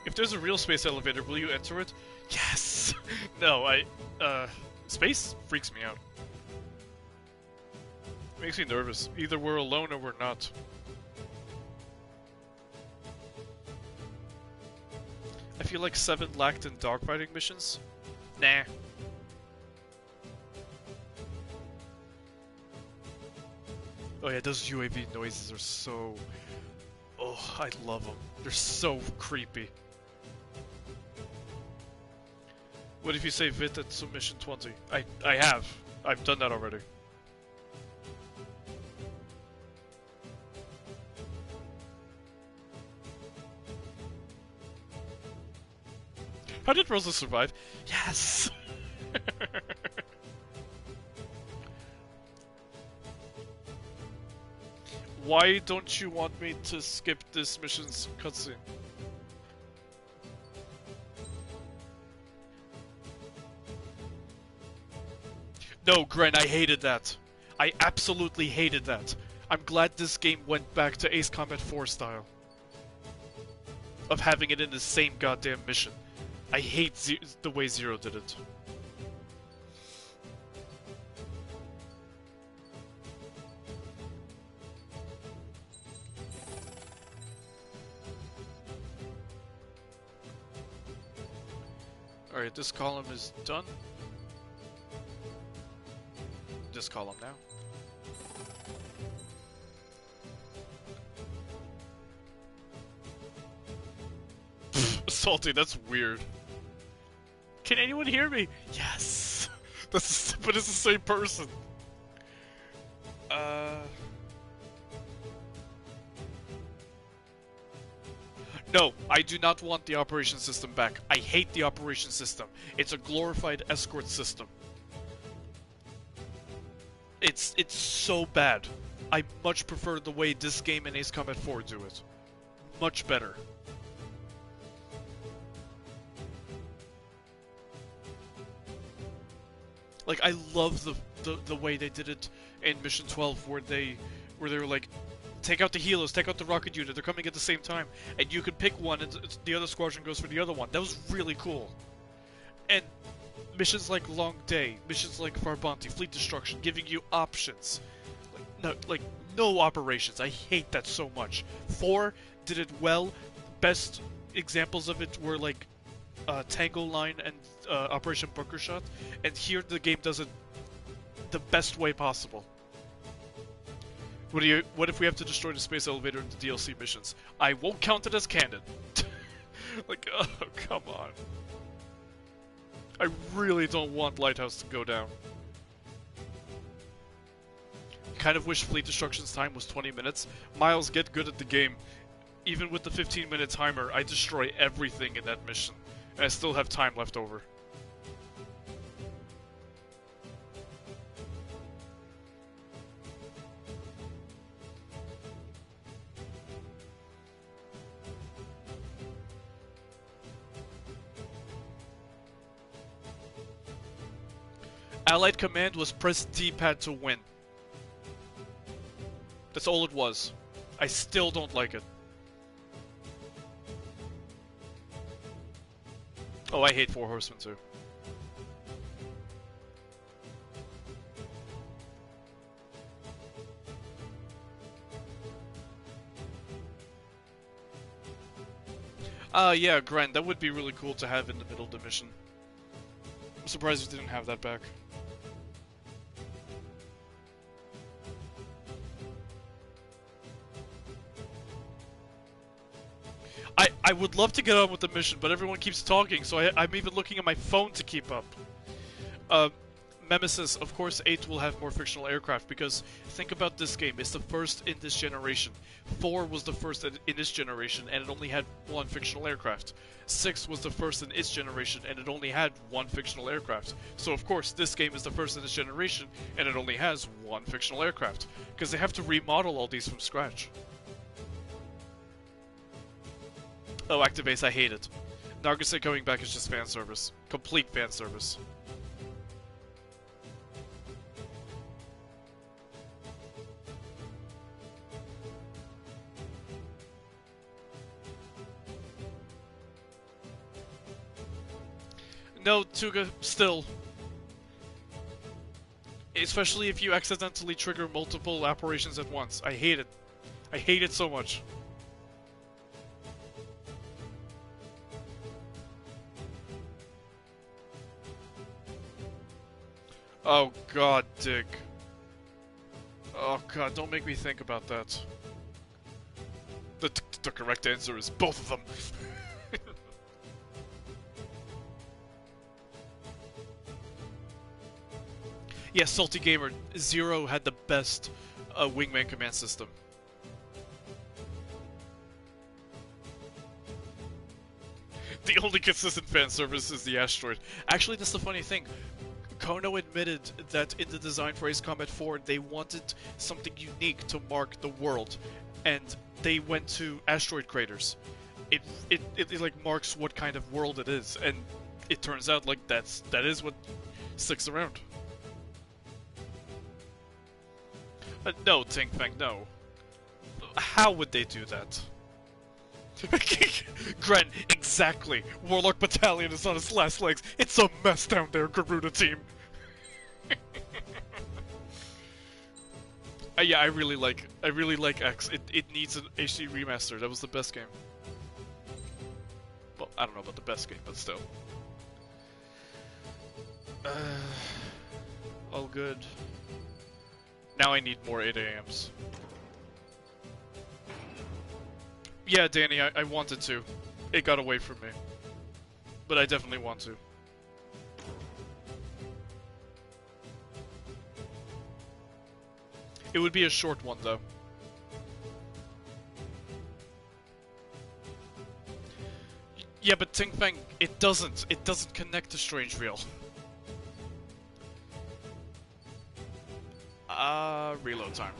A: If there's a real space elevator, will you enter it? Yes! No, space freaks me out. Makes me nervous. Either we're alone or we're not. I feel like 7 lacked in dogfighting missions. Nah. Oh yeah, those UAV noises are so... Oh, I love them. They're so creepy. What if you say VIT at submission 20? I have. I've done that already. How did Rosa survive? Yes! Why don't you want me to skip this mission's cutscene? No, Gren, I hated that. I absolutely hated that. I'm glad this game went back to Ace Combat 4 style. Of having it in the same goddamn mission. I hate the way Zero did it. Alright, this column is done. This column now. Salty, that's weird. Can anyone hear me? Yes! But it's the same person. No, I do not want the operation system back. I hate the operation system. It's a glorified escort system. It's so bad. I much prefer the way this game and Ace Combat 4 do it. Much better. Like, I love the way they did it in Mission 12, where they were like, take out the healers, take out the rocket unit, they're coming at the same time, and you can pick one and the other squadron goes for the other one. That was really cool. And missions like Long Day, missions like Farbanti, Fleet Destruction, giving you options. No operations. I hate that so much. 4 did it well. Best examples of it were like Tango Line and Operation Bunker Shot, and here the game does it the best way possible. What if we have to destroy the space elevator in the DLC missions? I won't count it as canon. Like, oh, come on. I really don't want Lighthouse to go down. Kind of wish Fleet Destruction's time was 20 minutes. Miles, get good at the game. Even with the 15-minute timer, I destroy everything in that mission. And I still have time left over. Allied command was press D-pad to win. That's all it was. I still don't like it. Oh, I hate Four Horsemen too. Yeah, Grand, that would be really cool to have in the middle of the mission. I'm surprised we didn't have that back. I would love to get on with the mission, but everyone keeps talking, so I'm even looking at my phone to keep up. Nemesis, of course 8 will have more fictional aircraft, because think about this game, it's the first in this generation. 4 was the first in this generation, and it only had 1 fictional aircraft. 6 was the first in its generation, and it only had 1 fictional aircraft. So of course, this game is the first in this generation, and it only has 1 fictional aircraft. Because they have to remodel all these from scratch. Oh, Activase, I hate it. Nargase coming back is just fan service. Complete fan service. No, Tuga, still. Especially if you accidentally trigger multiple operations at once. I hate it. I hate it so much. Oh god, Dick. Oh god, don't make me think about that. The correct answer is both of them. Yeah, Salty Gamer, 0 had the best wingman command system. The The only consistent fan service is the asteroid. Actually, that's the funny thing. Kono admitted that in the design for Ace Combat 4, they wanted something unique to mark the world, and they went to asteroid craters. It like marks what kind of world it is, and it turns out like that is what sticks around. No, Ting Feng, no. How would they do that? Gren, exactly. Warlock Battalion is on its last legs. It's a mess down there, Garuda team. Yeah, I really like X. It needs an HD remaster. That was the best game. Well, I don't know about the best game, but still. All good. Now I need more 8 AMs. Yeah, Danny, I wanted to. It got away from me. But I definitely want to. It would be a short one, though. Yeah, but Ting Feng, it doesn't connect to Strange Real. Reload time.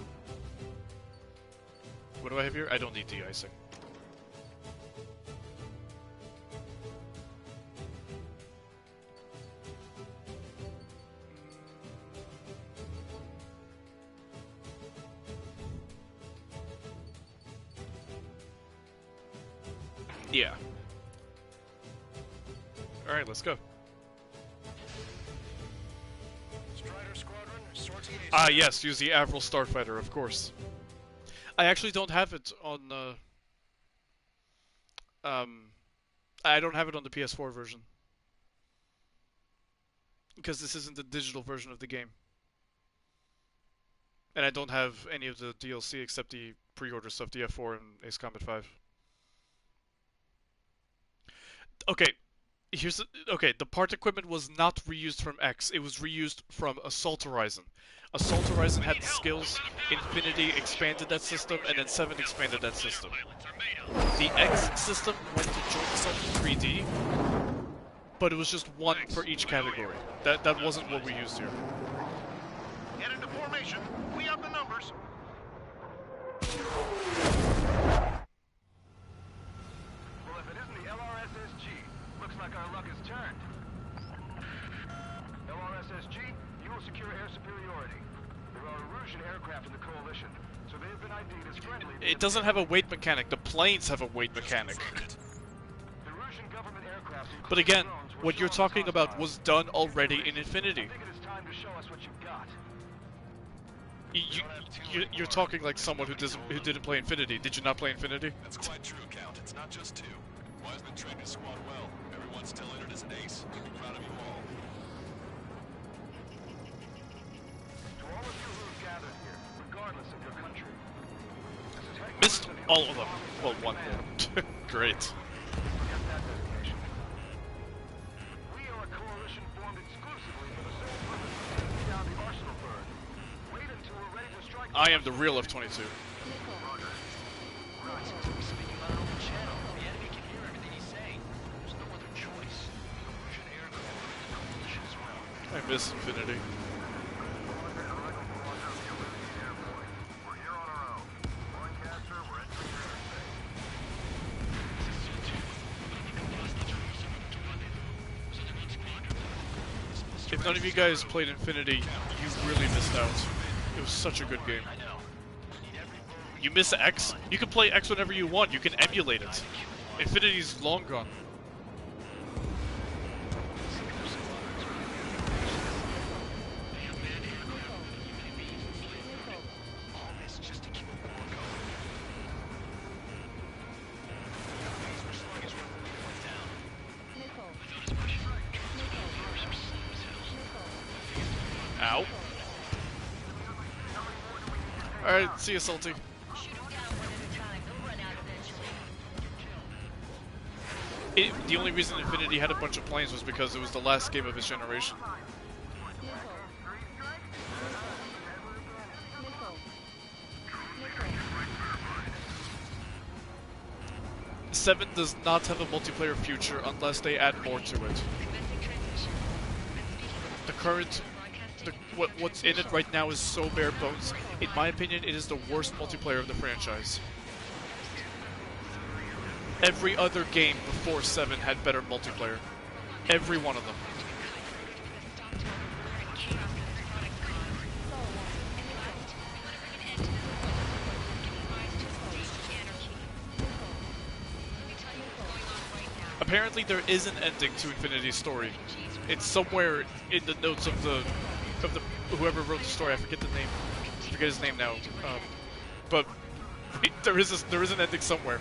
A: What do I have here? I don't need de-icing. Yeah. Alright, let's go. Ah, yes, use the Avril Starfighter, of course. I actually don't have it on, I don't have it on the PS4 version. Because this isn't the digital version of the game. And I don't have any of the DLC except the pre-order stuff, the F4 and Ace Combat 5. Okay, the part equipment was not reused from X, it was reused from Assault Horizon. Assault Horizon had the skills, Infinity expanded that system, and then 7 expanded that system. The X system went to Joint Assault 3D, but it was just one for each category. That wasn't what we used here.
F: Get into formation. We have the numbers. Well, if it isn't the LRSSG, looks like our luck has turned. LRSSG, you will secure air superiority. There are Erusian aircraft in the coalition, so they have been ID'd as friendly.
A: It doesn't have a weight mechanic. The planes have a weight mechanic.
F: Erusian government aircraft.
A: But again, what you're talking about was done already in Infinity.
F: I think it is time to show us what you've got.
A: You're talking like someone who didn't play Infinity. Did you not play Infinity?
C: That's quite true, Count. It's not just 2. Wiseman trained his squad well. Everyone's still entered as an ace. He'd be proud of you all.
F: To all of you who have gathered here, regardless of your country, this is headquarters
A: Missed
F: of the
A: all of them. Well, one more. Great.
F: Forget that designation. We are a coalition formed exclusively for the sole purpose of taking down the Arsenal bird. Wait until we're ready to strike.
A: I am the real F-22.
F: Roger.
I: Nickel.
F: Speaking on an open channel, the enemy can hear everything he's saying. There's no other choice. Erusian aircraft are in the coalition as well.
A: I miss Infinity.
F: We're here on our own. Lancaster, we're entering airspace.
A: If none of you guys played Infinity, you really missed out. It was such a good game. You miss X? You can play X whenever you want. You can emulate it. Infinity's long gone. Ow. Alright, see you, Salty. The only reason Infinity had a bunch of planes was because it was the last game of its generation. 7 does not have a multiplayer future unless they add more to it. The current... what's in it right now is so bare bones. In my opinion, it is the worst multiplayer of the franchise. Every other game before 7 had better multiplayer. Every one of them. Apparently there is an ending to Infinity's story. It's somewhere in the notes of the whoever wrote the story. I forget the name. I forget his name now. But there is an ending somewhere.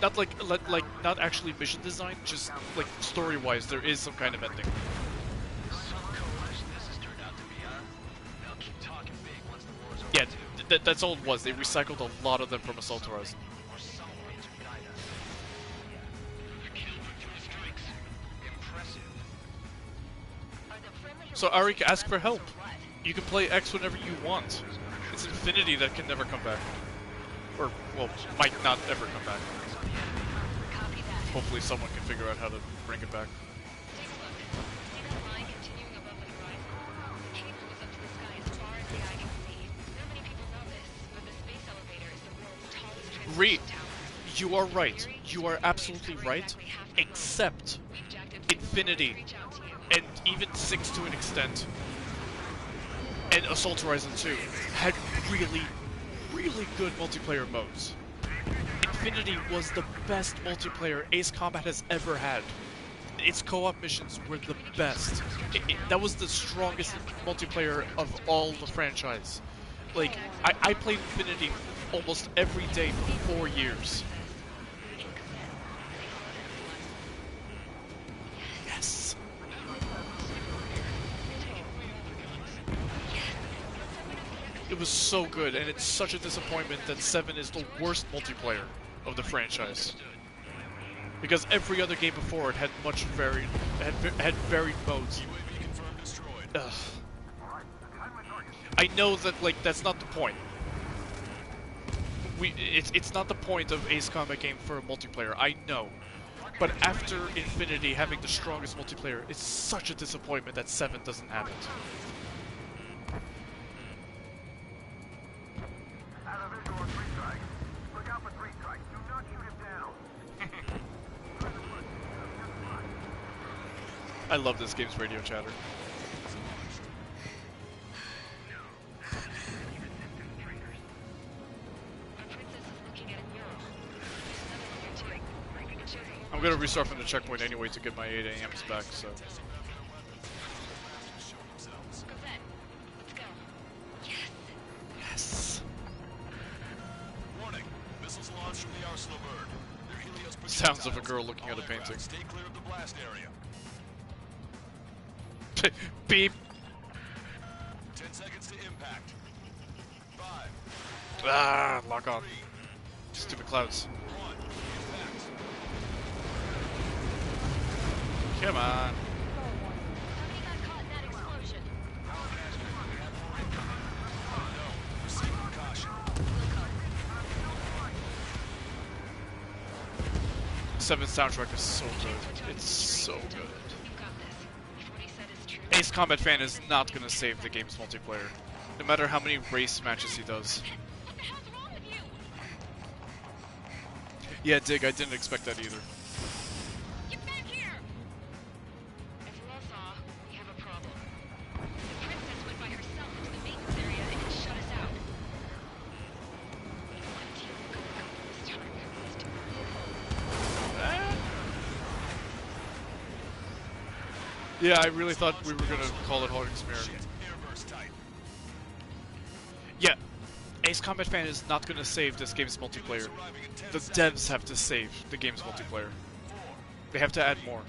A: Not like not actually mission design, just like story-wise, there is some kind of ending. Yeah, that's all it was. They recycled a lot of them from Assault Horizon. So Arik, ask for help. You can play X whenever you want. It's Infinity that can never come back. Or, well, might not ever come back. Hopefully someone can figure out how to bring it back. You are right. You are absolutely right. Except Infinity, and even 6 to an extent, and Assault Horizon 2 had really, really good multiplayer modes. Infinity was the best multiplayer Ace Combat has ever had. Its co-op missions were the best. That was the strongest multiplayer of all the franchise. Like, I played Infinity almost every day for 4 years. Yes. It was so good, and it's such a disappointment that 7 is the worst multiplayer of the franchise. Because every other game before it had much varied, had varied modes. Ugh. I know that, like, that's not the point. It's not the point of Ace Combat game for a multiplayer, I know. But after Infinity having the strongest multiplayer, it's such a disappointment that 7 doesn't have it. I love this game's radio chatter. I'm gonna restart from the checkpoint anyway to get my 8 AMs back, so... Yes!
C: Warning. Missiles launched from the arsenal bird. They're Helios
A: Sounds of a girl looking at a painting.
C: Stay clear of the blast area.
A: Beep!
C: 10 seconds to impact. 5.
A: Ah, lock on. Stupid clouds.
C: 1. Impact.
A: Come on. Seven's soundtrack is so good. It's so good. Ace Combat Fan is not gonna save the game's multiplayer, no matter how many race matches he does. Yeah, Dig, I didn't expect that either.
D: Get back here! As we have a problem. The princess went by herself into the maintenance area and it shut us out.
A: Yeah, I really thought we were gonna call it Holding Smear. Yeah, Ace Combat Fan is not gonna save this game's multiplayer. The devs have to save the game's multiplayer. They have to add more.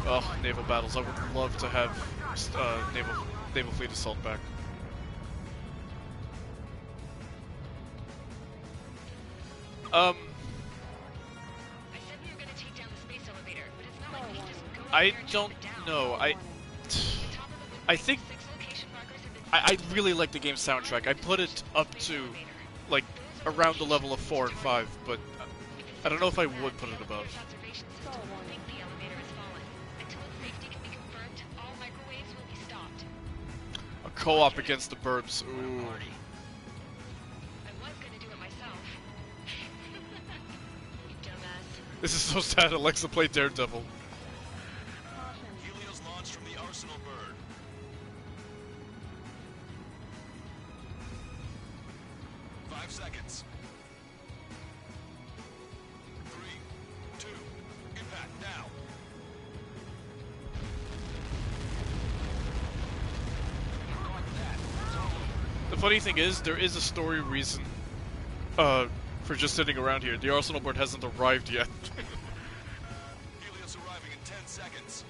A: Oh, naval battles. I would love to have naval fleet assault back. I don't know. I think I really like the game's soundtrack. I put it up to, like, around the level of 4 and 5, but I don't know if I would put it above.
I: Stall warning.
D: The elevator has fallen. Until its safety can be confirmed, all microwaves will be stopped.
A: A co-op against the Burbs. Ooh.
D: I was gonna do it myself. You dumbass.
A: This is so sad. Alexa played Daredevil.
I: Caution.
C: Helios launched from the Arsenal bird. 5 seconds. 3, 2, impact now.
A: The funny thing is, there is a story reason for just sitting around here. The Arsenal board hasn't arrived yet.
C: Helios arriving in 10 seconds.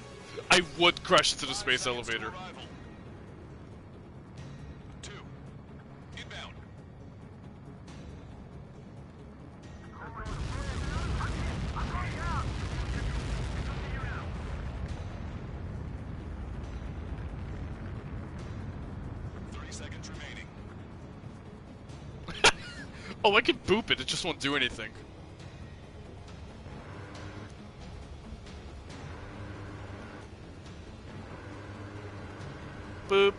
A: I would crash into the space elevator.
C: 2, inbound. Seconds remaining.
A: Oh, I can boop it. It just won't do anything. Boop.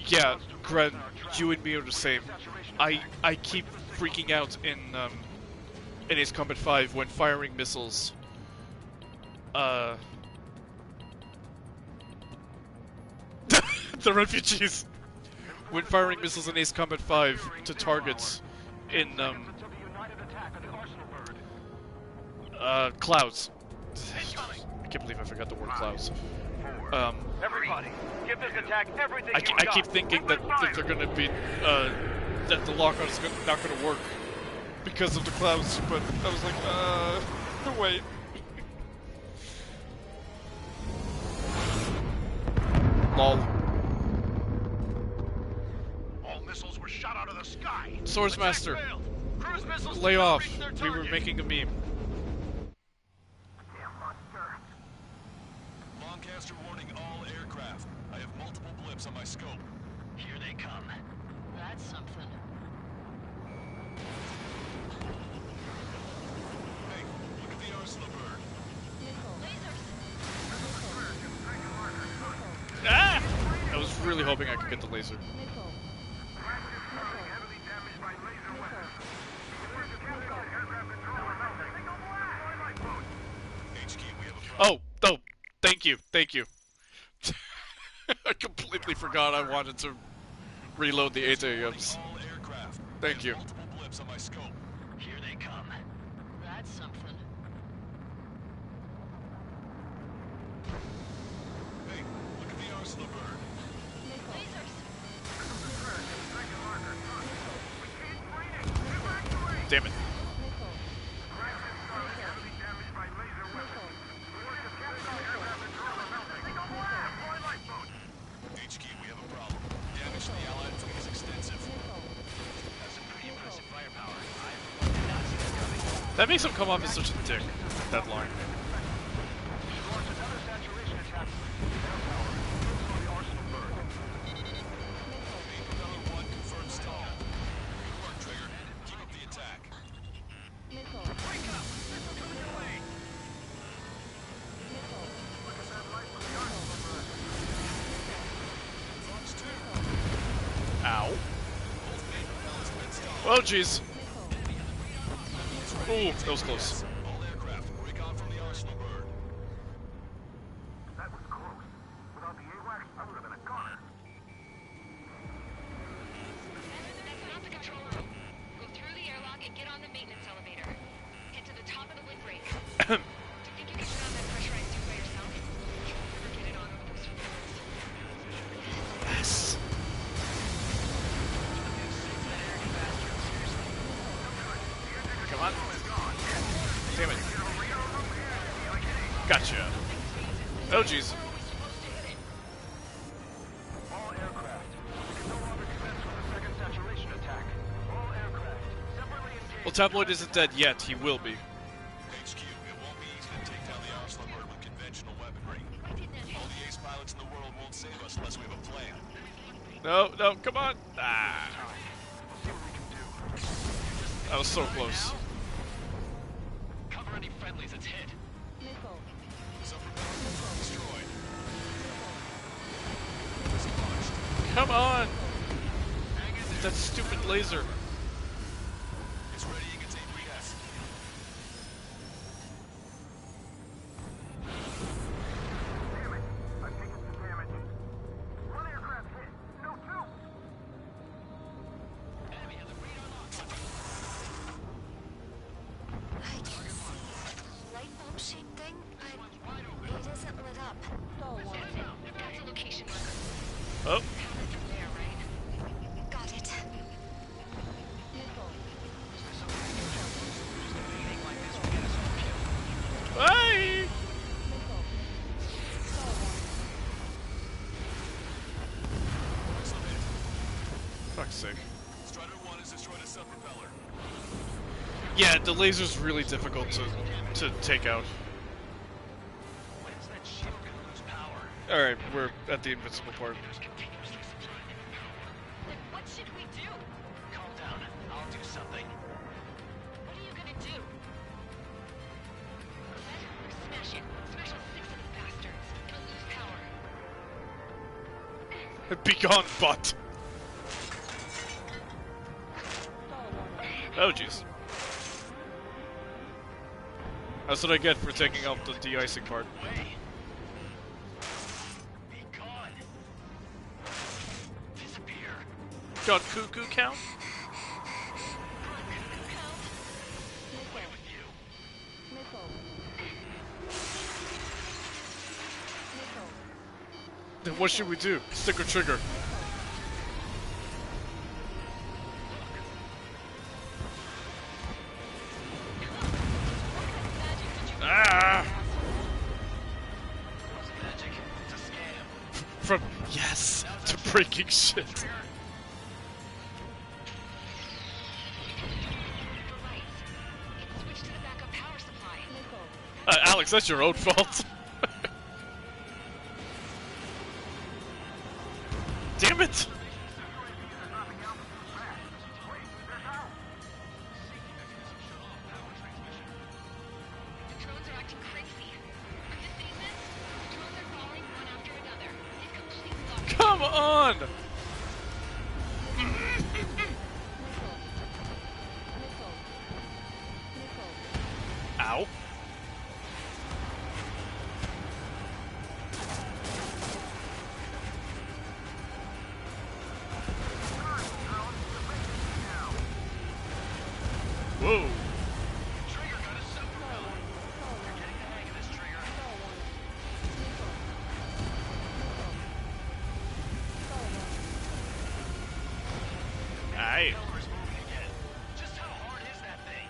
A: Yeah, Gren, you and me are the same. I keep freaking out in Ace Combat 5 when firing missiles. The refugees. When firing missiles in Ace Combat 5 to targets in clouds. I can't believe I forgot the word clouds.
F: Everybody, give this attack everything
A: I keep thinking that they're gonna be that the lockout is not gonna work because of the clouds, but I was like, wait. Lol.
F: All missiles were shot out of the sky.
A: Swordsmaster,
F: Attack failed. Cruise missiles
A: lay
F: did not
A: off.
F: reach their
A: We were
F: target.
A: making a meme.
C: Lancaster warning all aircraft. I have multiple blips on my scope.
F: Here they come.
D: That's something.
C: Hey, look at the Arsenal bird.
I: Nickel.
A: Ah! I was really hoping I could get the laser.
I: Nickel. Nickel.
C: HQ, we have a problem.
A: Oh, thank you. I completely forgot I wanted to reload the 8 AMs.
C: All aircraft.
A: Thank
C: I have
A: you.
C: multiple blips on my scope.
F: Here they come.
D: That's something.
C: Hey, look at the Arsenal bird.
A: Damn it.
C: HQ, we have a problem. Damage to the Allied fleet is extensive.
F: That's some pretty impressive firepower. I did not see this coming.
A: That makes him come off as such a dick. That line.
F: Launch another saturation attack. Firepower. For the Arsenal bird.
C: Main propeller 1 confirmed stall. Good work, Trigger. Keep up the attack.
I: Nickel.
F: Wake up! Missile coming your way!
I: Nickel.
C: Launch 2.
A: Ow.
C: Both main propellers have been stalled.
A: Oh, jeez. Ooh, that was close.
C: All aircraft, recon from the Arsenal bird.
F: That was close. Without the AWACS, I would have been a goner.
D: That's not the control room. Go through the airlock and get on the maintenance elevator. Get to the top of the windbreak. Do you think you can turn on that pressurized suit by yourself? You'll never get it on over those floors.
A: Yes. Come on. Damn it. Gotcha. Oh, jeez.
F: All aircraft. We can no longer commence with the second saturation attack. All aircraft. Separately engaged.
A: Well, Tabloid isn't dead yet. He will be.
C: HQ, it won't be easy to take down the Arsenal bird with conventional weaponry. All the ace pilots in the world won't save us unless we have a plan.
A: No, no, come on! Ah. That was so close.
F: Cover any friendlies that's hit.
I: Missile.
C: Subpropeller destroyed.
A: Come on! That stupid laser.
C: It's ready against APS.
E: Damn it! I've taken some damage. One aircraft hit. No, two!
F: Enemy has a radar lock.
J: I can see light bulb shaped thing, but it isn't lit up.
I: Skull one.
D: That's a location marker.
A: Oh,
D: Through there, right?
J: Got it.
I: Missile.
A: hey!
I: Missile. Skull one.
A: Fuck's sake.
C: Strider 1 has destroyed a subpropeller.
A: Yeah, the laser's really difficult to take out.
F: When's that shield gonna lose power?
A: Alright, we're at the invincible part.
D: Then what should we do?
F: Calm down. I'll do something.
D: What are you gonna do? Smash it. Smash all 6 of the bastards. It'll lose power.
A: Be gone, butt!
I: Skull one.
A: Oh, jeez. That's what I get for taking out the de-icing part.
F: Way. Be gone. Disappear.
A: Got cuckoo count?
F: Away with you.
I: Missile. Missile.
A: Then what should we do? Stick or trigger? Ah!
F: Wasn't magic. It's a scam.
A: From yes to breaking shit.
D: The lights. It's switched to the backup power supply.
I: Missile.
A: Alex, that's your own fault. Damn it!
D: The drones are acting crazy. Are you seeing this? Drones are falling one after another. They've completely lost.
A: Come on!
I: Missile. Missile. Missile.
A: Ow. Whoa.
F: Trigger got a subpropeller. You're getting the hang of this, Trigger.
I: Skull one. Missile. Missile. Skull one.
A: Aye.
F: Propeller's moving again. Just how hard is that thing?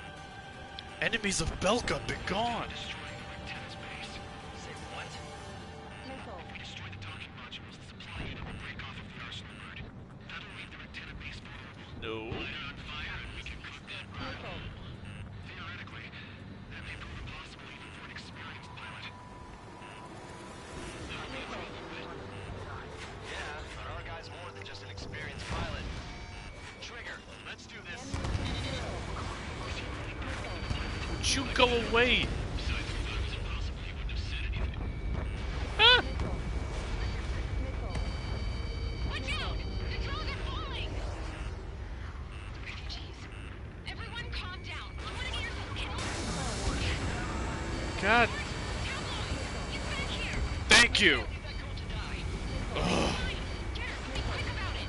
A: Enemies of Belka, be gone!
E: Destroying the antenna's base.
F: Say what?
I: Missile.
E: If we destroy the docking modules, the supply unit will break off of the arsenal route. That'll leave the antenna base vulnerable.
A: No.
E: Light it on fire and we can cook that route.
I: Missile.
E: Theoretically, that may prove impossible even for an experienced pilot.
F: Yeah, but our guy's more than just an experienced pilot. Trigger, let's do this.
A: Would you go away?
E: Besides, if that was impossible, he wouldn't have said anything.
A: Ah!
I: Missile. Missile.
D: Watch out! The drones are falling! Jeez. Everyone calm down. I want to get yourself killed.
A: God,
D: Cowboy! Get back here!
A: thank you!
D: Leave that girl to die.
A: Ugh.
D: Fine. Get her. Be quick about it.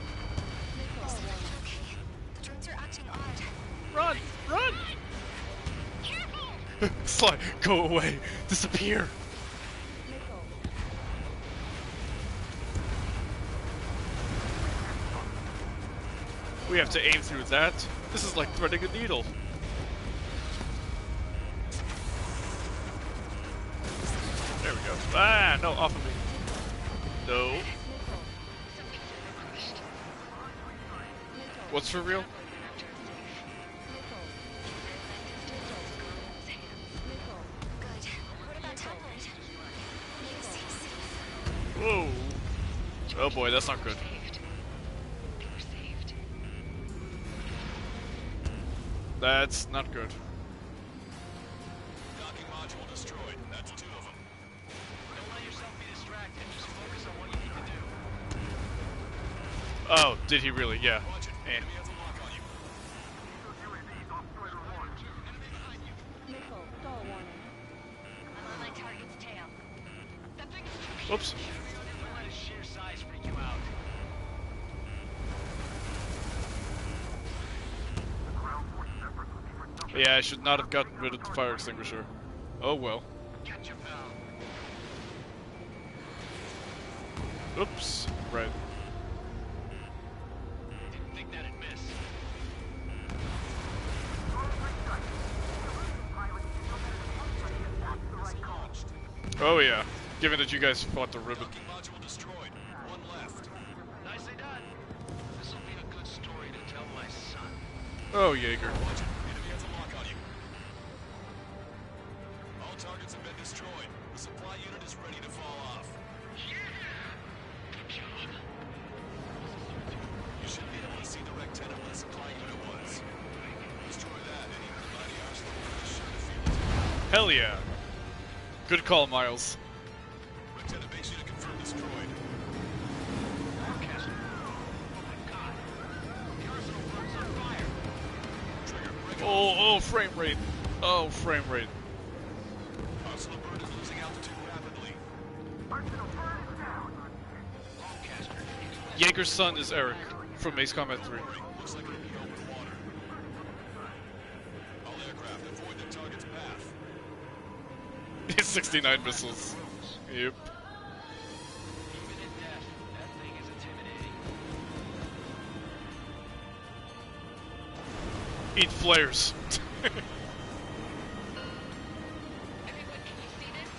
J: Is everything okay? The drones are acting odd.
A: Run! Run!
D: Careful!
A: Sly, go away! Disappear!
I: Missile.
A: We have to aim through that. This is like threading a needle. There we go. Ah, no, off of me. No. What's for real?
J: Good. What about tablet? Makes it safe.
A: Whoa. Oh boy, that's not good.
D: Saved. They were saved.
A: That's not good.
C: Docking module destroyed. That's 2 of them.
F: Don't let yourself be distracted. Just focus on what you need to do.
A: Oh, did he really? Yeah.
C: Watch it.
A: Eh.
C: Enemy has a lock on you.
I: Missile. Stall warning.
D: I'm on my target's tail. That thing is too
A: Whoops.
F: Don't let his sheer size freak you out.
A: Yeah, I should not have gotten rid of the fire extinguisher. Oh well.
F: Catch him, pal.
A: Oops. Right.
F: Didn't think that'd miss.
A: Oh yeah. Given that you guys fought the ribbon.
C: Docking module destroyed. 1 left.
F: Nicely done. This'll be a good story to tell my son.
A: Oh, Jaeger.
C: Watch it. Enemy has a lock on you. All targets have been destroyed. The supply unit is ready to fall off. You should be able to see the rectangle where the supply unit was. Destroy that, and even the mighty arsenal is sure to feel it.
A: Hell yeah. Good call, Miles.
C: Lieutenant base unit confirmed destroyed.
F: Forecast. Oh my god. The arsenal burns on fire.
C: Trigger, break it.
A: Oh, frame rate. Oh, frame rate.
C: Arsenal bird is losing altitude rapidly.
F: Forecaster.
A: Jaeger's son is Eric from Ace Combat 3.
C: Looks like it'll be open water. All aircraft avoid the target's path.
A: 69 missiles. Yep.
F: Even in death, that thing is intimidating.
A: Eat flares.
D: Everyone, can you see this?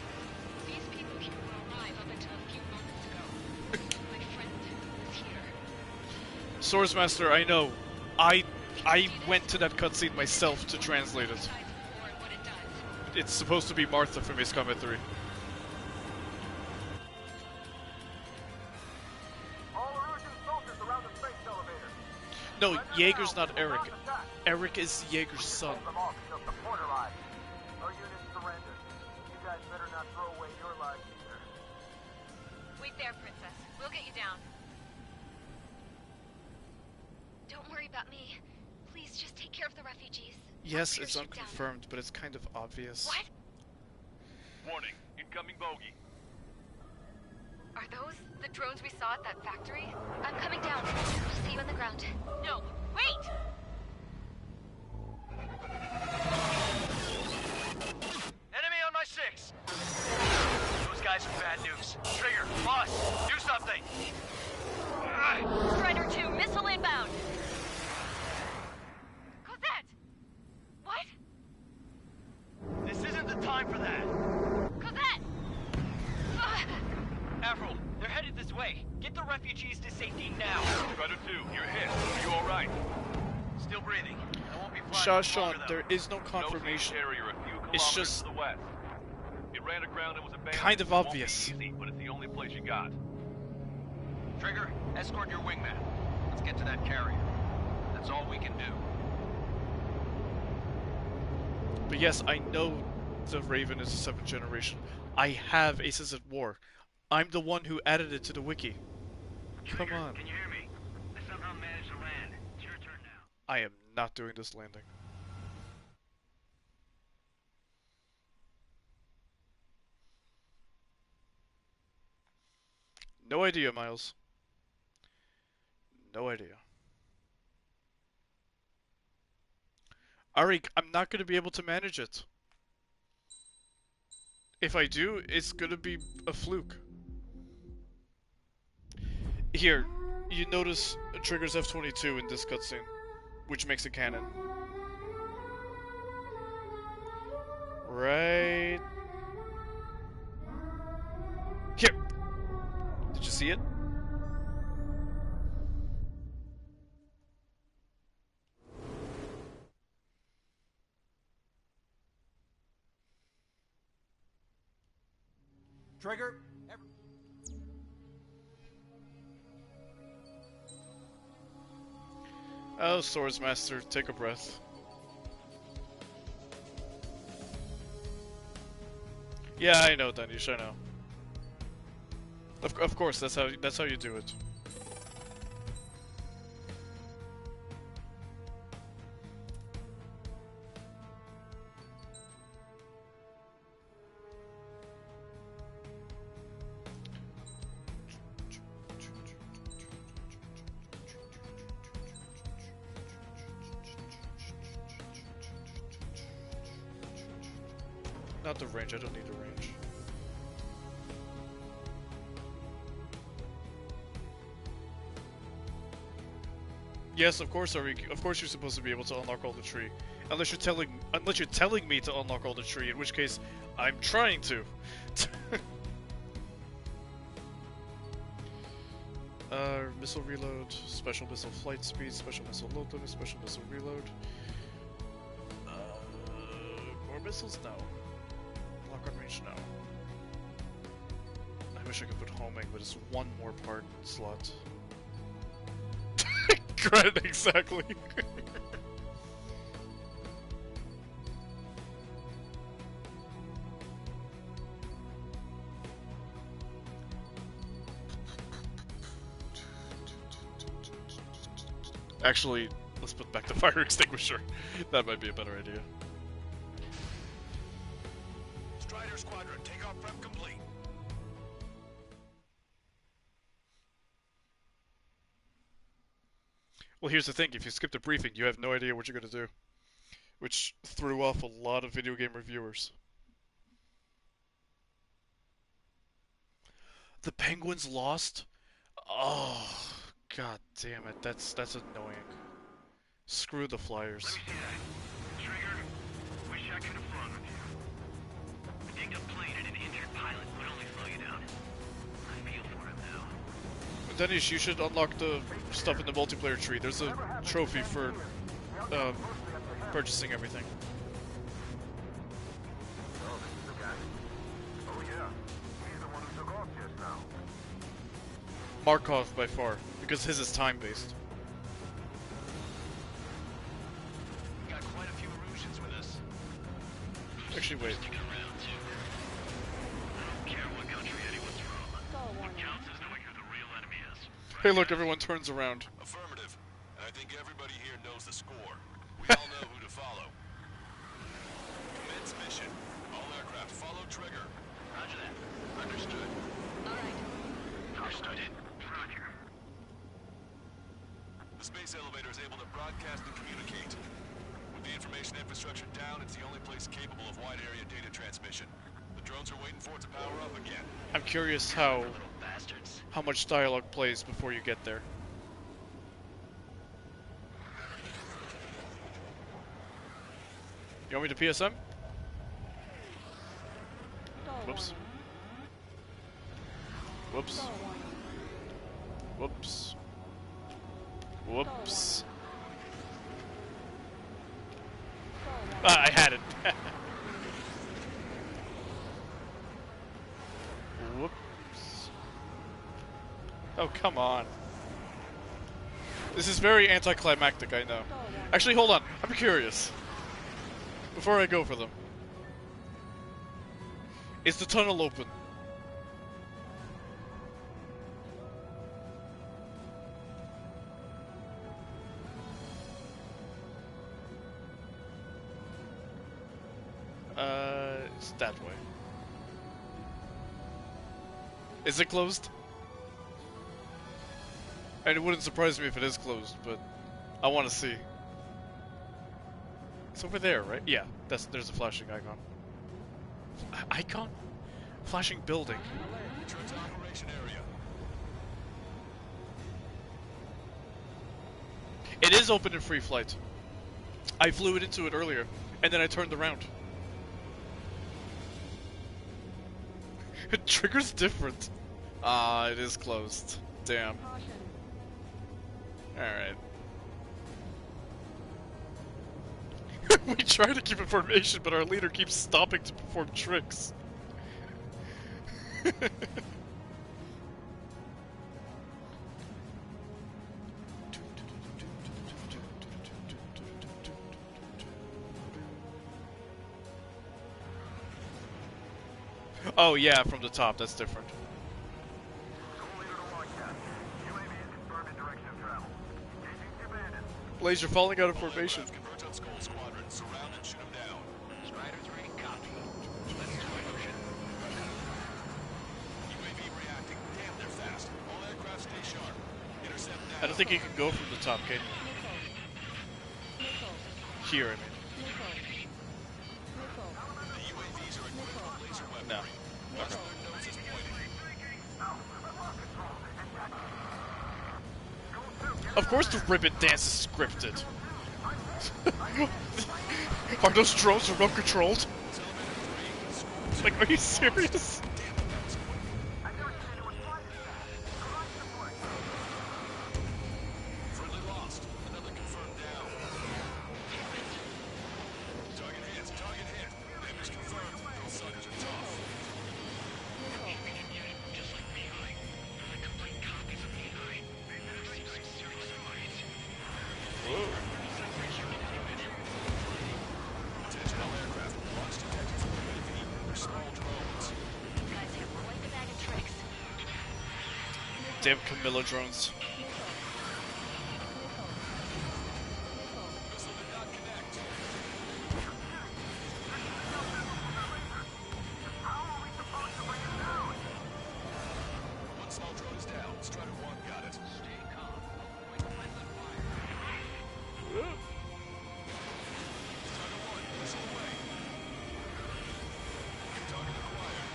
D: These people here were alive up until a few moments ago. My friend was here.
A: Swordsmaster, I know. I went to that cutscene myself to translate it.
D: Size of war and what it does.
A: It's supposed to be Martha from Ace Combat 3. No, Jaeger's not Eric. Eric is Jaeger's son.
D: Wait there, Princess. We'll get you down. Don't worry about me. Please just take care of the refugees.
A: Yes,
D: Lock your
A: it's
D: ship down.
A: unconfirmed, but it's kind of obvious.
D: What?
C: Warning, incoming bogey.
D: Are those the drones we saw at that factory? I'm coming down. See you on the ground. No, wait!
F: Enemy on my 6! Those guys are bad news. Trigger, boss, do something!
D: Strider 2, missile inbound! Cosette! What?
F: This isn't the time for that!
D: Cosette!
F: Avril, they're headed this way. Get the refugees to safety now.
C: Strider 2, you're hit. Are you alright?
F: Still breathing. I won't be flying much
A: Shashawn,
F: longer, though.
A: there is no confirmation.
C: Carrier a few
A: It's
C: kilometers
A: just
C: to the west. It ran aground and was abandoned.
A: kind of
C: It won't be
A: obvious.
C: easy, but it's the only place you got.
F: Trigger, escort your wingman. Let's get to that carrier. That's all we can do.
A: But yes, I know the Raven is a 7th generation. I have Aces at War. I'm the one who added it to the wiki. Come on.
F: Can you hear me? I somehow managed to land. It's your turn now.
A: I am not doing this landing. No idea, Miles. No idea. Arik, I'm not going to be able to manage it. If I do, it's going to be a fluke. Here, you notice triggers F22 in this cutscene, which makes it canon. Right here. Did you see it?
H: Trigger.
A: Oh, Swords Master, take a breath. Yeah, I know, Danish, I know. Of course, that's how you do it. Not the range, I don't need the range. Yes, of course, of course you're supposed to be able to unlock all the tree. Unless you're telling me to unlock all the tree, in which case I'm trying to. Missile reload, special missile flight speed, special missile load limit, special missile reload. More missiles? No. Lock on range? No. I wish I could put homing, but it's one more part slot. Right, exactly. Actually, let's put back the fire extinguisher. That might be a better idea.
C: Strider Squadron, takeoff prep complete.
A: Well, here's the thing, if you skip the briefing, you have no idea what you're gonna do. Which threw off a lot of video game reviewers. The Penguins lost? Oh, god damn it, that's annoying. Screw the Flyers.
E: Let me see that. Trigger, wish I could have flown with you. A dinged up plane and an injured pilot would only slow you down. I feel for him now.
A: Dennis, you should unlock the stuff in the multiplayer tree. There's a trophy for purchasing everything.
E: Oh, this is the guy. Oh yeah, he's the one who took off just now.
A: Markov by far, because his is time-based.
F: We got quite a few Erusians with us.
A: Actually, wait.
E: Sticking around too. I don't care what country anyone's from. What counts is knowing who the real enemy is.
A: Hey look, everyone turns around.
C: Affirmative. And I think everybody here knows the score. We all know who to follow. Commence mission. All aircraft follow trigger.
F: Roger that.
C: Understood.
E: Understood. Roger.
C: The space elevator is able to broadcast and communicate. With the information infrastructure down, it's the only place capable of wide area data transmission. The drones are waiting for it to power up again.
A: I'm curious
F: Little bastards.
A: how much dialogue plays before you get there. You want me to PSM? Whoops. Whoops. Whoops. Whoops. Ah, I had it. Whoops. Oh, come on. This is very anticlimactic, I know. Actually, hold on. I'm curious. Before I go for them. Is the tunnel open? It's that way. Is it closed? And it wouldn't surprise me if it is closed, but I want to see. It's over there, right? Yeah, there's a flashing icon. Icon? Flashing building.
C: Return to operation area.
A: It is open in free flight. I flew it into it earlier, and then I turned around. It triggers different. Ah, it is closed. Damn. Alright. We try to keep information, but our leader keeps stopping to perform tricks. Oh yeah, from the top, that's different. Blaze, you're falling out of formation.
C: Converge on Skull Squadron. Surround and shoot them down.
F: Strider 3, copy. Let's do a motion.
C: UAV reacting. Damn, they're fast. All aircraft stay sharp. Intercept now.
A: I don't think you can go from the top, can you? Here, I mean.
C: The UAVs are equipped with laser weaponry.
A: No.
C: Watch
A: Okay.
C: where their noses pointing.
A: Of course the ribbon dance is scripted. Are those drones remote controlled? Like, are you serious?
C: Friendly lost. Another confirmed down. Target hit. Target hit. Damage confirmed. Those suckers are tough.
E: Just like Mihai. They're complete copies of Mihai. They seem like serious minds.
C: Attention all aircraft. Launch detected from UAV. They're small drones.
D: These guys have quite the bag of tricks.
A: Damn Camilla drones.
C: Missile did not connect. One small drone is down. Strider 1 got it. Stay calm. Avoid friendly fire. Strider 1, missile away. Target acquired.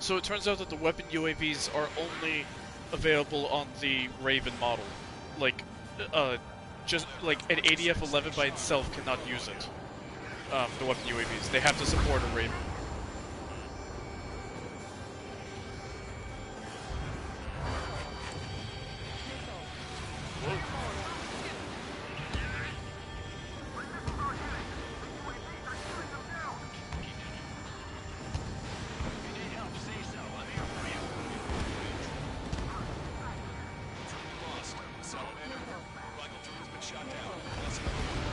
A: So it turns out that the weapon UAVs are only available on the Raven model. Like, just like an ADF-11 by itself cannot use it. The weapon UAVs. They have to support a Raven.
F: If you need help, say so. I'm here for you.
C: Friendly lost. Salamander. Rifle 3 has been shot down. That's another one.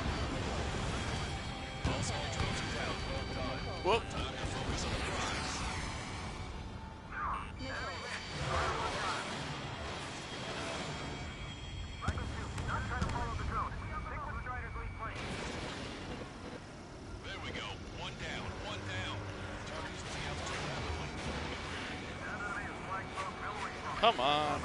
C: All small drones are down. Well done.
A: Whoop.
C: Time to focus on the prize. There we go. One down. One down. Target is moving altitude rapidly.
A: Come on.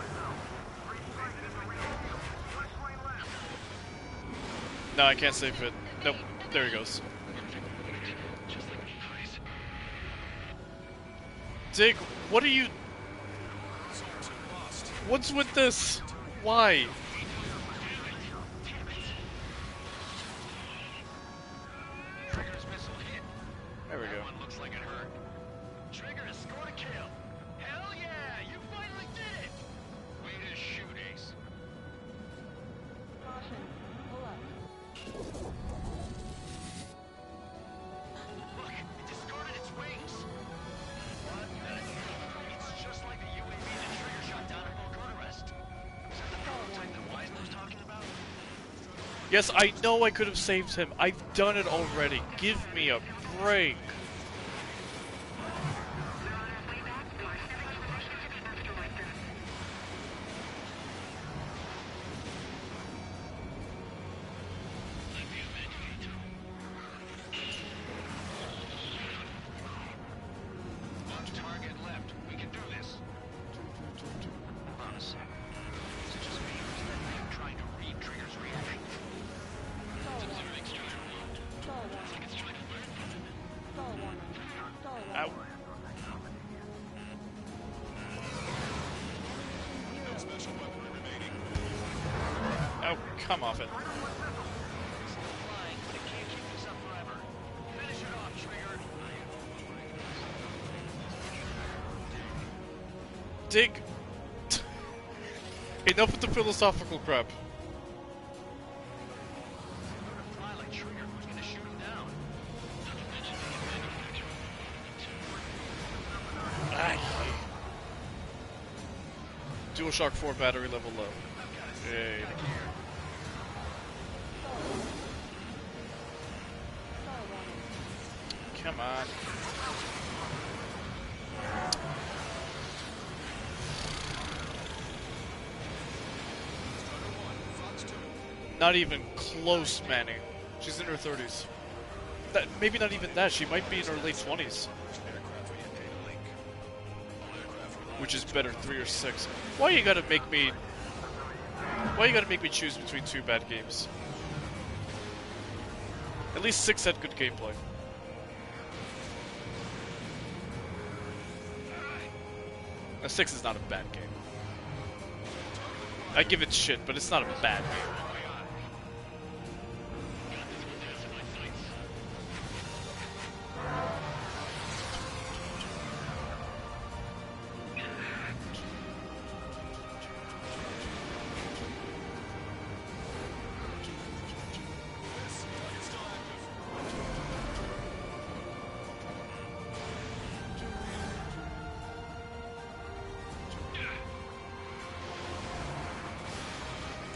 A: No, I can't save it. Nope. There he goes.
E: Just like Mihai's.
A: Dig, what are you...
C: Zone 2 lost.
A: What's with this? Why?
F: Trigger's missile hit.
A: There we go.
F: That one looks like it hurt. Trigger has scored a kill. Hell yeah! You finally did it! Way to shoot, Ace.
I: Caution. Pull up.
F: Look, it discarded its wings. What? It's just like the UAV that Trigger shot down at Volcano Rest. Is that the prototype that Wiseman was talking about?
A: Yes, I know I could have saved him. I've done it already. Give me a break.
F: One target left. We can do this. Hold on a sec. Is it just me, or is that thing trying to read Trigger's reaction?
I: Stall warning. Stall warning. Stall warning.
A: Ow.
C: No special weaponry remaining.
A: Oh, come off it.
F: It's still flying, but it can't keep this up forever. Finish it off, Trigger.
A: Dig. Enough with the philosophical crap.
F: Fly like Trigger, who's gonna shoot him down?
A: DualShock 4 battery level low.
F: I've got it
A: Yay. Come on. Not even close, Manny. She's in her 30s. Maybe not even that. She might be in her late 20s. Which is better, 3 or 6. Why you gotta make me choose between two bad games? At least 6 had good gameplay. Now 6 is not a bad game. I give it shit, but it's not a bad game.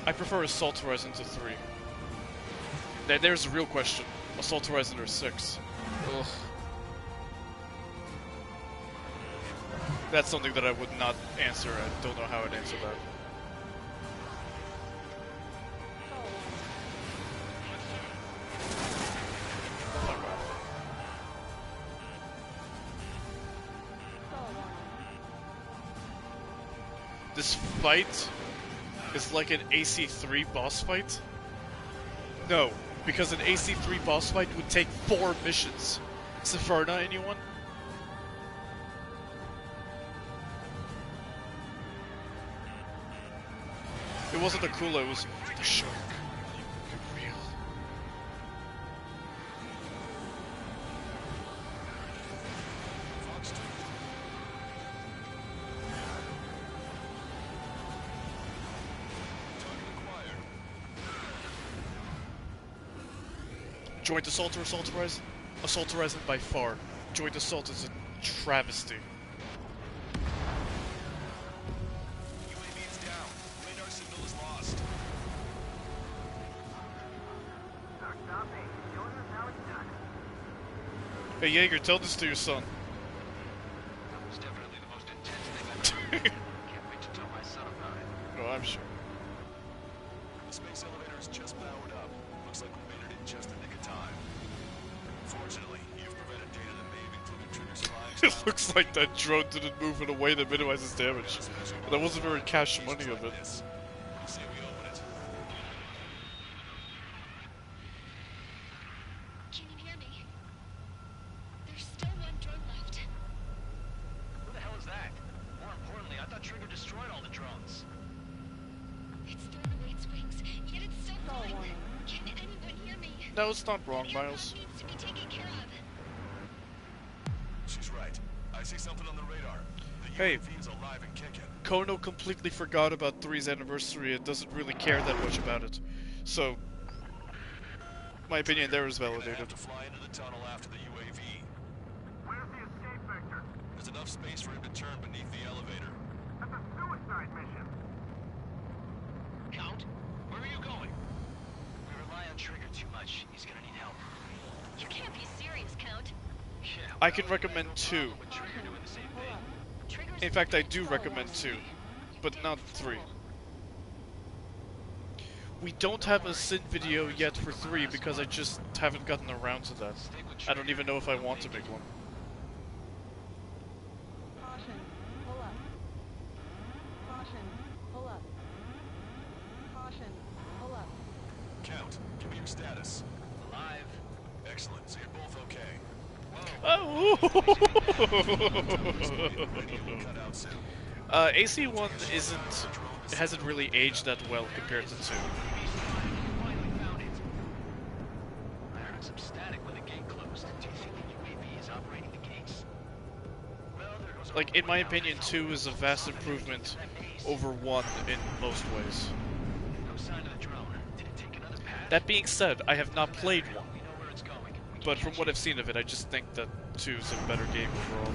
A: I prefer Assault Horizon to 3. There's a real question. Assault Horizon or 6? Ugh. That's something that I would not answer. I don't know how I'd answer that. This fight is like an AC3 boss fight? No, because an AC3 boss fight would take 4 missions. Sepharna, anyone? It wasn't the Kula, it was the shark. Get real. Joint Assault or Assault Horizon? Assault Horizon by far. Joint Assault is a travesty.
C: UAV is down. Radar signal is lost.
A: Hey Jaeger, tell this to your son.
F: That was definitely the most intense thing I've ever. Can't wait to tell my son about it.
A: Oh, I'm sure.
C: The space elevator is just powered up. Looks like we made it in just the nick of time. Fortunately, you've prevented data that may have included Trigger's flying
A: It looks like that drone didn't move in a way that minimizes damage. That wasn't very cash money of it.
C: Say we open it.
D: Can you hear me? There's still one drone left.
F: Who the hell is that? More importantly, I thought Trigger destroyed all the drones.
D: It's thrown away its wings, yet it's still flying. Can anyone hear me?
A: No, it's not wrong,
D: The airlock
A: Miles.
D: needs to be taken care of.
C: She's right. I see something on the radar. The
A: Hey.
C: UAV is alive and kicking.
A: Kono completely forgot about 3's anniversary and doesn't really care that much about it. So, my opinion there is
C: You're gonna
A: validated.
C: have to fly into the tunnel after the UAV.
E: Where's the escape vector?
C: There's enough space for him to turn beneath the elevator.
E: That's a suicide mission.
F: Count, where are you going? We rely on Trigger too much. He's gonna need help.
D: You can't be serious, Count.
F: Yeah,
A: I can recommend 2.
F: with Trigger doing the same thing.
D: Trigger's
A: In fact, I do recommend 2, but not 3. We don't have a Sin video yet for 3 because I just haven't gotten around to that. I don't even know if I want to make one.
I: Caution, pull up. Caution, pull up. Caution, pull up.
C: Count, give me your status.
F: Alive.
C: Excellent, so you're both okay.
A: Oh!
C: Cut out soon.
A: AC1 hasn't really aged that well compared to 2.
F: Finally found it. I heard some static when the gate closed. Do you think the UAV is operating the gates? Well, there goes our
A: Like, in my
F: way out.
A: opinion, 2 is a vast improvement over 1 in most ways.
F: No sign of the drone. Did it take another path?
A: That being said, I have not played 1,
F: We know where it's going. We can
A: but from
F: catch
A: what
F: it.
A: I've seen of it, I just think that 2 is a better game overall.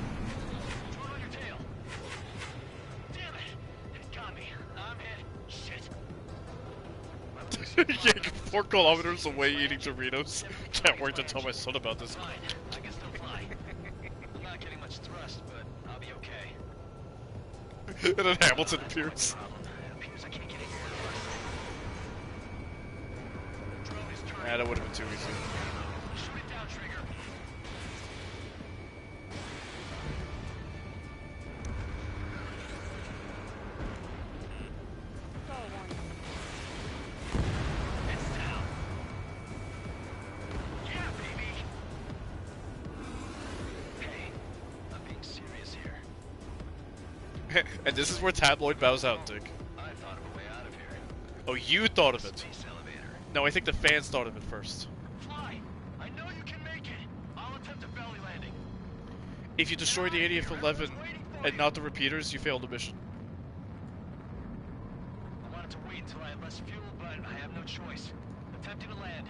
F: Drone on your tail. Damn it! It got me. I'm hit. Shit.
A: Yeah, 4 kilometers away eating Doritos. Can't wait to tell my son about this.
F: Fine. I can still fly. I'm not getting much thrust, but I'll be okay.
A: And then Hamilton appears.
F: Problem. It appears I can't get in here. Drone is turning.
A: Nah, that would have been too easy.
F: Shoot it down, Trigger.
I: Star warning.
F: It's down. Yeah, baby. Hey, I'm being serious here.
A: And this is where Tabloid bows out, Dick.
F: I thought of a way out of here.
A: Oh, you thought of it.
F: Space elevator.
A: No, I think the fans thought of it first.
F: Fly! I know you can make it! I'll attempt a belly landing.
A: If you destroy the 80th 11 and not the repeaters, you failed the mission.
F: I wanted to wait until I had less fuel, but I have no choice. Attempting to land.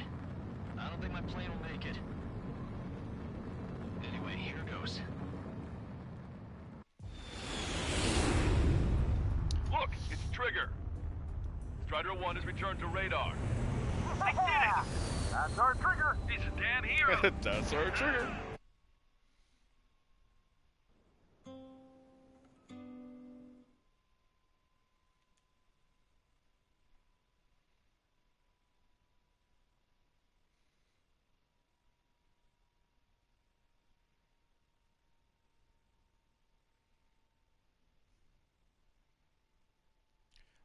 F: I don't think my plane will make it. Anyway, here goes.
B: Look, it's Trigger. Strider 1 has returned to radar.
E: I did it! That's our trigger! He's a damn hero!
A: That's our trigger.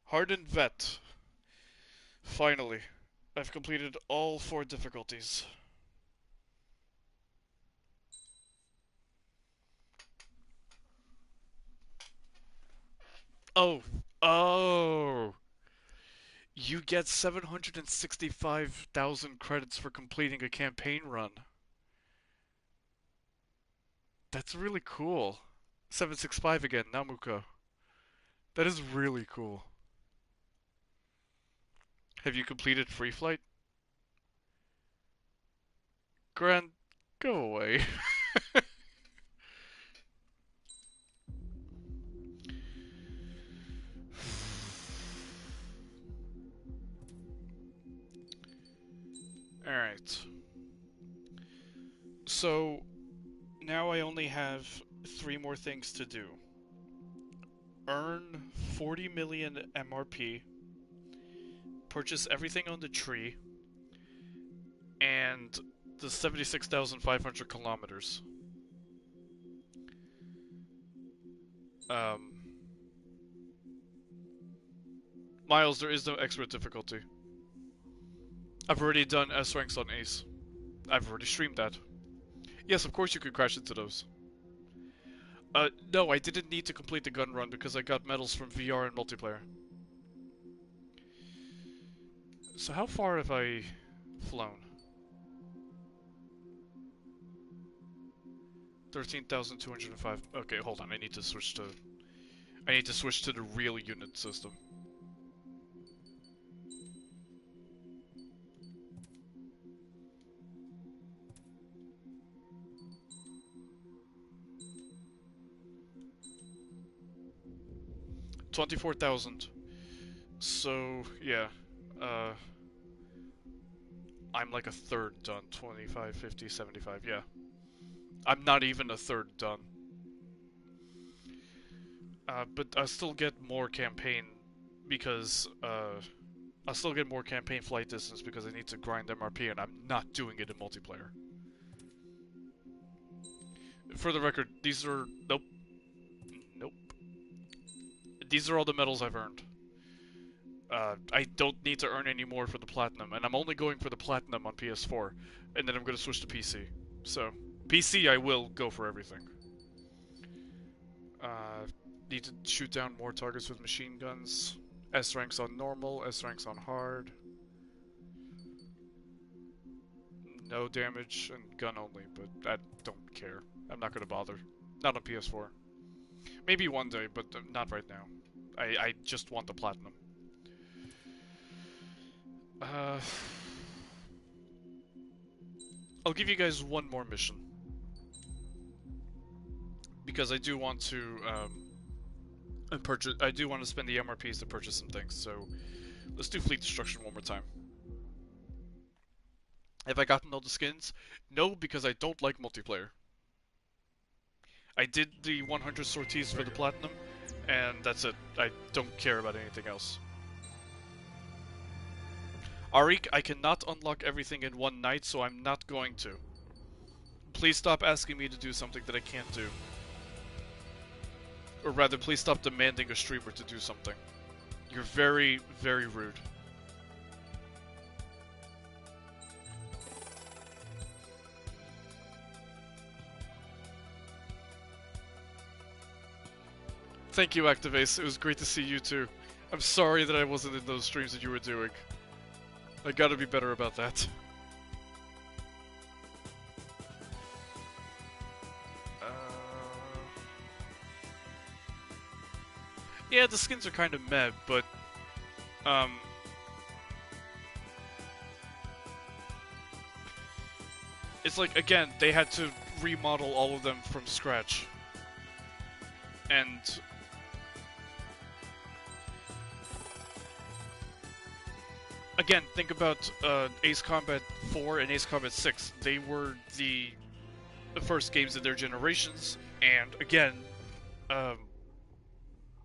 A: Hardened Vet. Finally, I've completed all 4 difficulties. Oh, oh! You get 765,000 credits for completing a campaign run. That's really cool. 765 again, Namuko. That is really cool. Have you completed Free Flight? Grant, go away. Alright. So, now I only have 3 more things to do. Earn 40 million MRP, purchase everything on the tree, and the 76,500 kilometers. Miles, there is no expert difficulty. I've already done S ranks on Ace. I've already streamed that. Yes, of course you could crash into those. No, I didn't need to complete the gun run because I got medals from VR and multiplayer. So how far have I flown? 13,205. Okay, hold on. I need to switch to the real unit system. $24,000. So, yeah. I'm like a third done. 25, 50, 75, yeah. I'm not even a third done. But I still get more campaign because, I'll still get more campaign flight distance because I need to grind MRP and I'm not doing it in multiplayer. For the record, these are... Nope. Nope. These are all the medals I've earned. I don't need to earn any more for the Platinum, and I'm only going for the Platinum on PS4, and then I'm going to switch to PC. So, PC I will go for everything. Need to shoot down more targets with machine guns. S ranks on normal, S ranks on hard. No damage, and gun only, but I don't care. I'm not going to bother. Not on PS4. Maybe one day, but not right now. I just want the Platinum. I'll give you guys one more mission. Because I do want to, I do want to spend the MRPs to purchase some things, so let's do fleet destruction one more time. Have I gotten all the skins? No, because I don't like multiplayer. I did the 100 sorties for the platinum, and that's it. I don't care about anything else. Arik, I cannot unlock everything in one night, so I'm not going to. Please stop asking me to do something that I can't do. Or rather, please stop demanding a streamer to do something. You're very, very rude. Thank you, Activace. It was great to see you too. I'm sorry that I wasn't in those streams that you were doing. I gotta be better about that. Yeah, the skins are kind of meh, but it's like, again, they had to remodel all of them from scratch. And again, think about Ace Combat 4 and Ace Combat 6. They were the first games of their generations, and again,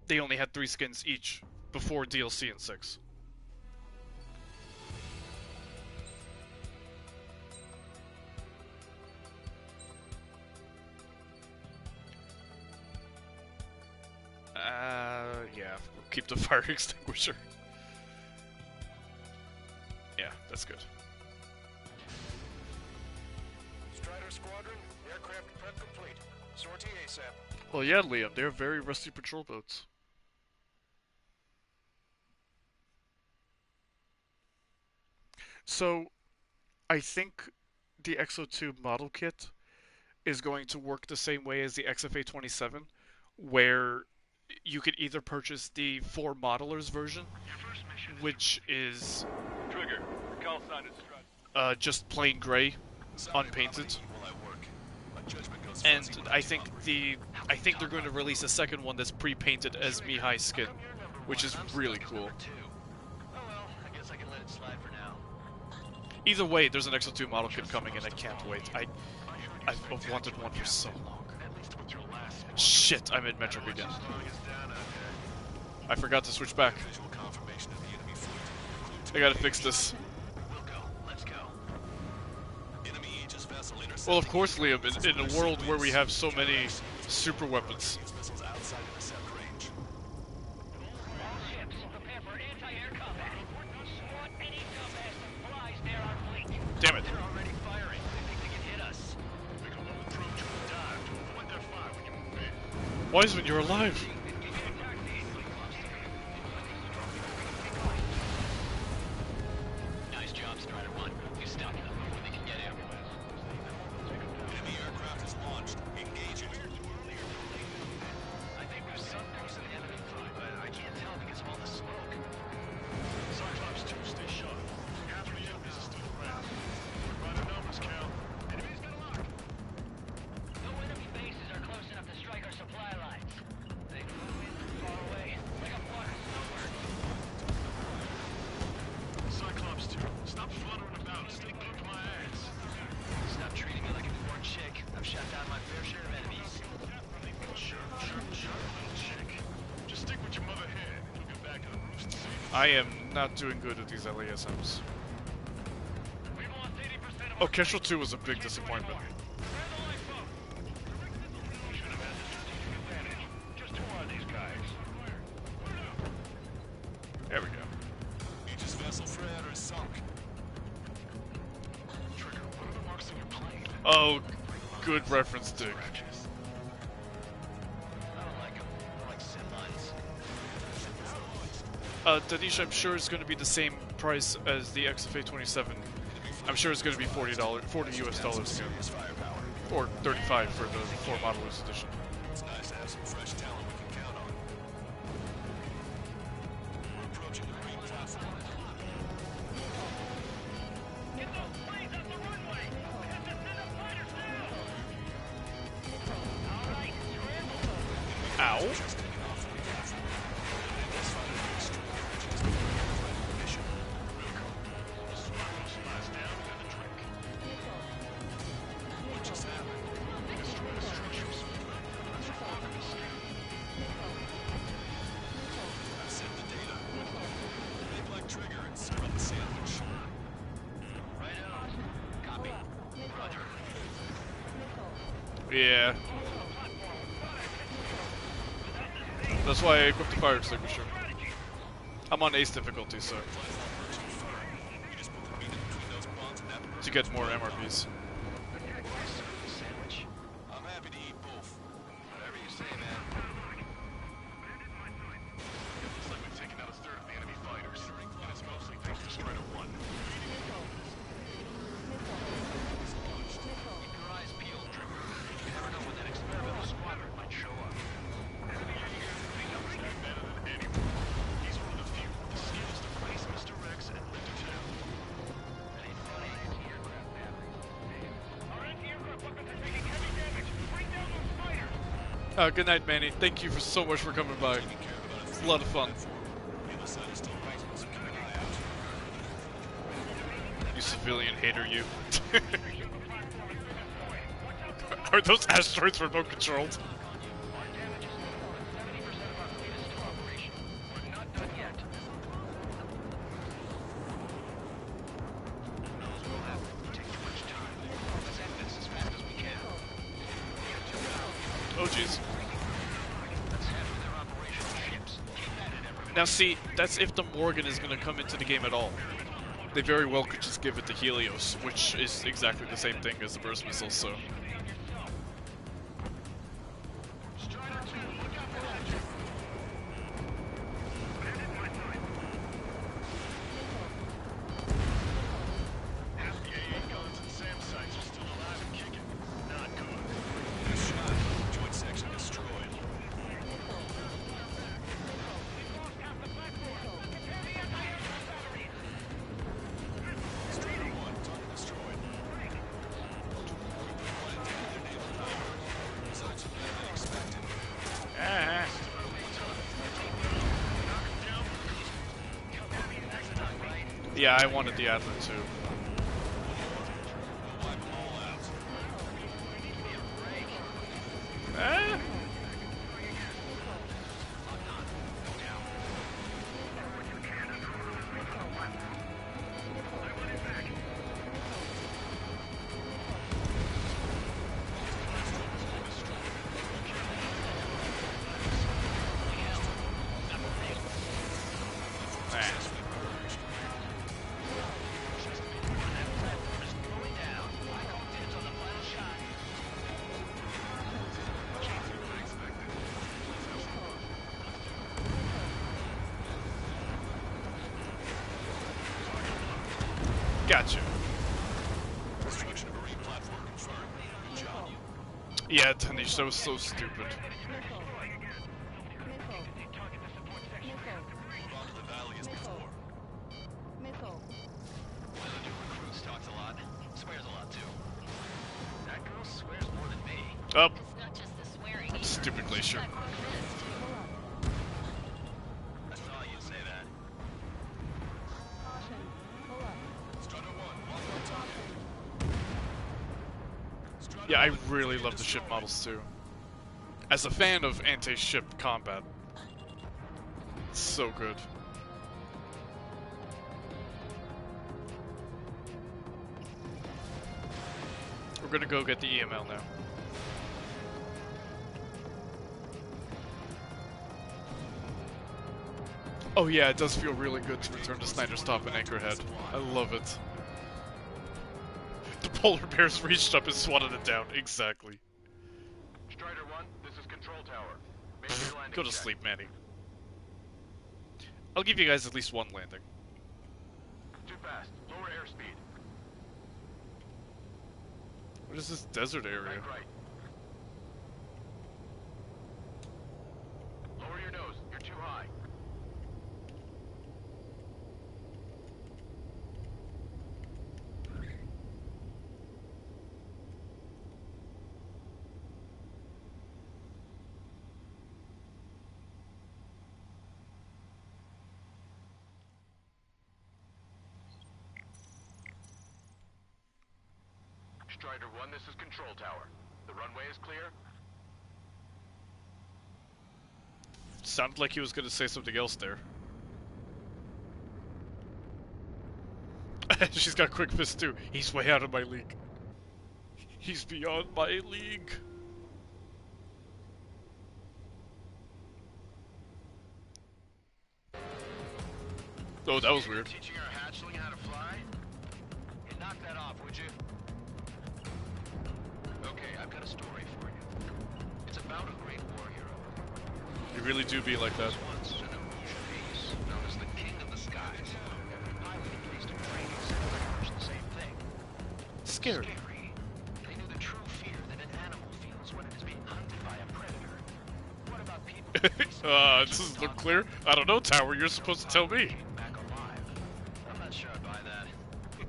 A: they only had 3 skins each before DLC in 6. Yeah, we'll keep the fire extinguisher. Yeah, that's good.
C: Strider Squadron, aircraft prep complete. Sortie ASAP.
A: Well, yeah, Liam, they're very rusty patrol boats. So, I think the XO2 model kit is going to work the same way as the XFA-27, where you could either purchase the 4 modelers version, which is
B: Trigger, call sign is
A: just plain gray, unpainted. And I think they're going to release a second one that's pre-painted as Mihai's skin, which is really cool.
F: Oh well, I guess I can let it slide for now.
A: Either way, there's an XO2 model kit coming, and I can't wait. I've wanted one for so long. Shit, I'm in metric again. I forgot to switch back. I gotta fix this. Well, of course, Liam, in a world where we have so many super weapons. Damn it. Wiseman, you're alive!
F: Nice job, Strider 1. You stopped them before they can get here.
C: Enemy aircraft is launched. Engage it.
F: I think there's some person in the enemy front, but I can't tell because of all the smoke.
E: Cyclops 2, stay sharp. Half of the enemies are still around. Work by the numbers, Cal. Enemies got a lock.
F: No enemy bases are close enough to strike our supply lines. They flew in from far away, like a water snowbird.
E: Cyclops 2, stop fluttering about. Stay glued to my ass.
F: Stop treating me like a newborn chick. I've shot down my fair share of enemies.
E: Sure, little chick. Just stick with your mother head. You'll get back to the roost safe.
A: I am not doing good with these LASMs.
E: We've lost 80% of
A: Oh, Kestrel 2 was a big disappointment.
E: Just who are these guys?
A: There we go.
C: Aegis vessel Fred is sunk.
E: Trigger, what are the marks on your plane?
A: Oh, good reference, Dick.
F: I don't like them. I like sin lines.
A: Tanisha, I'm sure it's going to be the same price as the XFA-27. I'm sure it's going to be $40 US dollars again. Or 35 for the 4 modelers edition.
C: It's nice to have some fresh talent we can count on. We're approaching the green platform.
E: Get those planes off the runway! We have to send up fighters now! Alright, scramble!
A: Ow.
C: Just taking off from the platform. Let's find a new street. Just mission.
E: Slides down and the trick.
A: Yeah. That's why I equipped the fire extinguisher. I'm on ace difficulty, so to get more MRPs.
C: Sandwich. I'm happy to eat both. Whatever you say, man.
E: Looks like we've taken out a third of the enemy fighters, and it's mostly thanks to Strider 1.
F: Keep your eyes peeled, Trigger. You never know when that experimental squadron might show up.
E: He's one of the few with the skills to face Mr. Rex and lift him down.
F: That ain't funny. Anti-aircraft batteries.
E: Our anti-aircraft weapons are taking heavy damage. Bring down those fighters!
A: Good night, Manny. Thank you for so much for coming by. It's a lot of fun. You civilian hater, you. Are those asteroids remote controlled?
F: Our damage is minimal, and 70% of our fleet is still operational. We're not done yet. Knows what'll happen if we take too much time. Let's end this as fast as we can.
A: Oh, jeez.
F: Let's head for their operational ships. Keep at it, everyone.
A: Now, see, that's if the Morgan is going to come into the game at all. They very well could just give it to Helios, which is exactly the same thing as the burst missile, so.
E: Strider 2, look out for that! Half the AA guns and SAM sites are still alive and kicking. Not good.
C: Good shot. Joint section destroyed. Strider 1, target destroyed. Results are better than expected.
A: Yeah, I wanted the Adler too.
C: We'll wipe them all out.
A: Ah. Gotcha.
C: Destruction of marine platform confirmed. Good job.
A: Yeah, Tanish, that was so stupid.
C: Move on to the valley as before.
I: Missile.
F: One of the new recruits talks a lot. Swears a lot, too. That girl swears more than me.
A: Oh,
D: It's not just the swearing.
A: stupid glacier.
F: I saw you say that.
I: Caution. Pull up.
C: Strider 1, lock on target. Strider
A: Yeah, I
C: 1,
A: really
C: target
A: love the ship
C: destroyed.
A: models too. As a fan of anti-ship combat, it's so good. We're gonna go get the EML now. Oh yeah, it does feel really good to return to Snyder's Top and Anchorhead. I love it. The polar bears reached up and swatted it down. Exactly.
E: Strider 1, this is Control Tower. Make your landing
A: Go to
E: check.
A: sleep, Manny. I'll give you guys at least one landing.
E: Too fast. Lower airspeed.
A: What is this desert area?
E: Right. Lower your nose. You're too high. Strider 1, this is Control Tower. The runway is clear.
A: Sounded like he was gonna say something else there. She's got quick fist too. He's way out of my league. He's beyond my league. Oh, that was weird.
F: Teaching our hatchling how to fly? Hey, knock that off, would you? Okay, I've got a story for you. It's about a great war hero.
A: You really do be like that.
F: Once an illusion piece known as the King of the Skies. Every pilot engaged in training said pretty much the same thing.
A: Scary.
F: They knew the true fear that an animal feels when it is being hunted by a predator. What about people?
A: Does it look clear? I don't know, Tower. You're supposed to tell me.
F: Back alive. I'm not sure I buy that.
C: We're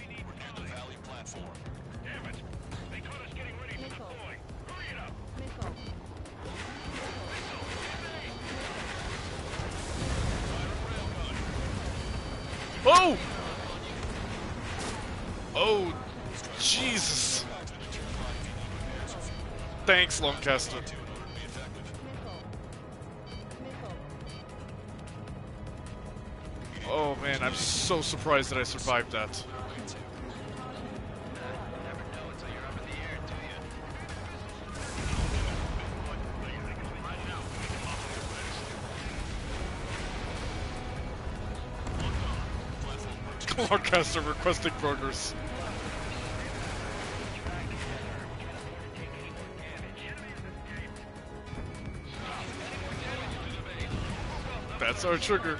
C: near the valley platform.
E: Damn it! They caught us getting ready to
I: Missile.
E: deploy. Hurry it up!
I: Missile.
A: Oh! Oh, Jesus. Thanks, Lancaster.
I: Missile. Missile.
A: Oh man, I'm so surprised that I survived that.
F: Never know until you're up in the air, do you?
A: Lancaster requesting burgers. That's our trigger.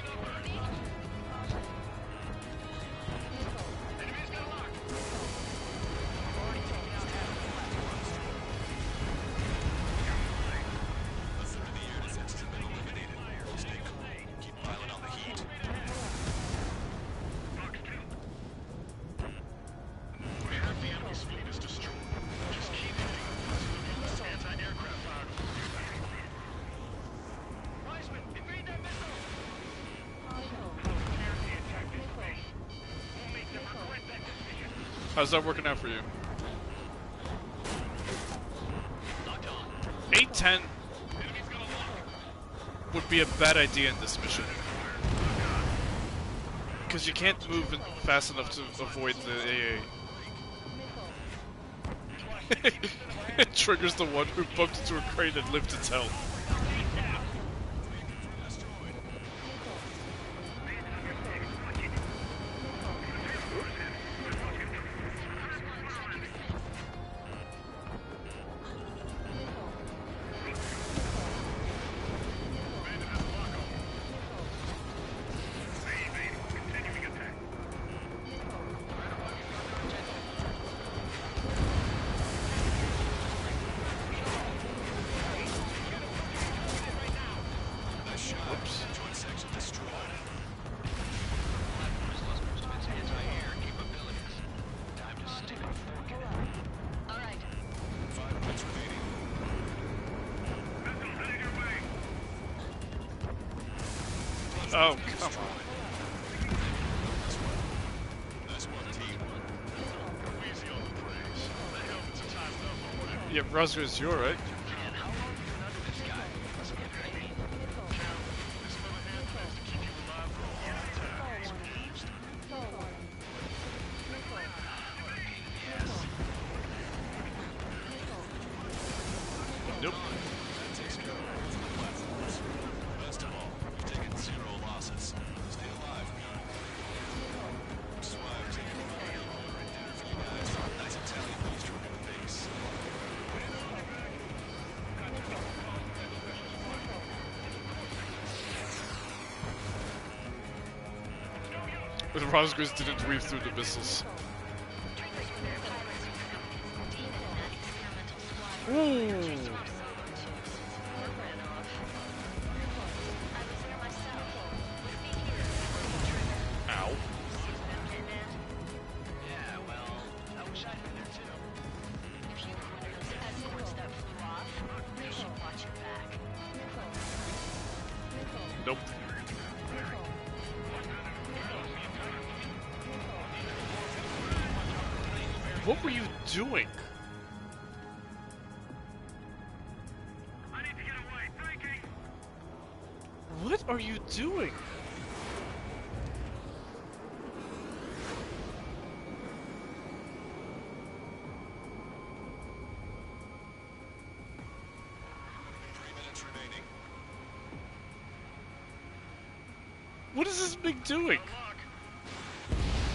C: A third of the air defenses have been eliminated. Stay cool. Keep piling on the heat.
E: We have the enemy's fleet is destroyed. Just keep hitting them. Anti-aircraft fire. Wiseman, evade that missile! Clear the attack this base. We'll make them regret that decision.
A: How's that working out for you? 810 would be a bad idea in this mission. Because you can't move fast enough to avoid the AA. It triggers the one who bumped into a crane and lived to tell.
E: Continuing attack.
C: Nice shot. Joint section destroyed.
F: Platform has lost most of its anti-air capabilities. Time to stick a fork in it.
D: All right.
C: 5 minutes remaining.
E: Missiles headed your way.
A: Oh, come on.
C: Nice one, team.
E: Go easy on the praise. The helmets are timed up or whatever.
A: Yeah, Roscoe, it's you, right?
F: Man, how long have you been under this guy? Must get paid.
E: This fellow here plans to keep you alive for a long time. He's pleased.
A: Nope.
C: That takes care of it for the platforms. Best of all, you've taken 0 losses. Stay alive, man. Which is why I've taken a right dinner for you guys. Nice Italian bistro in the base.
A: The Roscoe's didn't weave through the missiles.
J: Triggers were their pilots who deep in that experimental squad.
A: Ooh.
J: Ran off. I was there myself. Would be here if I wasn't trigger.
A: Ow.
J: Okay, man.
F: Yeah, well, I wish I'd been there too.
J: If you were one of those escorts that flew off, you should watch your back.
A: Nope. What were you doing?
E: I need to get away. Breaking.
A: What are you doing? What is this MiG doing?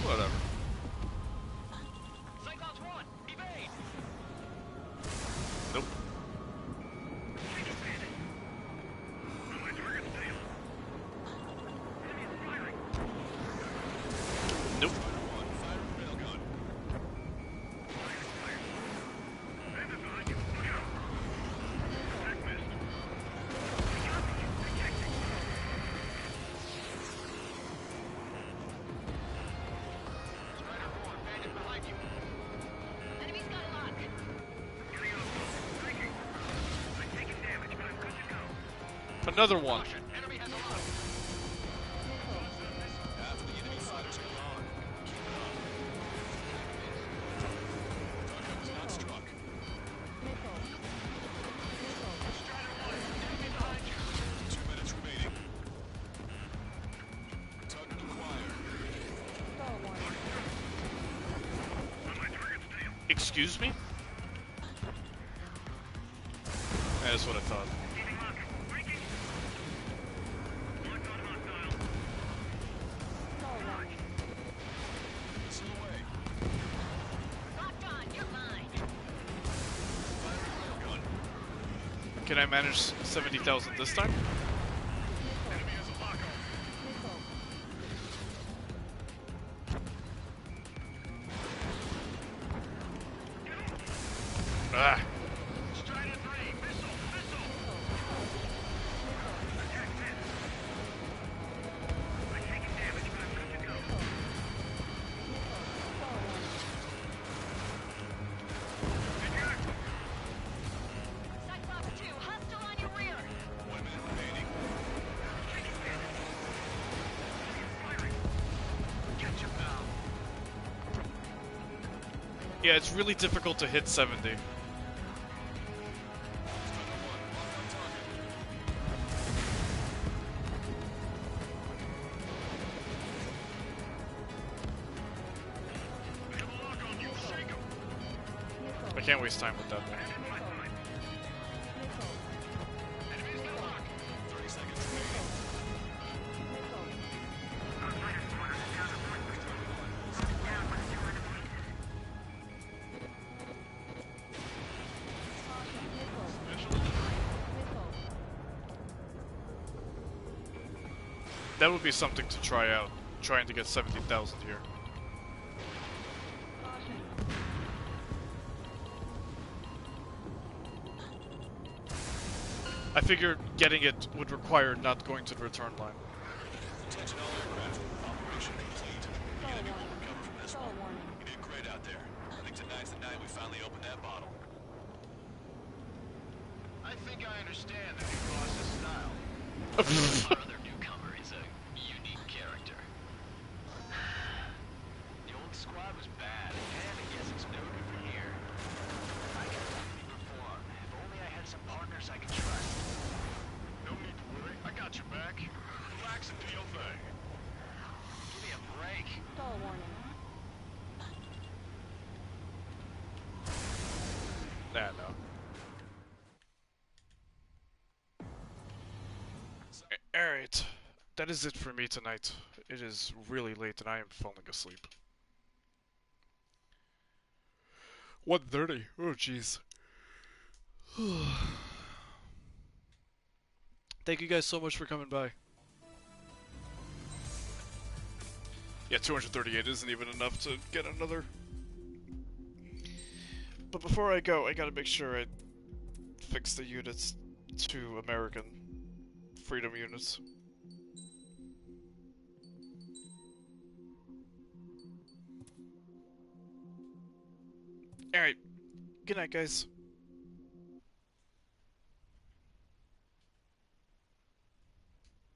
A: Whatever.
F: Cyclops 1, evade!
A: Nope. Nope.
D: Enemy's got a lock.
A: Another one.
F: Enemy has a lock. Half of the enemy fighters are gone. Keep it up. Target was not struck. Enemy behind you. 2 minutes remaining. Target acquired.
A: Excuse me? That's what I thought.
F: Missile away.
D: Locked on. You're mine.
F: Gun.
A: Can I manage 70,000 this time?
F: Enemy has a lock on.
A: Ah.
F: Strider 3, missile, missile.
D: Cyclops 2, hostile on your rear.
F: 1 minute remaining. Get your pal.
A: Yeah, it's really difficult to hit 70. I can't waste time with that thing.
F: Enemy's got a lock. 30 seconds remaining.
A: That would be something to try out, trying to get 70,000 here. I figured getting it would require not going to the return line.
F: Attention all aircraft. Operation complete. You're gonna be able to recover from this one. You did great out there. I think tonight's the night we finally open that bottle. I think I understand the new boss's style. Our other newcomer is a unique character. The old squad was bad, and I guess it's no good from here. I could definitely perform. If only I had some partners I could trust. No need to worry. I got your back. Relax and do your thing. Give me a break.
I: Stall warning.
A: Nah, no. Alright, that is it for me tonight. It is really late and I am falling asleep. 1:30. Oh, jeez. Thank you guys so much for coming by. Yeah, 238 isn't even enough to get another. But before I go, I gotta make sure I fix the units to American freedom units. Alright. Good night, guys.